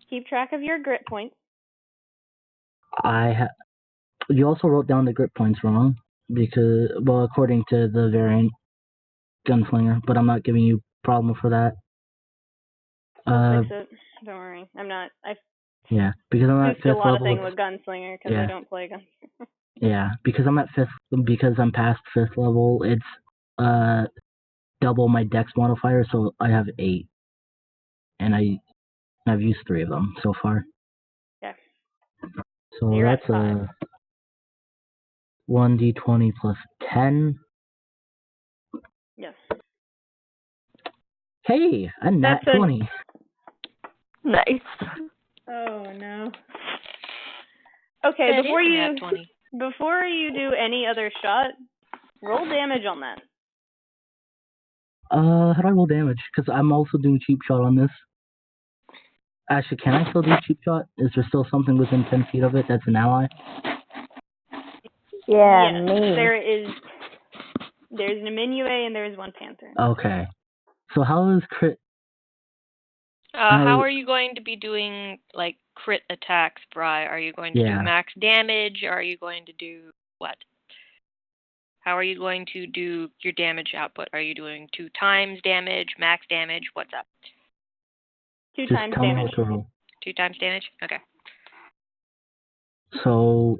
Keep track of your grit points. You also wrote down the grit points wrong, because, well, according to the variant Gunslinger, but I'm not giving you problem for that. I'll fix it. Don't worry. I'm not. Yeah, because I'm at 5th level. A lot of thing with Gunslinger because I don't play Gunslinger. Yeah, because I'm at 5th, because I'm past 5th level, it's double my dex modifier, so I have 8. And I've used 3 of them so far. Yeah. So that's a 1d20 plus 10. Yes. Hey, a nat 20. Nice. Oh no. Okay, before you do any other shot, roll damage on that. How do I roll damage? Because I'm also doing cheap shot on this. Actually, can I still do cheap shot? Is there still something within 10 feet of it that's an ally? Yeah, yes, me. There's Niminue and there's one panther. Okay. So how is crit... how are you going to be doing, like, crit attacks, Bri? Are you going to do max damage? Are you going to do what? How are you going to do your damage output? Are you doing 2 times damage, max damage? What's up? 2 times damage. 2 times damage? Okay. So...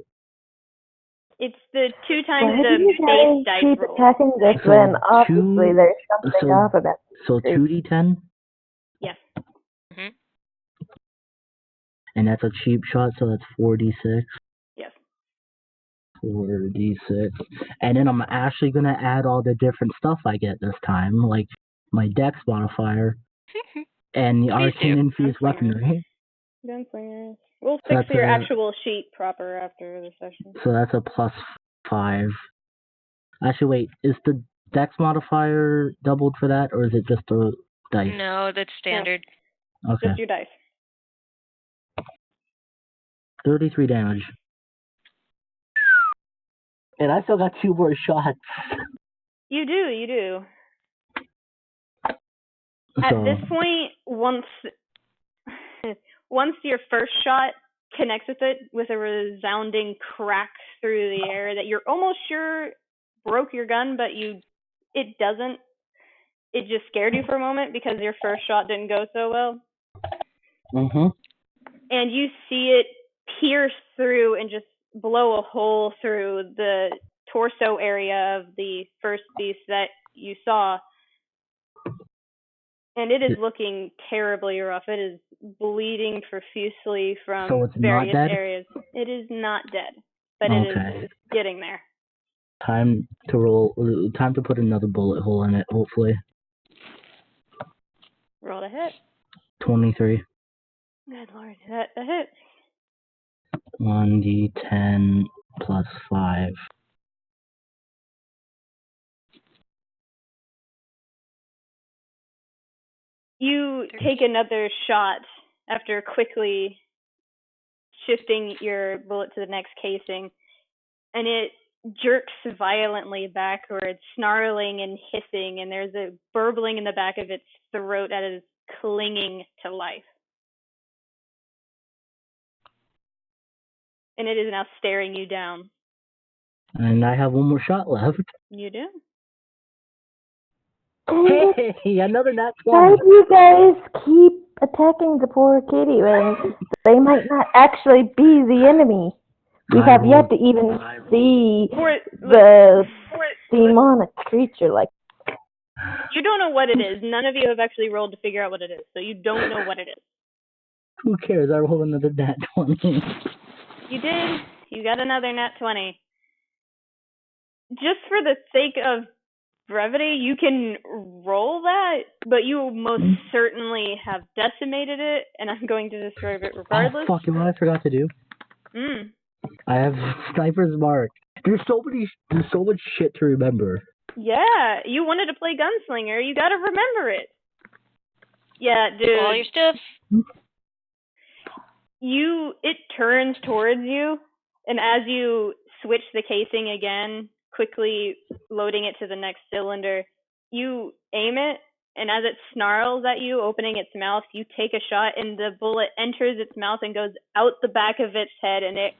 It's the 2 times the base dice keep roll. attacking this when obviously there's something off about it. So 2d10? Yes. Mm-hmm. And that's a cheap shot, so that's 4d6? Yes. 4d6. And then I'm actually going to add all the different stuff I get this time, like my dex modifier and the arcane infused weaponry. Gunslinger. We'll fix your actual sheet proper after the session. So that's a +5. Actually, wait, is the dex modifier doubled for that, or is it just the dice? No, that's standard. No. Okay. Just your dice. 33 damage. And I still got 2 more shots. You do. At this point, once your first shot connects with it with a resounding crack through the air that you're almost sure broke your gun, but it doesn't. It just scared you for a moment because your first shot didn't go so well. Mm-hmm. And you see it pierce through and just blow a hole through the torso area of the first beast that you saw. And it is looking terribly rough. It is bleeding profusely from various areas. It is not dead, but it is getting there. Time to put another bullet hole in it, hopefully. Roll a hit. 23. Good lord, that a hit. 1d10 plus 5. You take another shot after quickly shifting your bullet to the next casing, and it jerks violently backwards, snarling and hissing, and there's a burbling in the back of its throat that is clinging to life. And it is now staring you down. And I have 1 more shot left. You do. Hey, another nat 20. Why do you guys keep attacking the poor kitty when they might not actually be the enemy? We have yet to even see the demonic creature like. You don't know what it is. None of you have actually rolled to figure out what it is, so you don't know what it is. Who cares? I rolled another nat 20. You did. You got another nat 20. Just for the sake of brevity, you can roll that, but you most certainly have decimated it, and I'm going to destroy it regardless. Oh, fuck, you know what I forgot to do? I have Sniper's Mark. There's so much shit to remember. Yeah, you wanted to play Gunslinger. You gotta remember it. Yeah, dude. All your stuff. It turns towards you, and as you switch the casing again, quickly loading it to the next cylinder, you aim it, and as it snarls at you, opening its mouth, you take a shot, and the bullet enters its mouth and goes out the back of its head, and it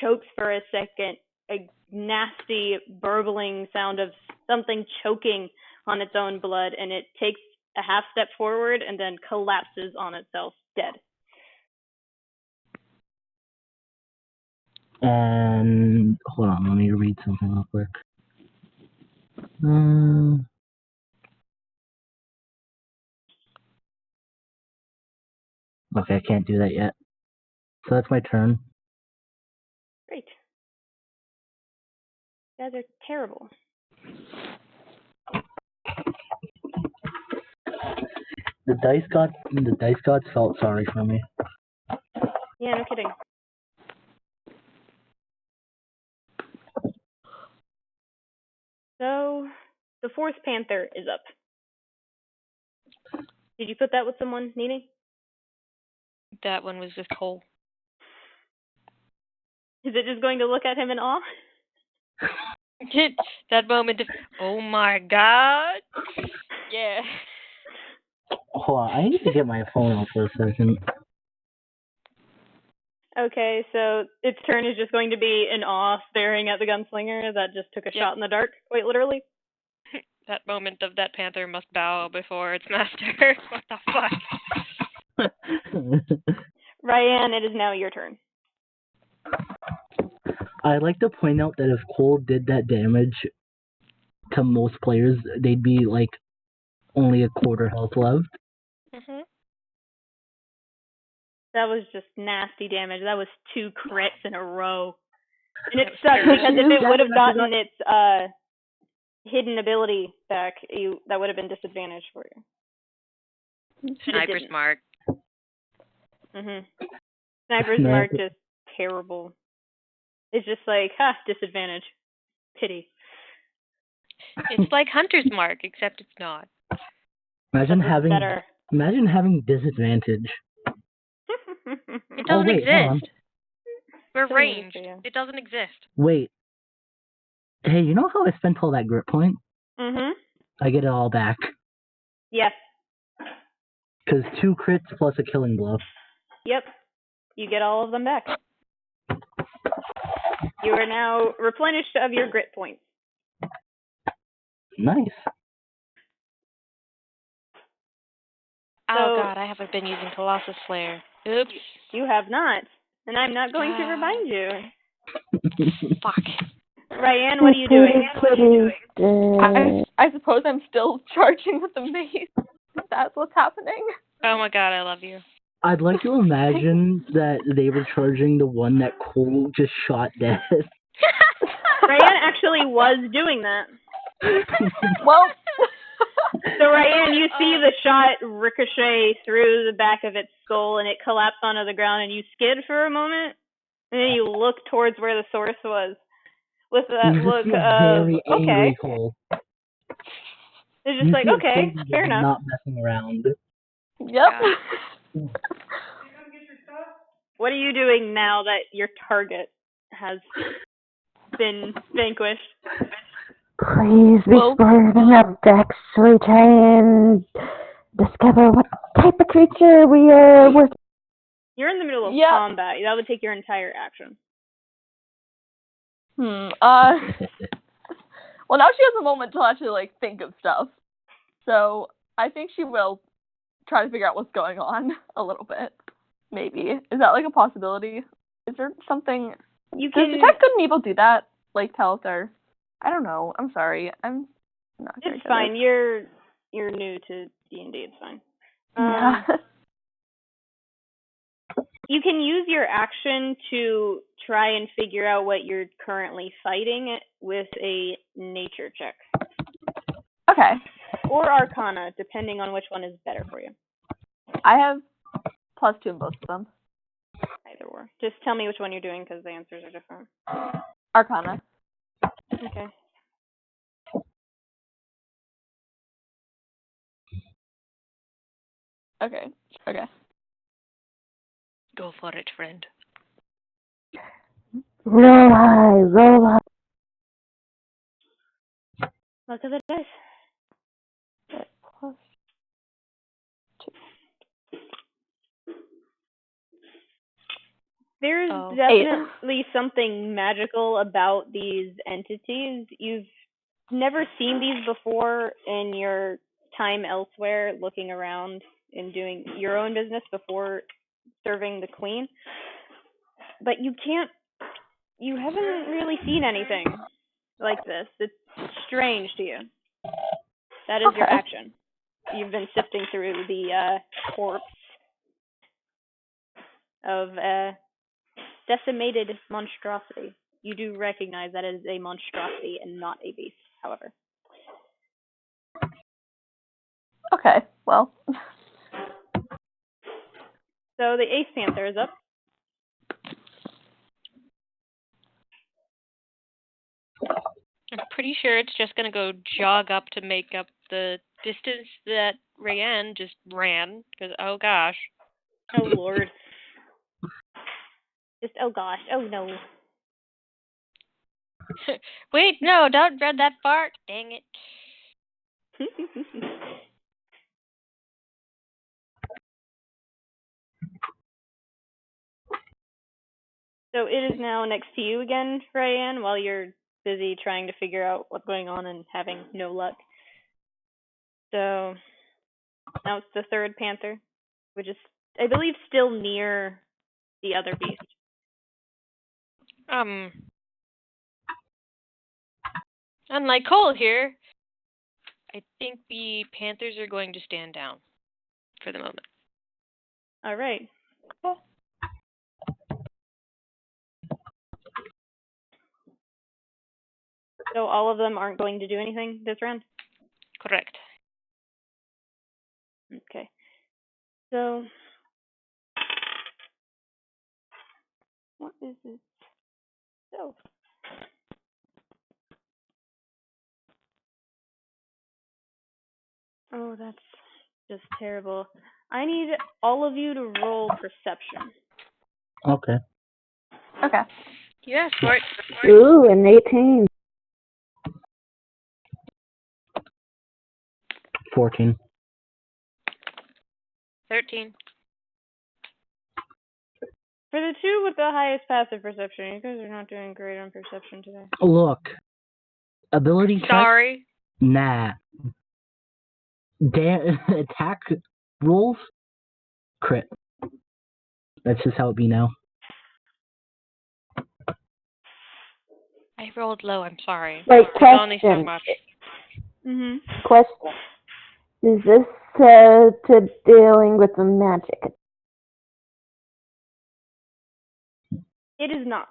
chokes for a second, a nasty burbling sound of something choking on its own blood, and it takes a half step forward and then collapses on itself, dead. And hold on, let me read something real quick. Okay, I can't do that yet. So that's my turn. Great. You guys are terrible. The dice gods felt sorry for me. Yeah, no kidding. So, the fourth panther is up. Did you put that with someone, Nini? That one was with Cole. Is it just going to look at him in awe? That moment of, oh my god. Yeah. Hold on, I need to get my phone out for a second. Okay, so its turn is just going to be in awe, staring at the gunslinger that just took a shot in the dark, quite literally. That moment of that panther must bow before its master. What the fuck? Raiann, it is now your turn. I'd like to point out that if Cole did that damage to most players, they'd be like only a quarter health left. Mm-hmm. That was just nasty damage. That was 2 crits in a row. And it sucks because if it would have gotten its hidden ability back, that would have been disadvantage for you. Sniper's mark. Sniper's mark is terrible. It's just like, disadvantage. Pity. It's like Hunter's mark, except it's not. Imagine having disadvantage. It doesn't exist. We're ranged. It doesn't exist. Wait. Hey, you know how I spent all that grit point? I get it all back. Yes. Because 2 crits plus a killing blow. Yep. You get all of them back. You are now replenished of your grit points. Nice. Oh god, I haven't been using Colossus Slayer. Oops. You have not. And I'm not going to remind you. Fuck. Raiann, what are you doing? I suppose I'm still charging with the mace. That's what's happening. Oh my god, I love you. I'd like to imagine that they were charging the one that Cole just shot dead. Raiann actually was doing that. Well... So Raiann, you see the shot ricochet through the back of its skull, and it collapsed onto the ground, and you skid for a moment, and then you look towards where the source was, with that look of, okay. Cole. It's just like, okay, fair enough. Not messing around. Yep. What are you doing now that your target has been vanquished? Please, before the updecks, we try and discover what type of creature we are working. You're in the middle of combat. That would take your entire action. Well, now she has a moment to actually, think of stuff. So, I think she will try to figure out what's going on a little bit. Maybe. Is that, a possibility? Is there something... Does Detect Good and Evil do that? Tell us our... I don't know. I'm sorry. I'm not. It's fine. You're new to D&D. It's fine. You can use your action to try and figure out what you're currently fighting with a nature check. Okay. Or Arcana, depending on which one is better for you. I have +2 in both of them. Either or. Just tell me which one you're doing because the answers are different. Arcana. Okay. Okay. Go for it, friend. Roll high. Look at the dice. +2. There's definitely something magical about these entities. You've never seen these before in your time elsewhere, looking around and doing your own business before serving the queen. But you haven't really seen anything like this. It's strange to you. That is your action. You've been sifting through the corpse of decimated monstrosity. You do recognize that it is a monstrosity and not a beast, however. Okay, well. So the Ace Panther is up. I'm pretty sure it's just going to go jog up to make up the distance that Raiann just ran, because, oh gosh. Oh lord. Just, oh gosh, oh no. Wait, no, don't read that part. Dang it. So it is now next to you again, Raiann, while you're busy trying to figure out what's going on and having no luck. So now it's the third panther, which is, I believe, still near the other beast. Unlike Cole here, I think the panthers are going to stand down for the moment. All right. So all of them aren't going to do anything this round? Correct. Okay. So, what is this? So, oh, that's just terrible. I need all of you to roll perception. Okay. Okay. Yeah, for it. Ooh, an 18. 14. 13. For the two with the highest passive perception, you guys are not doing great on perception today. Look. Ability check? Sorry. Nah. Attack rolls? Crit. That's just how it be now. I rolled low, I'm sorry. Wait, There's only so question. much. Question. Is this to dealing with the magic? It is not.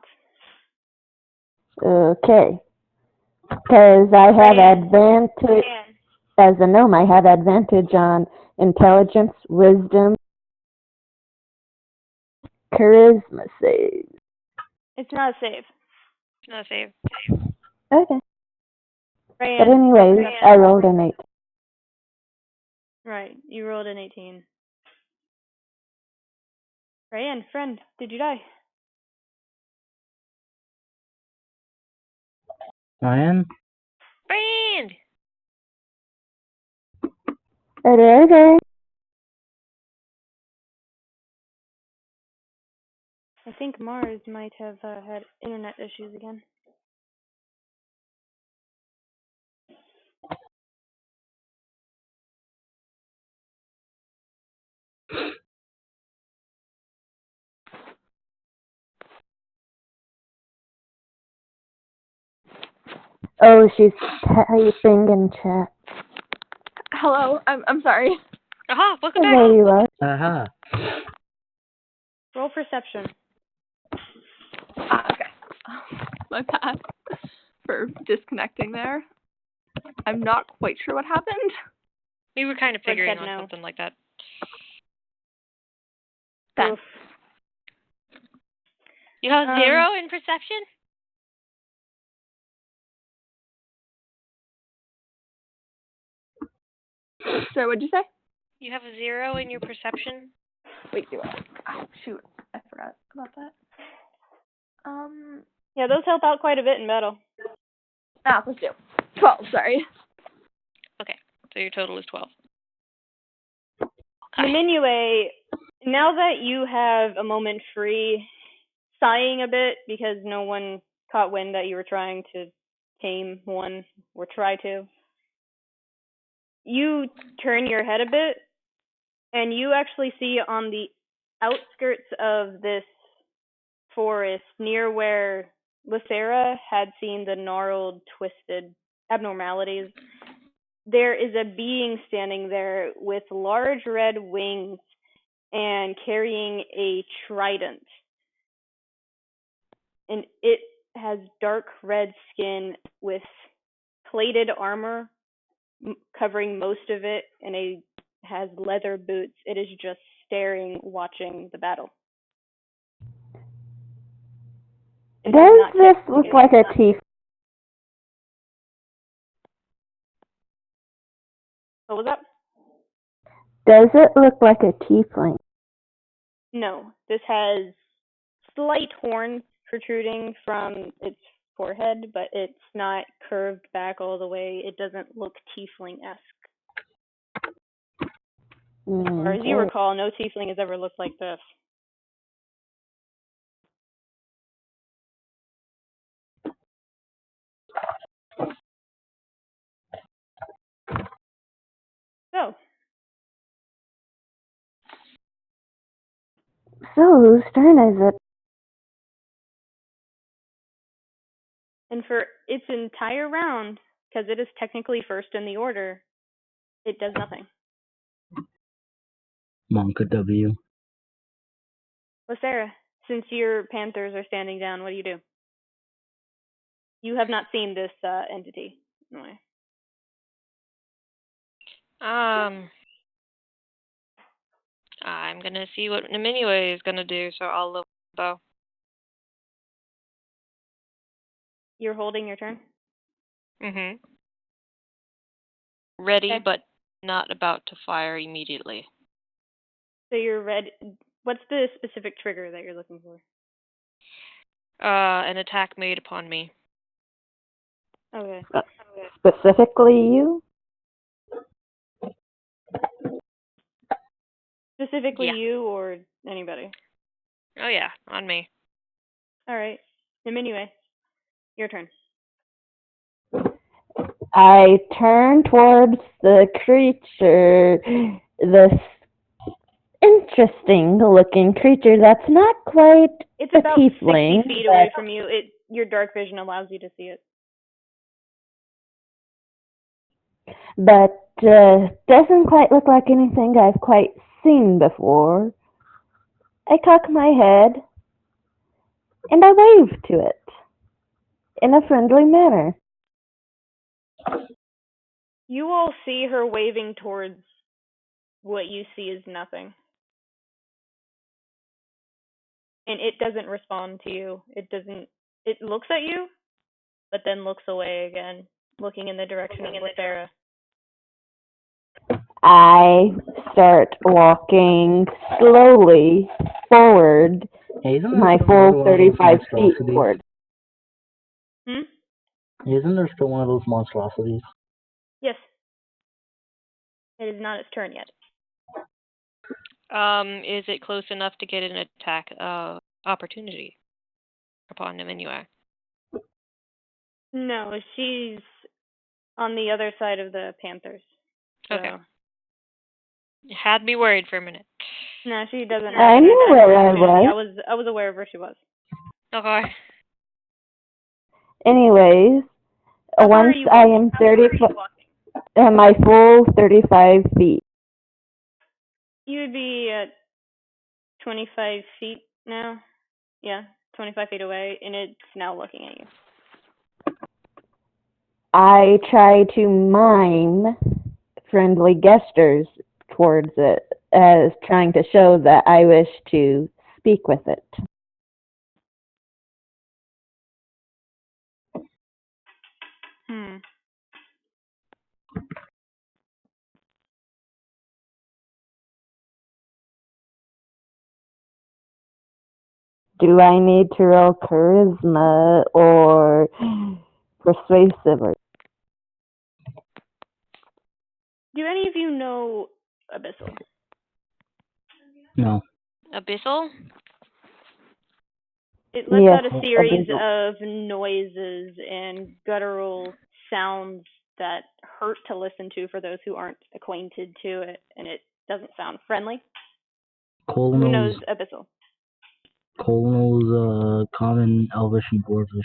Okay. Because I have advantage, Raiann. as a gnome, I have advantage on intelligence, wisdom, charisma save. It's not a save. No save. Okay. Raiann. But anyways, I rolled an 8. Right, you rolled an 18. Raiann, friend, did you die? Raiann? Brand! Okay. I think Mars might have had internet issues again. Oh, she's typing in chat. Hello. I'm sorry. Aha, welcome back. There you are. Aha. Roll perception. Okay. My bad for disconnecting there. I'm not quite sure what happened. We were kind of Fred figuring said on no. something like that. Then. Oof. You have 0 in perception? So what'd you say? You have a 0 in your perception? Wait, do I? Oh, shoot. I forgot about that. Yeah, those help out quite a bit in battle. Let's do 12, sorry. Okay, so your total is 12. Niminue, now that you have a moment free, sighing a bit because no one caught wind that you were trying to tame one or try to, you turn your head a bit and you actually see on the outskirts of this forest near where Lithera had seen the gnarled, twisted abnormalities, there is a being standing there with large red wings and carrying a trident. And it has dark red skin with plated armor covering most of it, and it has leather boots. It is just staring, watching the battle. Does this look like a tiefling? What was that? Does it look like a tiefling? No. This has slight horns protruding from its forehead, but it's not curved back all the way. It doesn't look tiefling-esque. Or as you recall, no tiefling has ever looked like this. So, whose turn is it? And for its entire round, because it is technically first in the order, it does nothing. Monka W. Lithera, since your panthers are standing down, what do? You have not seen this entity. No. I'm gonna see what Niminue is gonna do, so I'll look bow. You're holding your turn? Mm-hmm. Ready, Okay. but not about to fire immediately. So you're ready. What's the specific trigger that you're looking for? An attack made upon me. Okay. Specifically you? Specifically Yeah. you or anybody? Oh yeah, on me. All right. Niminue, your turn. I turn towards the creature, this interesting looking creature that's not quite It's a about tiefling. 60 feet away from you. Your dark vision allows you to see it. But doesn't quite look like anything I've quite seen before. I cock my head and I wave to it in a friendly manner. You all see her waving towards what you see is nothing. And it doesn't respond to you. It looks at you, but then looks away again, looking in the direction of Lithera. I start walking slowly forward, my full 35 feet forward. Isn't there still one of those monstrosities? Yes. It is not its turn yet. Is it close enough to get an attack opportunity upon Niminue? No, she's on the other side of the Panthers. So. Okay. You had me worried for a minute. No, she doesn't. I knew where I was. I was aware of where she was. Okay. Anyways, How far once are you I walking? am my full 35 feet. You would be at 25 feet now. Yeah, 25 feet away, and it's now looking at you. I try to mime friendly gestures towards it, as trying to show that I wish to speak with it. Do I need to roll charisma or persuasive? Do any of you know Abyssal? No. Abyssal? It lets Yes, out a series Abyssal. of noises and guttural sounds that hurt to listen to for those who aren't acquainted to it, and it doesn't sound friendly. Cole Who knows Abyssal? Cole knows common, elvish, and dwarvish.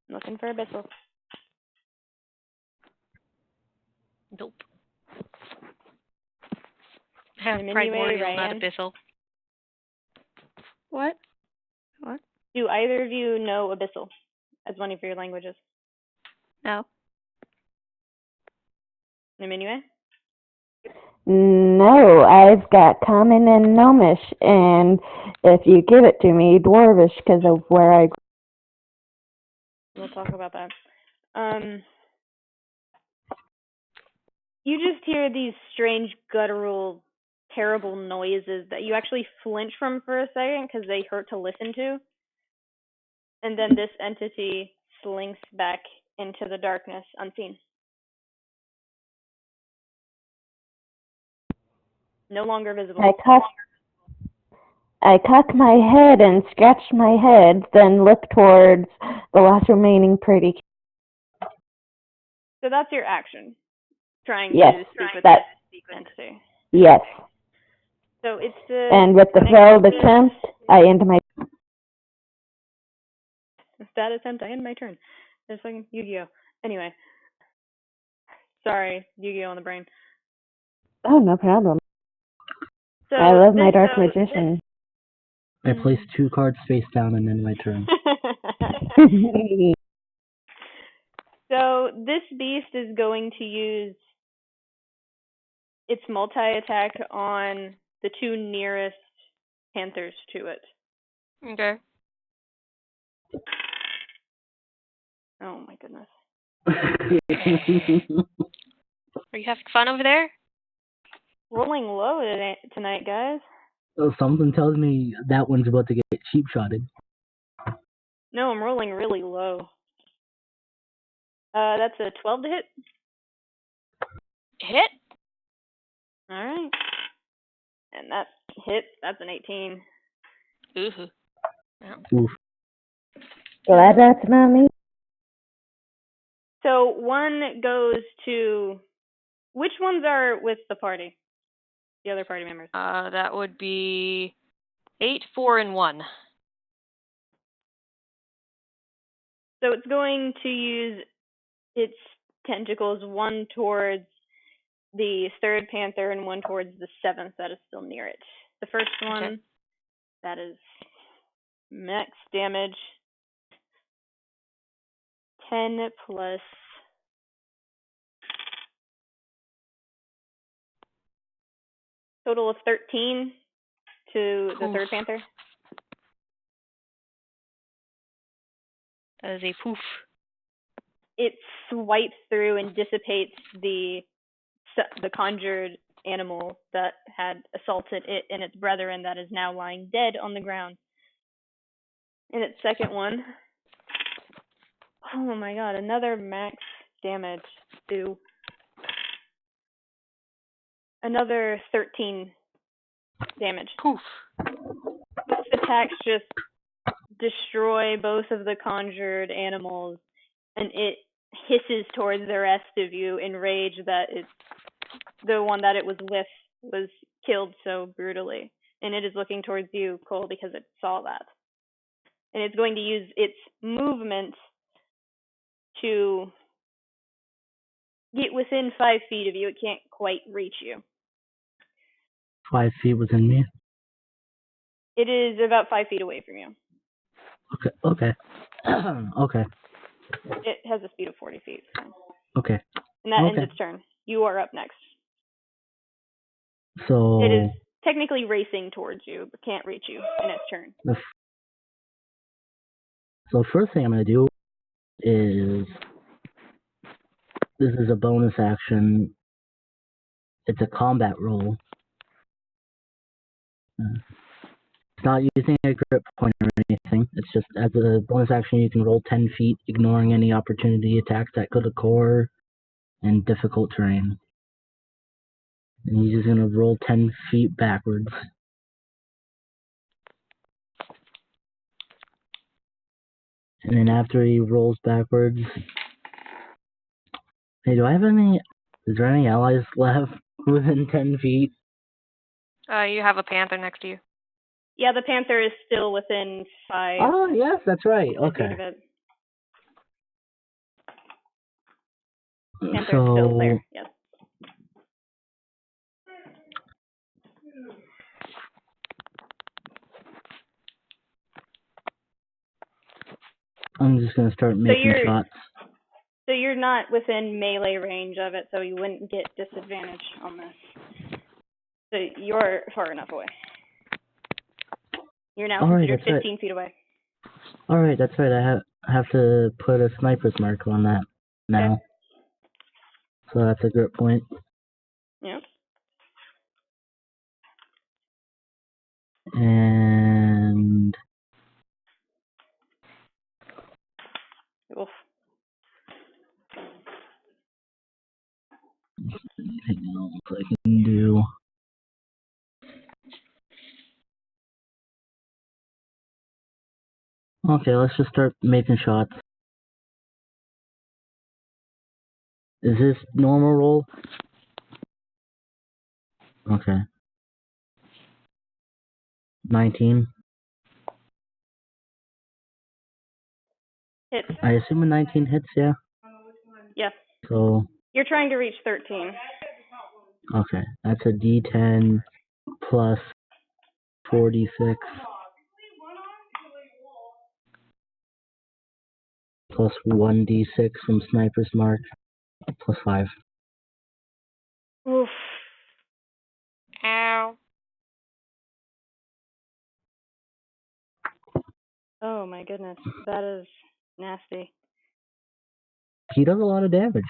Looking for Abyssal. Nope. I have primordial, not Abyssal. What? Do either of you know Abyssal as one of your languages? No. Niminue? No, I've got common and gnomish, and if you give it to me, dwarvish, because of where I grew. We'll talk about that. You just hear these strange, guttural, terrible noises that you actually flinch from for a second because they hurt to listen to. And then this entity slinks back into the darkness, unseen. No longer visible. I cock my head and scratch my head, then look towards the last remaining pretty. So that's your action. Trying Yes, to speak with that entity. Yes. So it's and with the failed attempt, I end my. That attempt, I end my turn. There's fucking Yu-Gi-Oh. Anyway. Sorry, Yu-Gi-Oh on the brain. Oh, no problem. So I love my Dark Magician. I place 2 cards face down and end my turn. So this beast is going to use its multi-attack on the two nearest panthers to it. Okay. Oh my goodness. Are you having fun over there? Rolling low tonight, guys. Well, something tells me that one's about to get cheap shotted. No, I'm rolling really low. That's a 12 to hit. Hit? Alright. And that hits. That's an 18. Ooh. Oof. Glad that's not me. So one goes to... Which ones are with the party? The other party members? That would be 8, 4, and 1. So it's going to use its tentacles, one towards the third panther and one towards the seventh that is still near it. The first one, that is max damage. 10 plus... Total of 13 to the third panther. That is a poof. It swipes through and dissipates the conjured animal that had assaulted it and its brethren that is now lying dead on the ground. And its second one, oh my god, another max damage to another 13 damage. Poof. Its attacks just destroy both of the conjured animals, and it hisses towards the rest of you in rage that the one that it was with was killed so brutally. And it is looking towards you, Cole, because it saw that. And it's going to use its movement to get within 5 feet of you. It can't quite reach you. 5 feet within me? It is about 5 feet away from you. Okay. Okay. It has a speed of 40 feet. So. Okay. And that ends its turn. You are up next. So... It is technically racing towards you, but can't reach you in its turn. So the first thing I'm going to do is... This is a bonus action. It's a combat roll. It's not using a grip point or anything. It's just as a bonus action you can roll 10 feet, ignoring any opportunity attacks that could occur in difficult terrain. And he's just going to roll 10 feet backwards. And then after he rolls backwards... Hey, do I have any... Is there any allies left within 10 feet? You have a panther next to you. Yeah, the panther is still within 5. Oh, yes, that's right. Okay. Feet of it. Panther is still there, yes. I'm just going to start making shots. So you're not within melee range of it, so you wouldn't get disadvantage on this. So you're far enough away. You're now considered 15 feet away. Alright, that's right. I have to put a sniper's mark on that now. Okay. So that's a grip point. Yep. And... Oof. Anything else I can do? Okay, let's just start making shots. Is this normal roll? Okay. 19. Hits. I assume a 19 hits, yeah? Yes. So... You're trying to reach 13. Okay, that's a D10 plus 46. plus 1d6 from Sniper's Mark, plus 5. Oof. Ow. Oh my goodness, that is nasty. He does a lot of damage.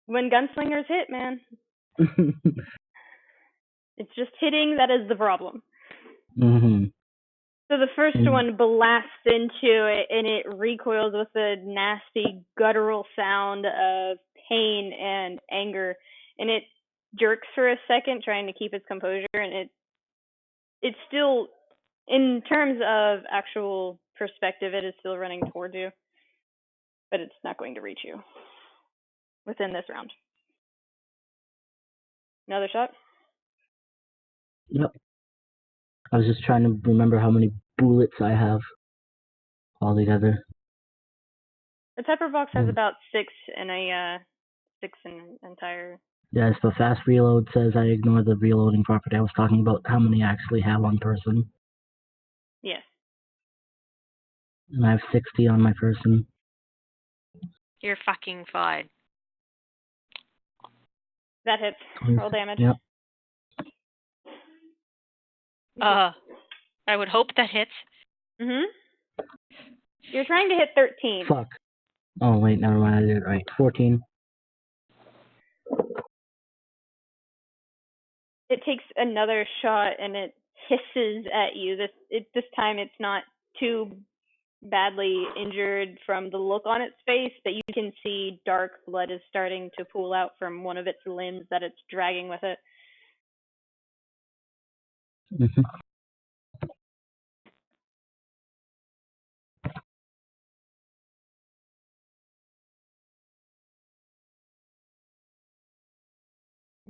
When gunslingers hit, man, it's just hitting that is the problem. Mm-hmm. So the first one blasts into it, and it recoils with a nasty guttural sound of pain and anger, and it jerks for a second, trying to keep its composure, and it's still, in terms of actual perspective, it is still running towards you, but it's not going to reach you within this round. Another shot? Yep. I was just trying to remember how many bullets I have altogether. The pepper box has about 6 in a 6 in an entire. Yes, the fast reload says I ignore the reloading property. I was talking about how many I actually have on person. Yes. And I have 60 on my person. You're fucking fine. That hits. Roll damage. Yep. I would hope that hits. Mhm. You're trying to hit 13. Fuck. Oh wait, never mind. I did it right. 14. It takes another shot and it hisses at you. This time it's not too badly injured from the look on its face, but you can see dark blood is starting to pool out from one of its limbs that it's dragging with it. Mm-hmm.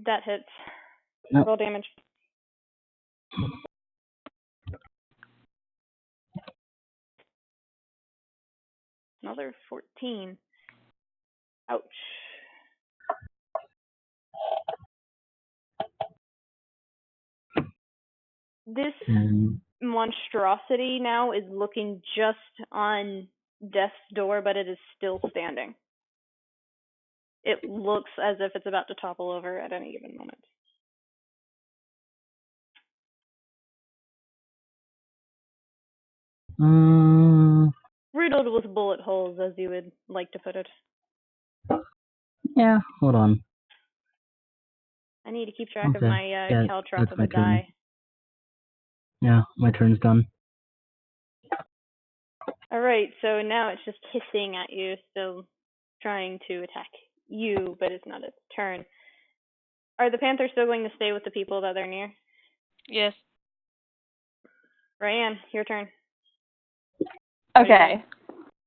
That hits. Nope. Roll damage. Another 14. Ouch. This monstrosity now is looking just on death's door, but it is still standing. It looks as if it's about to topple over at any given moment. Riddled with bullet holes, as you would like to put it. Yeah, hold on. I need to keep track of my caltrop of my a die. Yeah, my turn's done. Alright, so now it's just hissing at you, still trying to attack you, but it's not its turn. Are the Panthers still going to stay with the people that they're near? Yes. Raiann, your turn. Okay.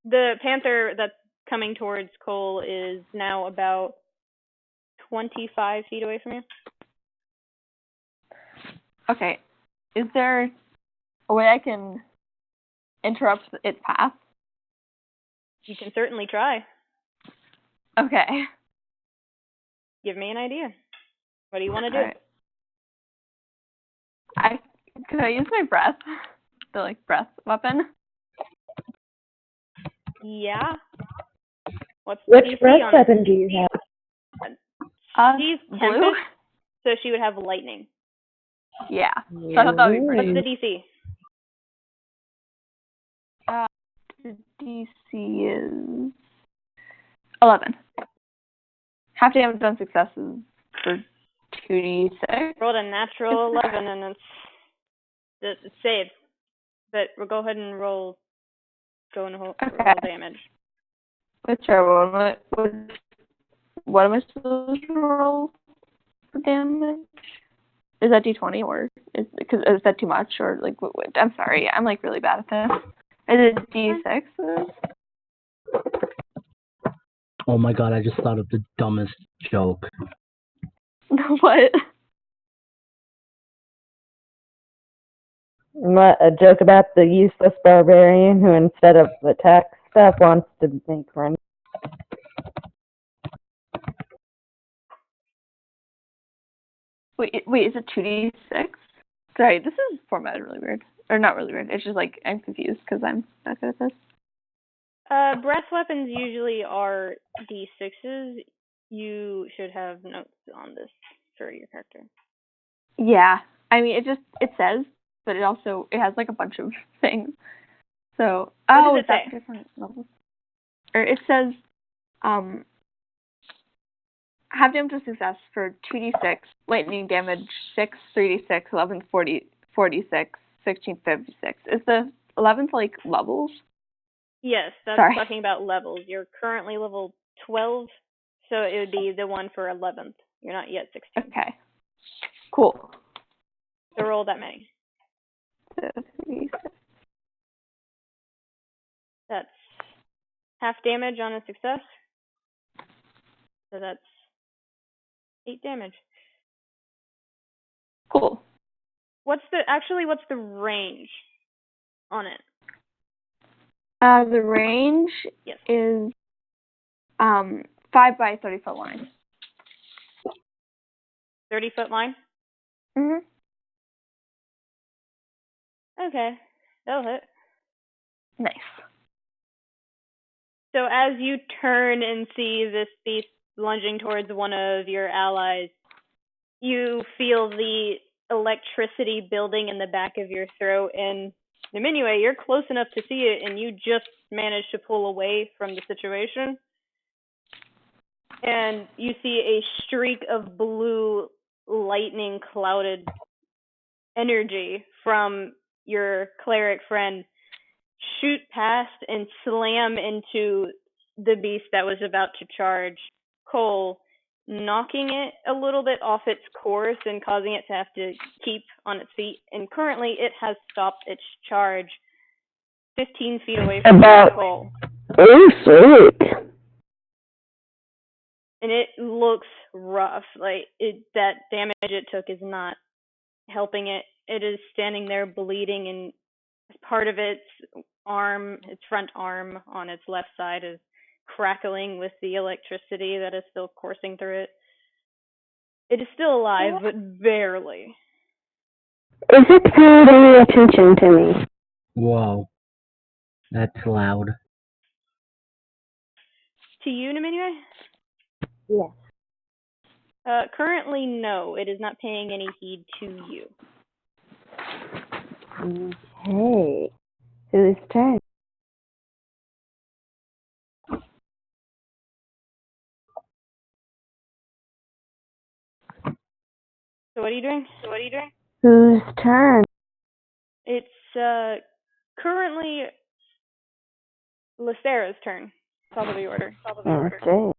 The Panther that's coming towards Cole is now about 25 feet away from you. Okay. Is there a way I can interrupt its path? You can certainly try. Okay. Give me an idea. What do you want to do? Right. Could I use my breath? The breath weapon? Yeah. What's Which DC breath on weapon do you have? She's blue. Tempest, so she would have lightning. Yeah. So I thought that would be pretty. What's the DC? The DC is 11. Half damage on successes for 2d6. Rolled a natural 11, and it's saved. But we'll go ahead and roll roll damage. Whichever one. What am I supposed to roll for damage? Is that d20 or is that too much or I'm sorry, I'm really bad at this. Is it d6? Oh my god, I just thought of the dumbest joke. What? A joke about the useless barbarian who, instead of attack stuff, wants to make run. Wait, is it 2d6? Sorry, this is formatted really weird. Or not really weird. It's just I'm confused because I'm not good at this. Breath weapons usually are D6s. You should have notes on this for your character. Yeah. I mean, it says, but it has like a bunch of things. So, What does it that's say? different levels. Or it says, have damage of success for 2d6, lightning damage 6, 3d6, 11, 40, 46, 16, 56. Is the 11th like levels? Yes, that's talking about levels. You're currently level 12, so it would be the one for 11th. You're not yet 16. Okay. Cool. So roll that many. That's half damage on a success. So that's 8 damage. Cool. What's the range on it? The range is 5 by 30 foot line. 30-foot line? Mhm. Okay, that'll hit. Nice. So as you turn and see this beast lunging towards one of your allies, you feel the electricity building in the back of your throat, and Niminue, you're close enough to see it, and you just managed to pull away from the situation. And you see a streak of blue lightning clouded energy from your cleric friend shoot past and slam into the beast that was about to charge Cole, knocking it a little bit off its course and causing it to have to keep on its feet. And currently it has stopped its charge 15 feet away from Cole. Oh, sweet. And it looks rough. Like, that damage it took is not helping it. It is standing there bleeding, and part of its front arm on its left side is crackling with the electricity that is still coursing through it. It is still alive, but barely. Is it paying any attention to me? Whoa. That's loud. To you, Niminue? Yes. Currently, no. It is not paying any heed to you. Okay. Whose turn? So what are you doing? Whose turn? It's currently Lithera's turn. Top of the order. Okay.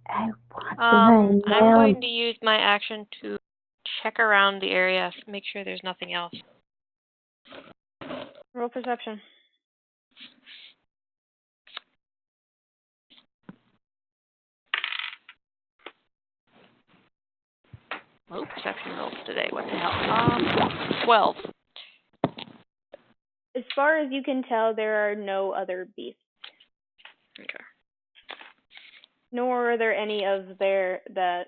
I want I'm to going to use my action to check around the area, make sure there's nothing else. Roll perception. Low perception rolls today. What the hell? 12. As far as you can tell, there are no other beasts. Okay. Nor are there any of that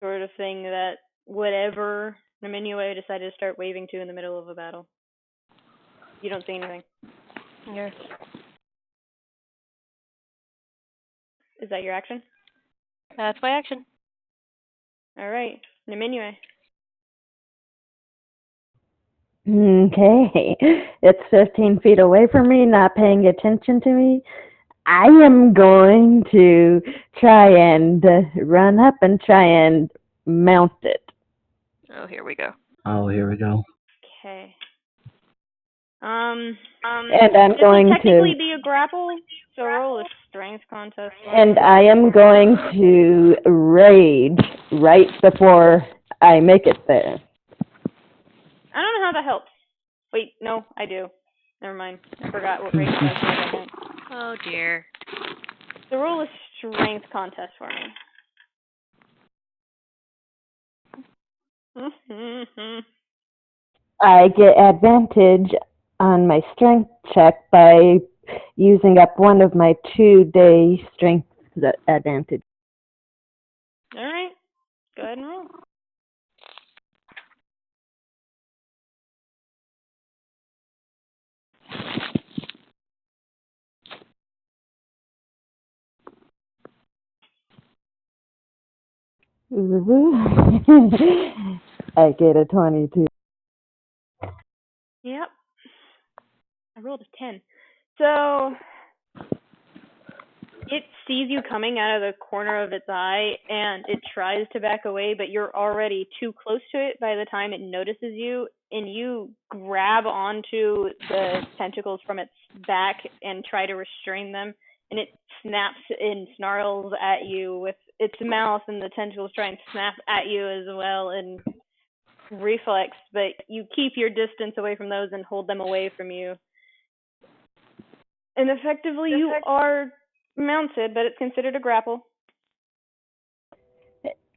sort of thing that whatever Niminue decided to start waving to in the middle of a battle. You don't see anything. Yes. Is that your action? That's my action. All right, Niminue. Okay. It's 15 feet away from me, not paying attention to me. I am going to try and run up and try and mount it. Oh, here we go. Okay. And I'm going This will technically to... be a grapple, so roll a strength contest. And I am going to rage right before I make it there. I don't know how that helps. Wait, no, I do. Never mind. I forgot what rage does for a second. Oh, dear. So roll a strength contest for me. I get advantage on my strength check by using up one of my 2-day strength advantage. All right. Go ahead and roll. I get a 22. Yep. I rolled a 10. So it sees you coming out of the corner of its eye, and it tries to back away, but you're already too close to it by the time it notices you, and you grab onto the tentacles from its back and try to restrain them, and it snaps and snarls at you with its mouth, and the tentacles try and snap at you as well in reflex, but you keep your distance away from those and hold them away from you. And effectively, you are mounted, but it's considered a grapple.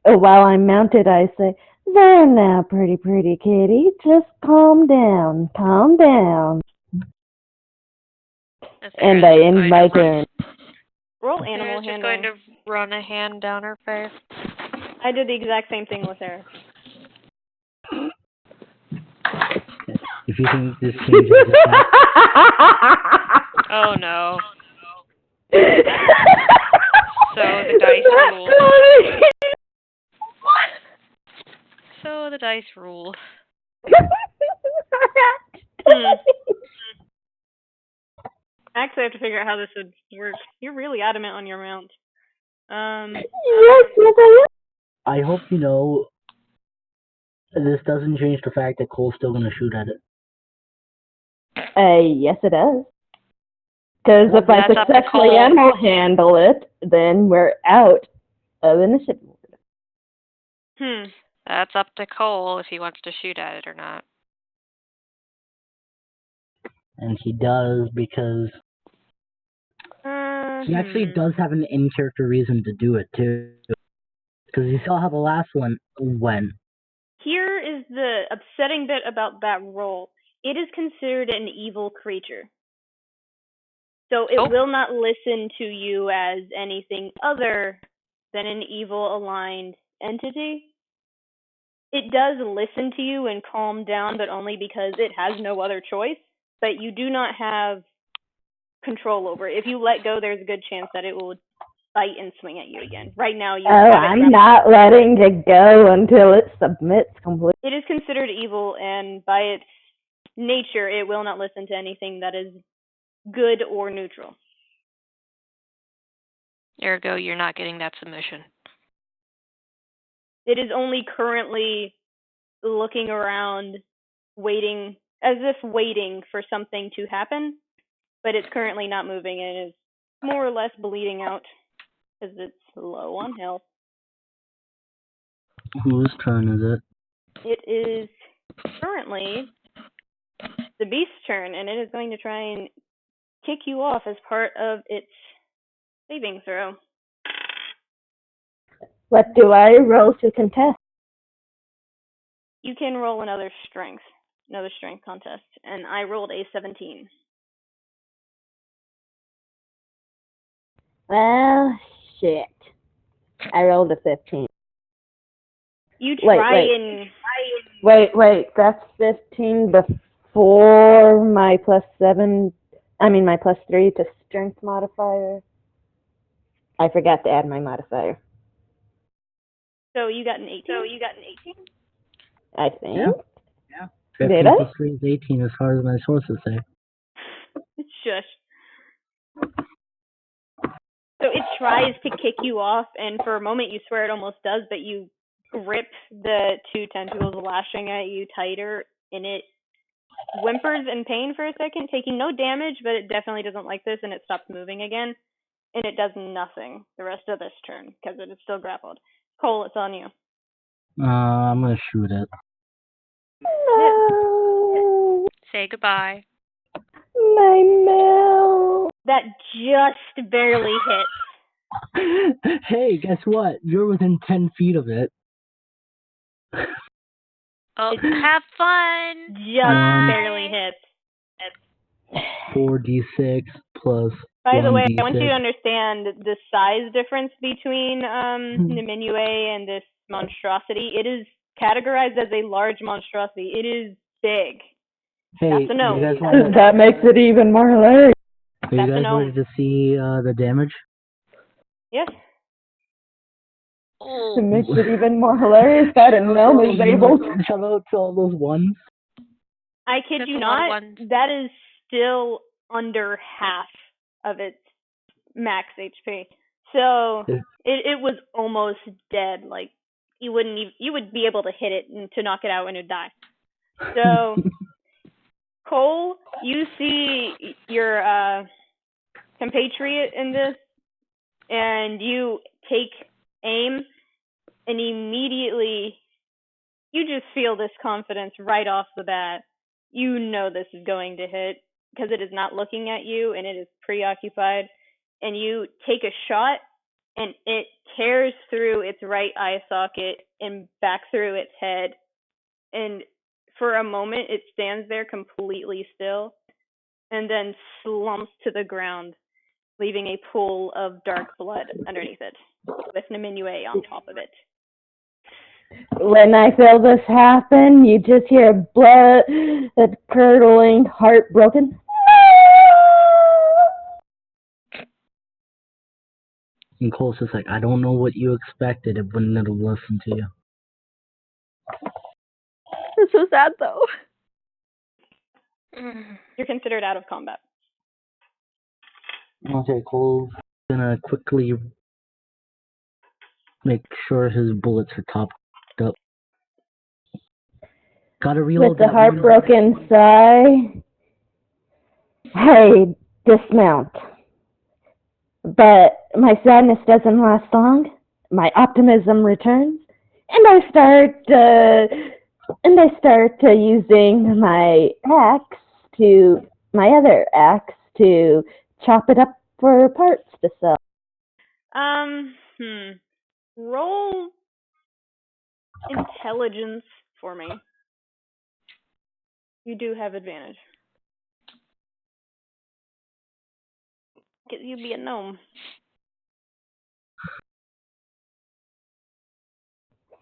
While I'm mounted, I say, "There now, pretty kitty. Just calm down. Calm down." And I end my turn. Roll animal just handling. going to run a hand down her face. I did the exact same thing with her. If you think this changes the fact, Oh no. So the dice rule. So the dice rule. Actually, I have to figure out how this would work. You're really adamant on your mount. Yes, I I hope you know this doesn't change the fact that Cole's still gonna shoot at it. Yes, it does. Because if I That's up to successfully Cole. animal handle it, then we're out of initiative. That's up to Cole if he wants to shoot at it or not. And he does because he actually does have an in-character reason to do it too. Because you saw how the last one went. Here is the upsetting bit about that roll. It is considered an evil creature. So it will not listen to you as anything other than an evil-aligned entity. It does listen to you and calm down, but only because it has no other choice. But you do not have control over it. If you let go, there's a good chance that it will bite and swing at you again. Right now, you have it I'm not letting it go until it submits completely. It is considered evil, and by its nature, it will not listen to anything that is good or neutral. Ergo, you're not getting that submission. It is only currently looking around, waiting, as if waiting for something to happen, but it's currently not moving and is more or less bleeding out because it's low on health. Whose turn is it? It is currently the beast's turn, and it is going to try and kick you off as part of its saving throw. What do I roll to contest? You can roll another strength contest, and I rolled a 17. Well, shit. I rolled a 15. You try and... Wait, that's 15 before my my plus 3 to strength modifier. I forgot to add my modifier. So you got an 18? I think. Yeah. 15 Did plus 3 is 18 as far as my sources say. Shush. So it tries to kick you off, and for a moment you swear it almost does, but you grip the two tentacles lashing at you tighter, and it whimpers in pain for a second, taking no damage, but it definitely doesn't like this, and it stops moving again, and it does nothing the rest of this turn, because it is still grappled. Cole, it's on you. I'm gonna shoot it. No. Say goodbye. My mouth. That just barely hits. Hey, guess what? You're within 10 feet of it. Oh, have fun! Just barely hits. 4d6 plus By the way, 1d6. I want you to understand the size difference between Niminue and this monstrosity. It is categorized as a large monstrosity. It is big. Hey, That's a gnome. you guys want That makes it even more hilarious. Are you That's a guys gnome. ready to see the damage? Yes. It makes it even more hilarious that a gnome is able to. Shout out to all those ones. I kid That's you a lot of not, ones. that is still under half of its max HP. So it was almost dead. Like you would be able to hit it and to knock it out and it'd die. So Cole, you see your compatriot in this, and you take aim, and immediately you just feel this confidence right off the bat. You know this is going to hit because it is not looking at you and it is preoccupied. And you take a shot and it tears through its right eye socket and back through its head. And for a moment, it stands there completely still and then slumps to the ground, leaving a pool of dark blood underneath it, with Niminue on top of it. When I feel this happen, you just hear blood curdling, heartbroken. And Cole's just like, I don't know what you expected. It wouldn't have listened to you. It's so sad though. You're considered out of combat. Okay, Cole's gonna quickly make sure his bullets are topped up. Gotta reload With the that heartbroken sigh, I dismount. But my sadness doesn't last long. My optimism returns, and I start using my other axe to chop it up for parts to sell. Roll intelligence for me. You do have advantage. Get you be a gnome.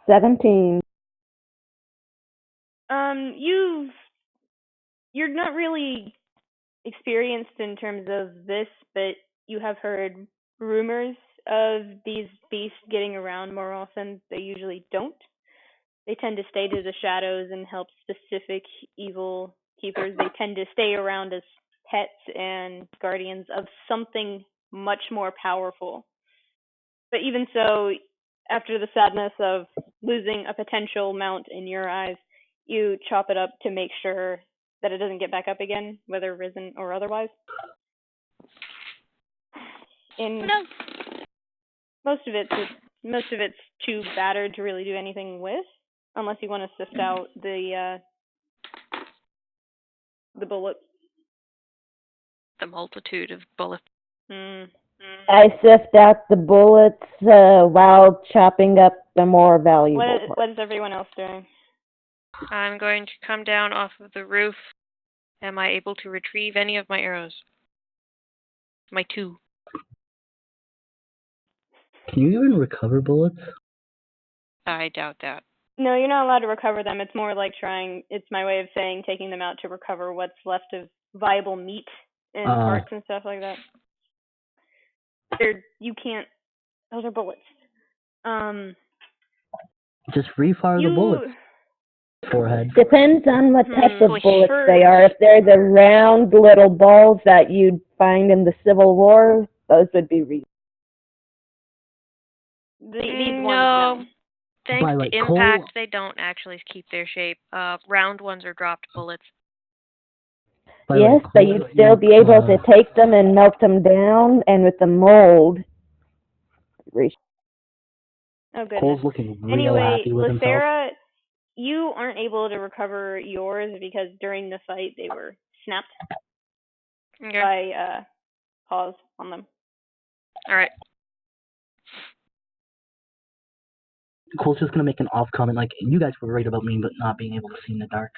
17. You're not really experienced in terms of this, but you have heard rumors of these beasts getting around more often. They usually don't. They tend to stay to the shadows and help specific evil keepers. They tend to stay around as pets and guardians of something much more powerful. But even so, after the sadness of losing a potential mount in your eyes, you chop it up to make sure that it doesn't get back up again, whether risen or otherwise. And most of it's too battered to really do anything with, unless you want to sift out the bullets. The multitude of bullets. I sift out the bullets while chopping up the more valuable parts. What is everyone else doing? I'm going to come down off of the roof. Am I able to retrieve any of my arrows? My 2. Can you even recover bullets? I doubt that. No, you're not allowed to recover them. It's more like it's my way of saying taking them out to recover what's left of viable meat and parts and stuff like that. You can't, those are bullets. Just refire the bullets. Forehead. Depends on what type of bullets they are. If they're the round little balls that you'd find in the Civil War, those would be these ones, no. Thanks like to impact, they don't actually keep their shape. Round ones are dropped bullets. Yes, but you'd still be able to take them and melt them down, and with the mold. Oh, goodness. Cole's looking real happy with himself. Lithera, you aren't able to recover yours because during the fight they were snapped by paws on them. All right. Cole's just gonna make an off comment like, you guys were right about me but not being able to see in the dark.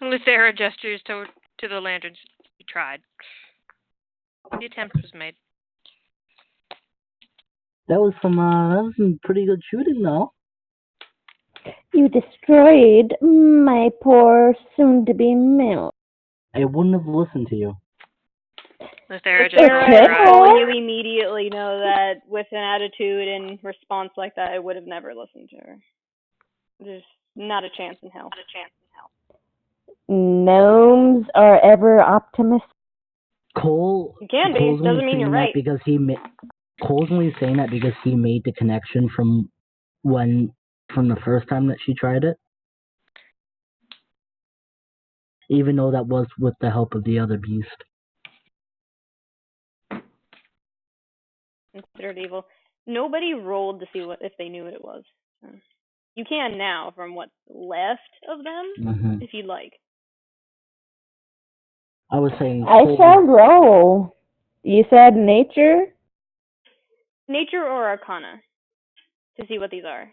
Lithera gestures to the lanterns. He tried. The attempt was made. That was some pretty good shooting, though. You destroyed my poor soon-to-be male. I wouldn't have listened to you. Lithera just Sarah rolls her and eyes. Cole, you immediately know that with an attitude and response like that, I would have never listened to her. There's not a chance in hell. Gnomes are ever optimistic. Cole. You can be. Cole's only Doesn't mean you're saying right. that because Cole's only saying that because he made the connection from the first time that she tried it. Even though that was with the help of the other beast. Considered evil. Nobody rolled to see if they knew what it was. You can now from what's left of them, if you'd like. I was saying. I shall roll. You said nature? Nature or Arcana to see what these are.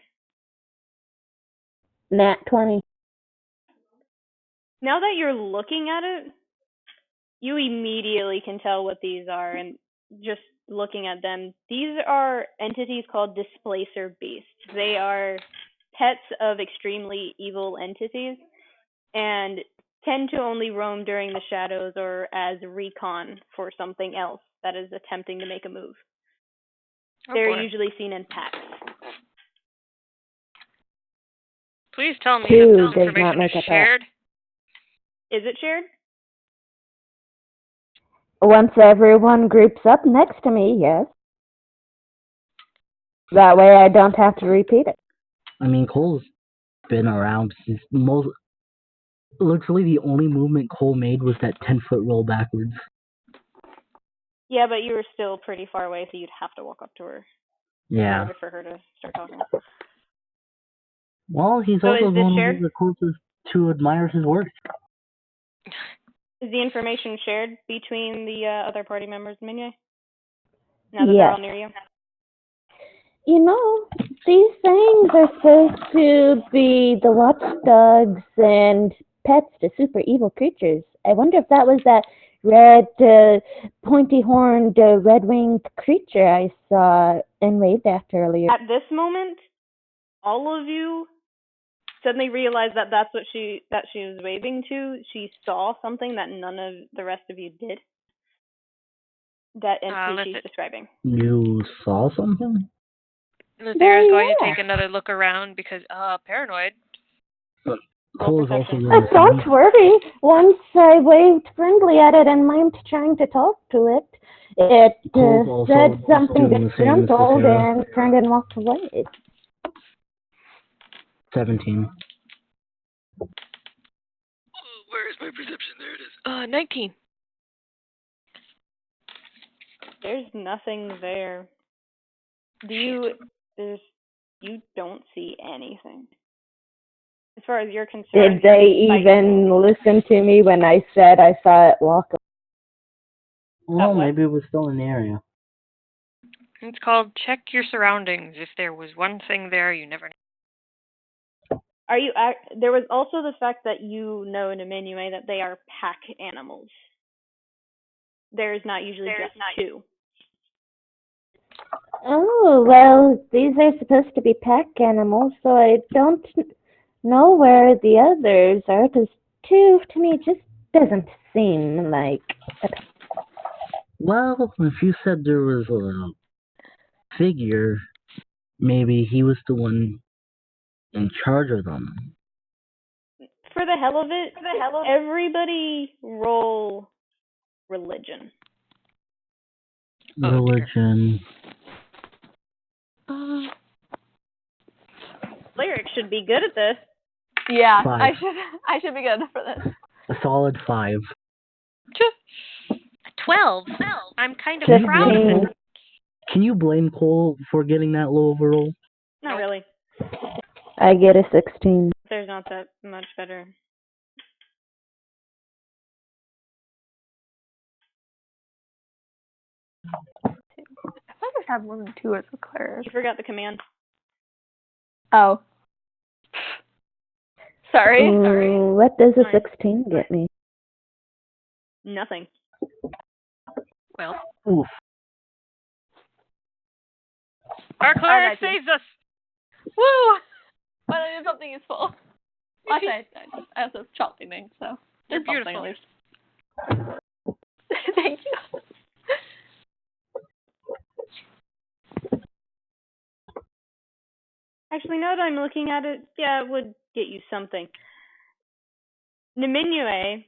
Nat 20. Now that you're looking at it, you immediately can tell what these are, and just looking at them, these are entities called displacer beasts. They are pets of extremely evil entities, and tend to only roam during the shadows or as recon for something else that is attempting to make a move. They're usually seen in packs. Please tell me that this information is shared. Is it shared? Once everyone groups up next to me, yes. That way I don't have to repeat it. I mean, Cole's been around. Literally the only movement Cole made was that 10-foot roll backwards. Yeah, but you were still pretty far away, so you'd have to walk up to her. Yeah. In order for her to start talking. Well, he's also going over the courses to admire his work. Is the information shared between the other party members, Niminue? Now that they're all near you? You know, these things are supposed to be the watchdogs and pets to super evil creatures. I wonder if that was that red, pointy-horned, red-winged creature I saw and waved after earlier. At this moment, all of you suddenly realized that that's what she was waving to. She saw something that none of the rest of you did. That entity she's describing. You saw something? Lithera's going to take another look around because, paranoid. Cole's also don't worry. Once I waved friendly at it and mimed trying to talk to it, it said something disgruntled and turned and walked away. 17. Where is my perception? There it is. 19. There's nothing there. You don't see anything. As far as you're concerned. Did they even listen to me when I said I saw it walk away? Well, maybe it was still in the area. It's called check your surroundings. If there was one thing there, you never know. There was also the fact that you know in Niminue that they are pack animals. There's not usually just two. Oh, well, these are supposed to be pack animals, so I don't know where the others are, because two, to me, just doesn't seem like a pack. Well, if you said there was a figure, maybe he was the one in charge of them. For the hell of it, everybody roll religion. Religion. Cleric should be good at this. Yeah, 5. I should be good for this. A solid 5. 12. I'm kind of 15. proud of it. Can you blame Cole for getting that low overall? Not really. I get a 16. There's not that much better. I thought I had more than 2 as a cleric. You forgot the command. Oh. Sorry. What does a 16 get me? Nothing. Well. Oof. Our cleric saves us! Woo! When I did something useful. I also shot theming, so. You're beautiful. Thank you. Actually, now that I'm looking at it, yeah, it would get you something. Niminue,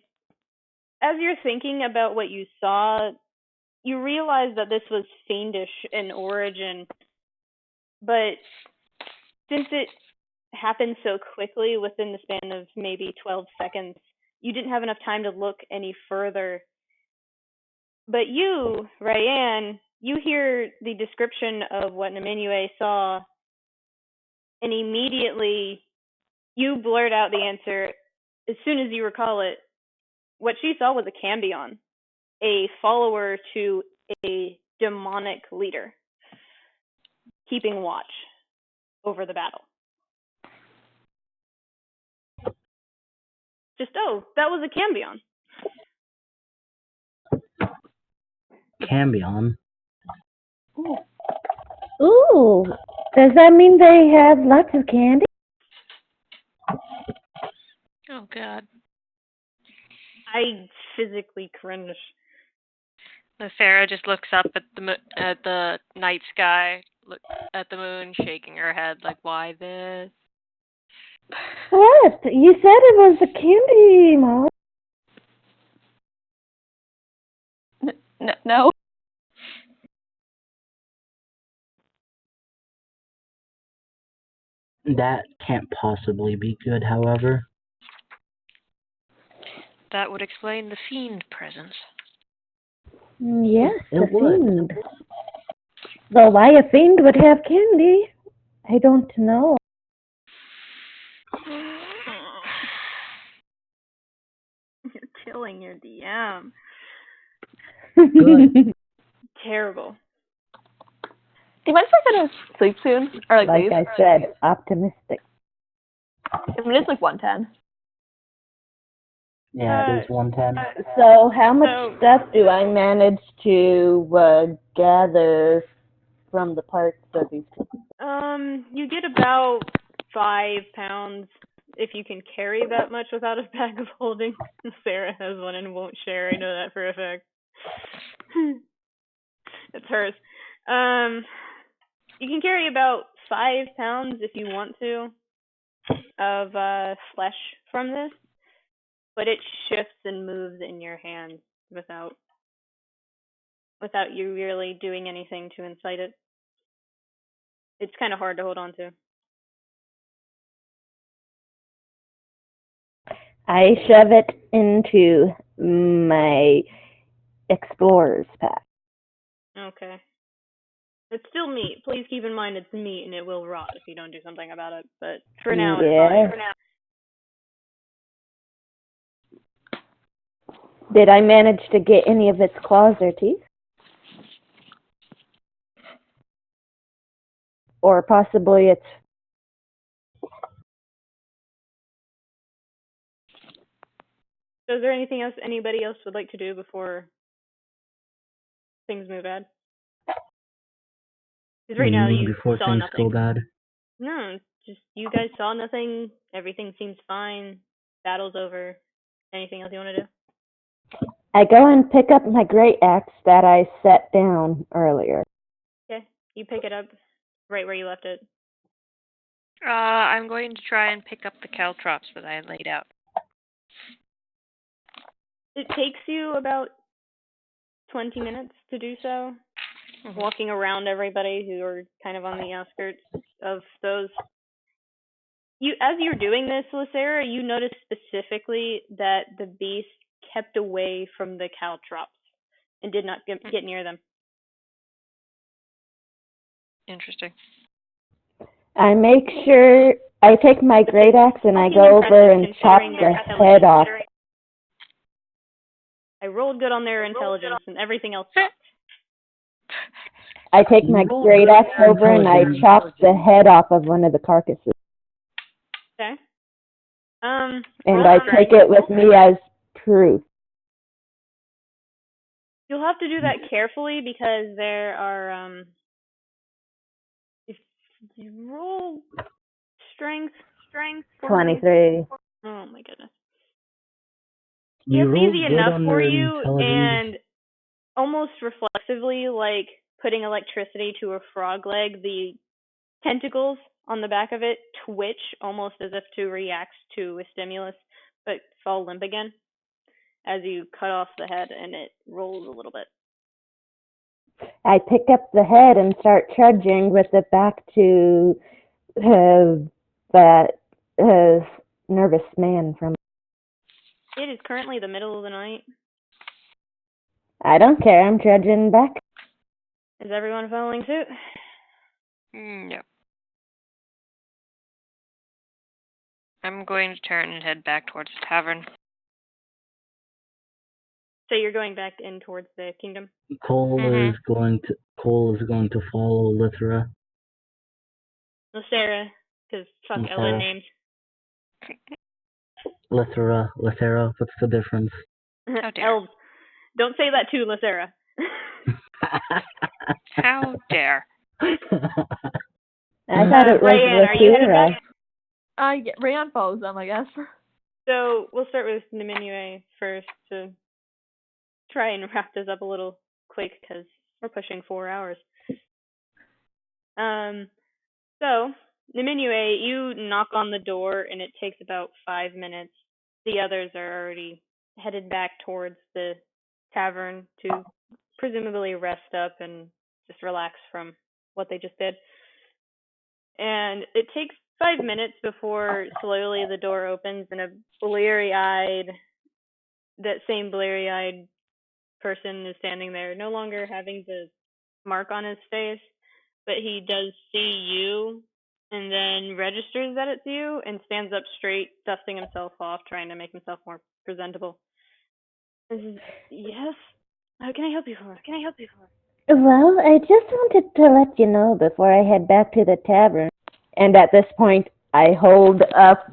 as you're thinking about what you saw, you realize that this was fiendish in origin, but since it happened so quickly within the span of maybe 12 seconds, you didn't have enough time to look any further. But you, Raiann, you hear the description of what Niminue saw, and immediately you blurt out the answer as soon as you recall it. What she saw was a cambion, a follower to a demonic leader, keeping watch over the battle. Just, that was a cambion. Cambion? Ooh, does that mean they have lots of candy? Oh, God. I physically cringe. Lithera just looks up at the night sky, look at the moon, shaking her head like, why this? What? You said it was a candy, Mom. No. That can't possibly be good, however. That would explain the fiend presence. Yes, It would. fiend. Though why a fiend would have candy, I don't know. You're killing your DM. Good. Terrible. Do you mind if I go to sleep soon? Or like leave? I said, optimistic. I mean, it's like 1:10. Yeah, it is 110. So how much stuff do I manage to gather from the parts of these people? You get about 5 pounds if you can carry that much without a bag of holding. Sarah has one and won't share. I know that for a fact. It's hers. You can carry about 5 pounds if you want to of flesh from this, but it shifts and moves in your hands without you really doing anything to incite it. It's kind of hard to hold on to. I shove it into my explorer's pack. Okay. It's still meat. Please keep in mind it's meat and it will rot if you don't do something about it. But for now, it's fine. For now. Did I manage to get any of its claws or teeth? Or possibly its... So is there anything else anybody else would like to do before things move bad? Because right now you before saw things nothing. go bad? No, just you guys saw nothing. Everything seems fine. Battle's over. Anything else you want to do? I go and pick up my great axe that I set down earlier. Okay, you pick it up right where you left it. I'm going to try and pick up the caltrops that I laid out. It takes you about 20 minutes to do so, walking around everybody who are kind of on the outskirts of those. As you're doing this, Lithera, you notice specifically that the beast kept away from the caltrops and did not get near them. Interesting. I make sure I take my great axe and I go over and chop the head off. I rolled good on their intelligence and everything else sucked. I take my great axe over and I chop the head off of one of the carcasses. Okay. And I take it with me as proof. You'll have to do that carefully because there are Roll strength. 23. Oh my goodness. You It's rolled easy good enough on for the you, intelligence. and almost reflexively, like putting electricity to a frog leg, the tentacles on the back of it twitch almost as if to react to a stimulus, but fall limp again as you cut off the head, and it rolls a little bit. I pick up the head and start trudging with it back to that nervous man from. It is currently the middle of the night. I don't care. I'm trudging back. Is everyone following suit? No. I'm going to turn and head back towards the tavern. So you're going back in towards the kingdom? Cole is going to follow Lithera. Lithera, because fuck Ellen names. Lithera, what's the difference? How dare. Elves. Don't say that to Lithera. How dare. I thought it was Raiann, are you headed Lithera. back? Raiann follows them, I guess. So we'll start with Niminue first to try and wrap this up a little quick because we're pushing 4 hours. So Niminue, you knock on the door and it takes about 5 minutes. The others are already headed back towards the tavern to presumably rest up and just relax from what they just did. And it takes 5 minutes before slowly the door opens and that same bleary-eyed person is standing there, no longer having the mark on his face, but he does see you and then registers that it's you and stands up straight, dusting himself off, trying to make himself more presentable. Yes? How can I help you for? Well, I just wanted to let you know before I head back to the tavern. And at this point, I hold up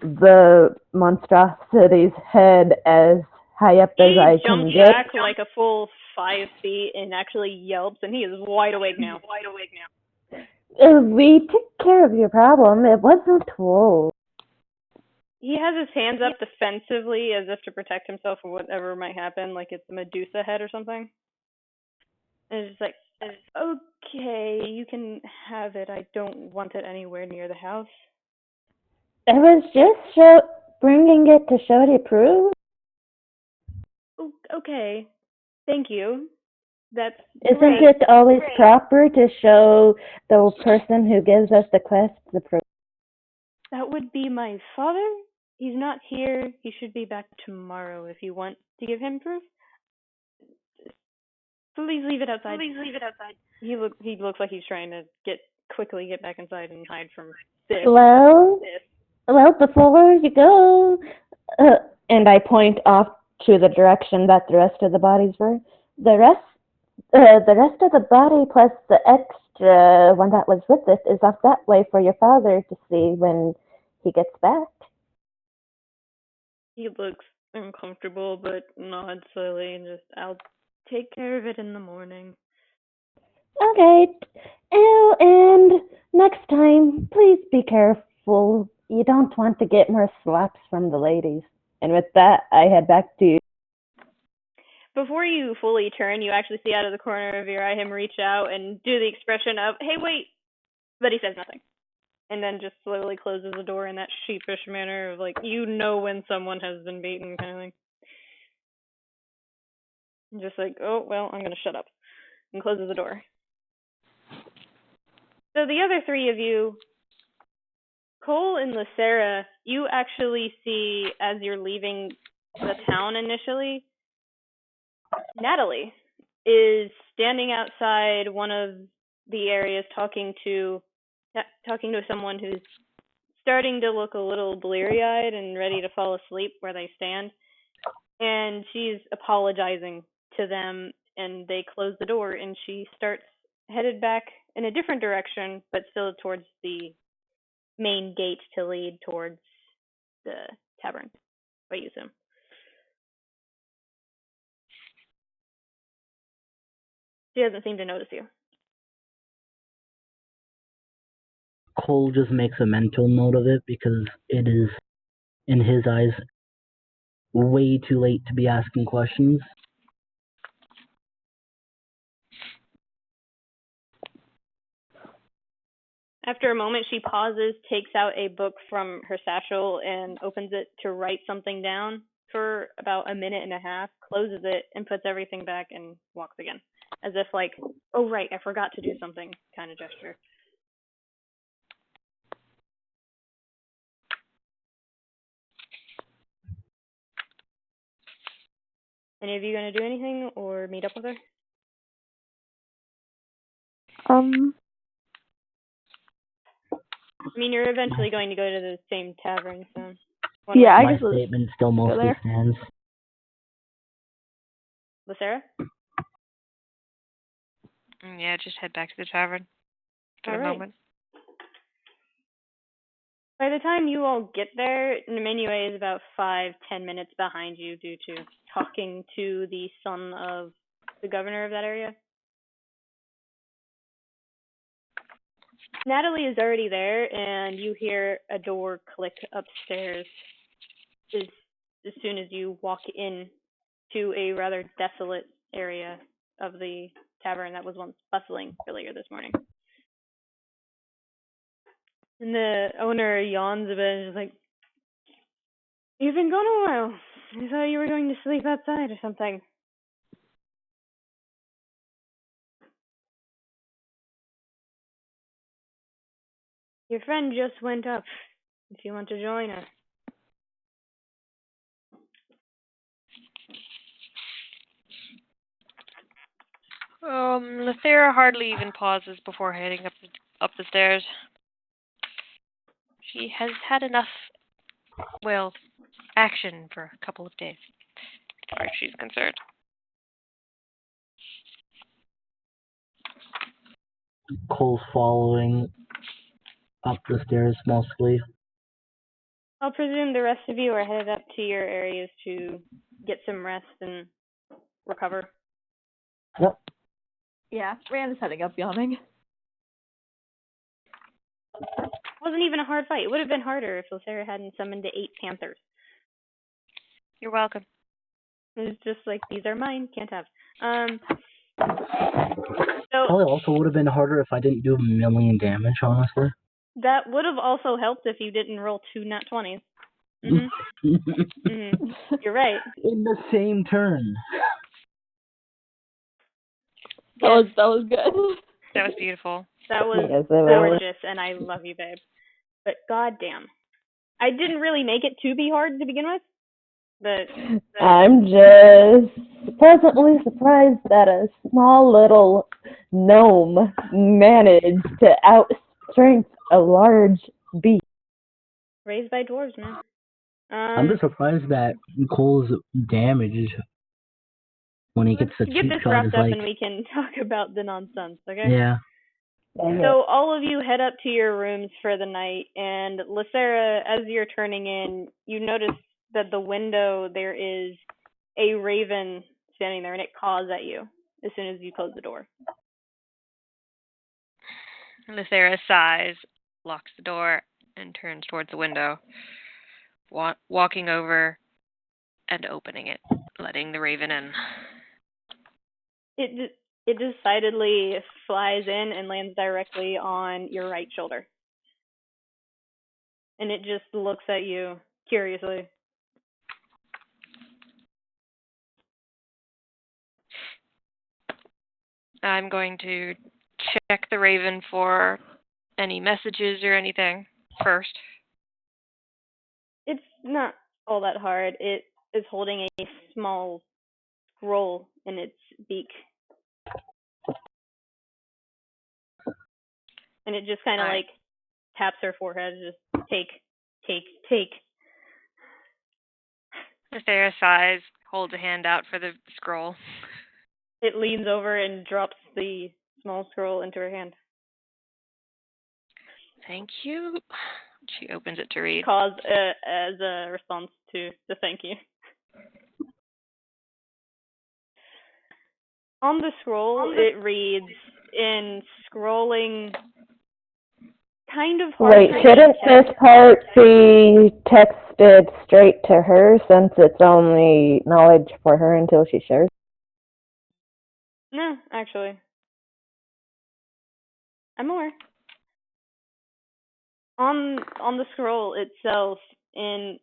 the monstrosity's head as high up as I can He get. jumps back like a full 5 feet and actually yelps, and he is wide awake now. We took care of your problem. It wasn't wolves. He has his hands up defensively as if to protect himself from whatever might happen, like it's a Medusa head or something. And it's just like, okay, you can have it. I don't want it anywhere near the house. I was just bringing it to show to prove. Okay, thank you. That's Isn't great. it always proper to show the person who gives us the quest the proof? That would be my father. He's not here. He should be back tomorrow if you want to give him proof. Please leave it outside. He looks like he's trying to quickly get back inside and hide from this. Well, before you go, and I point off to the direction that the rest of the bodies were. The rest of the body plus the extra one that was with it is off that way for your father to see when he gets back. He looks uncomfortable, but nods slowly and just, I'll take care of it in the morning. Okay. Oh, and next time, please be careful. You don't want to get more slaps from the ladies. And with that, I head back to you. Before you fully turn, you actually see out of the corner of your eye him reach out and do the expression of, hey, wait, but he says nothing. And then just slowly closes the door in that sheepish manner of, like, you know when someone has been beaten kind of thing. And just like, oh, well, I'm going to shut up. And closes the door. So the other three of you, Cole and Lithera, you actually see, as you're leaving the town initially, Natali is standing outside one of the areas talking to someone who's starting to look a little bleary-eyed and ready to fall asleep where they stand. And she's apologizing to them, and they close the door, and she starts headed back in a different direction, but still towards the main gate to lead towards the tavern, I assume. She doesn't seem to notice you. Cole just makes a mental note of it because it is, in his eyes, way too late to be asking questions. After a moment, she pauses, takes out a book from her satchel, and opens it to write something down for about a minute and a half, closes it, and puts everything back and walks again. As if like, oh right, I forgot to do something kind of gesture. Any of you going to do anything or meet up with her? I mean, you're eventually going to go to the same tavern, so... Yeah, I My guess statement still mostly stands. Lithera? Yeah, just head back to the tavern for the moment. By the time you all get there, Niminue is about 5-10 minutes behind you due to talking to the son of the governor of that area. Natali is already there, and you hear a door click upstairs as soon as you walk in to a rather desolate area of the tavern that was once bustling earlier this morning. And the owner yawns a bit and is like, "You've been gone a while. I thought you were going to sleep outside or something." "Your friend just went up, if you want to join her." Lithera hardly even pauses before heading up the stairs. She has had enough, well, action for a couple of days, as far as she's concerned. Cole's following up the stairs mostly. I'll presume the rest of you are headed up to your areas to get some rest and recover. Yep. Yeah, Raiann is heading up, yawning. Wasn't even a hard fight. It would have been harder if Lithera hadn't summoned the 8 panthers. You're welcome. It was just like, these are mine, can't have. Probably also would have been harder if I didn't do a million damage, honestly. That would have also helped if you didn't roll 2 nat 20s. You're right. In the same turn. That was good. That was beautiful. That was gorgeous, and I love you, babe. But goddamn, I didn't really make it to be hard to begin with. But I'm just pleasantly surprised that a small little gnome managed to outstrength a large beast. Raised by dwarves, man. I'm just surprised that Cole's damage when he gets the cheap shot is like... Get this wrapped up and we can talk about the nonsense, okay? Yeah. So all of you head up to your rooms for the night, and Lithera, as you're turning in, you notice that the window there is a raven standing there, and it caws at you as soon as you close the door. Lithera sighs, locks the door, and turns towards the window, walking over and opening it, letting the raven in. It decidedly flies in and lands directly on your right shoulder. And it just looks at you curiously. I'm going to check the raven for any messages or anything first. It's not all that hard. It is holding a small scroll in its beak. And it just kind of like taps her forehead, just take. Lithera sighs, holds a hand out for the scroll. It leans over and drops the small scroll into her hand. Thank you. She opens it to read. Caws as a response to the thank you. On the scroll, it reads in scrolling kind of hard Wait, to read shouldn't text. this part be texted straight to her since it's only knowledge for her until she shares? No, actually. I'm aware. On the scroll itself, in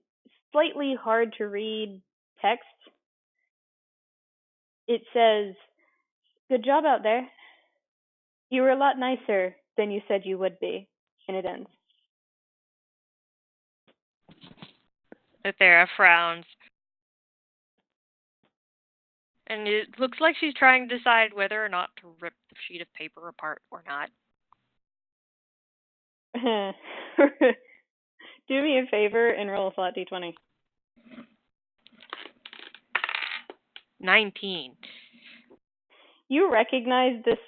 slightly hard to read text, it says, "Good job out there. You were a lot nicer than you said you would be," and it ends. Lithera frowns. And it looks like she's trying to decide whether or not to rip the sheet of paper apart or not. Do me a favor and roll a flat d20. 19. You recognize this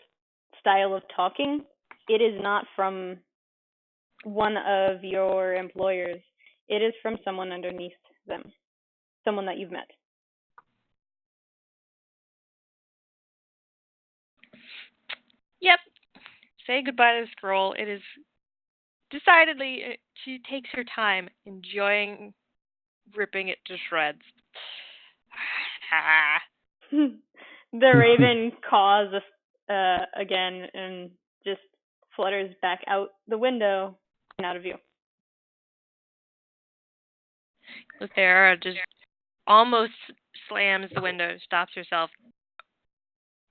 style of talking. It is not from one of your employers. It is from someone underneath them. Someone that you've met. Yep. Say goodbye to the scroll. It is decidedly, she takes her time enjoying ripping it to shreds. The raven caws again and just flutters back out the window and out of view. Lithera just almost slams the window, stops herself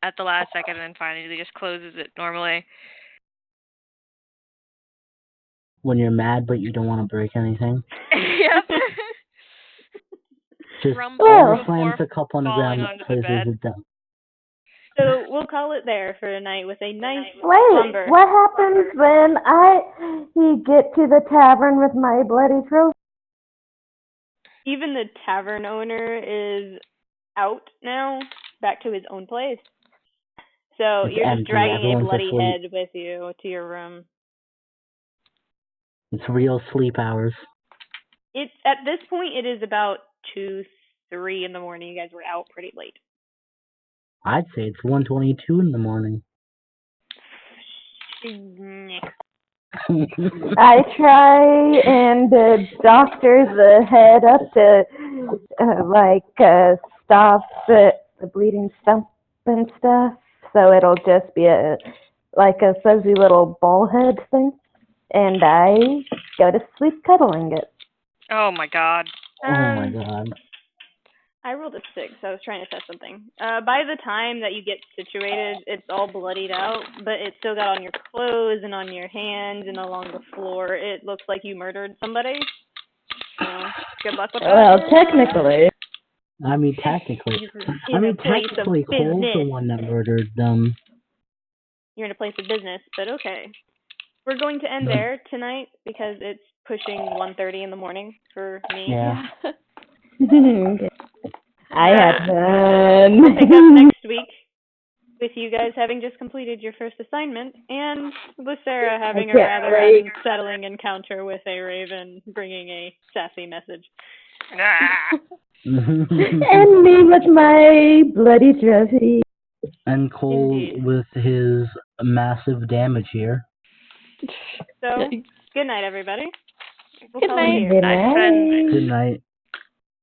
at the last second, and then finally just closes it normally. When you're mad but you don't want to break anything. Yep. Just Rumble slams a cup on the ground falling and onto the places bed. it down. So we'll call it there for tonight with a nice Wait, slumber. what happens when I get to the tavern with my bloody trophy? Even the tavern owner is out now, back to his own place. So It's you're empty. just dragging a Everyone's bloody asleep. head with you to your room. It's real sleep hours. It's at this point it is about 2, 3 in the morning. You guys were out pretty late. I'd say it's 1:22 in the morning. I try and doctor the head up to stop the bleeding stump and stuff, so it'll just be a fuzzy little ball head thing, and I go to sleep cuddling it. Oh my god. Oh my god. I rolled a 6. I was trying to test something. By the time that you get situated, it's all bloodied out, but it's still got on your clothes and on your hands and along the floor. It looks like you murdered somebody. So, good luck with that. Well, technically. I mean, technically place of Cole's the business. one that murdered them. You're in a place of business, but okay. We're going to end there tonight because it's pushing 1:30 in the morning for me. Yeah. I had fun. We'll pick up next week with you guys having just completed your first assignment and Lithera having a rather unsettling encounter with a raven bringing a sassy message. And me with my bloody trophy. And Cole with his massive damage here. So, good night, everybody. We'll Good call it night. here. Good Nice night. Good night.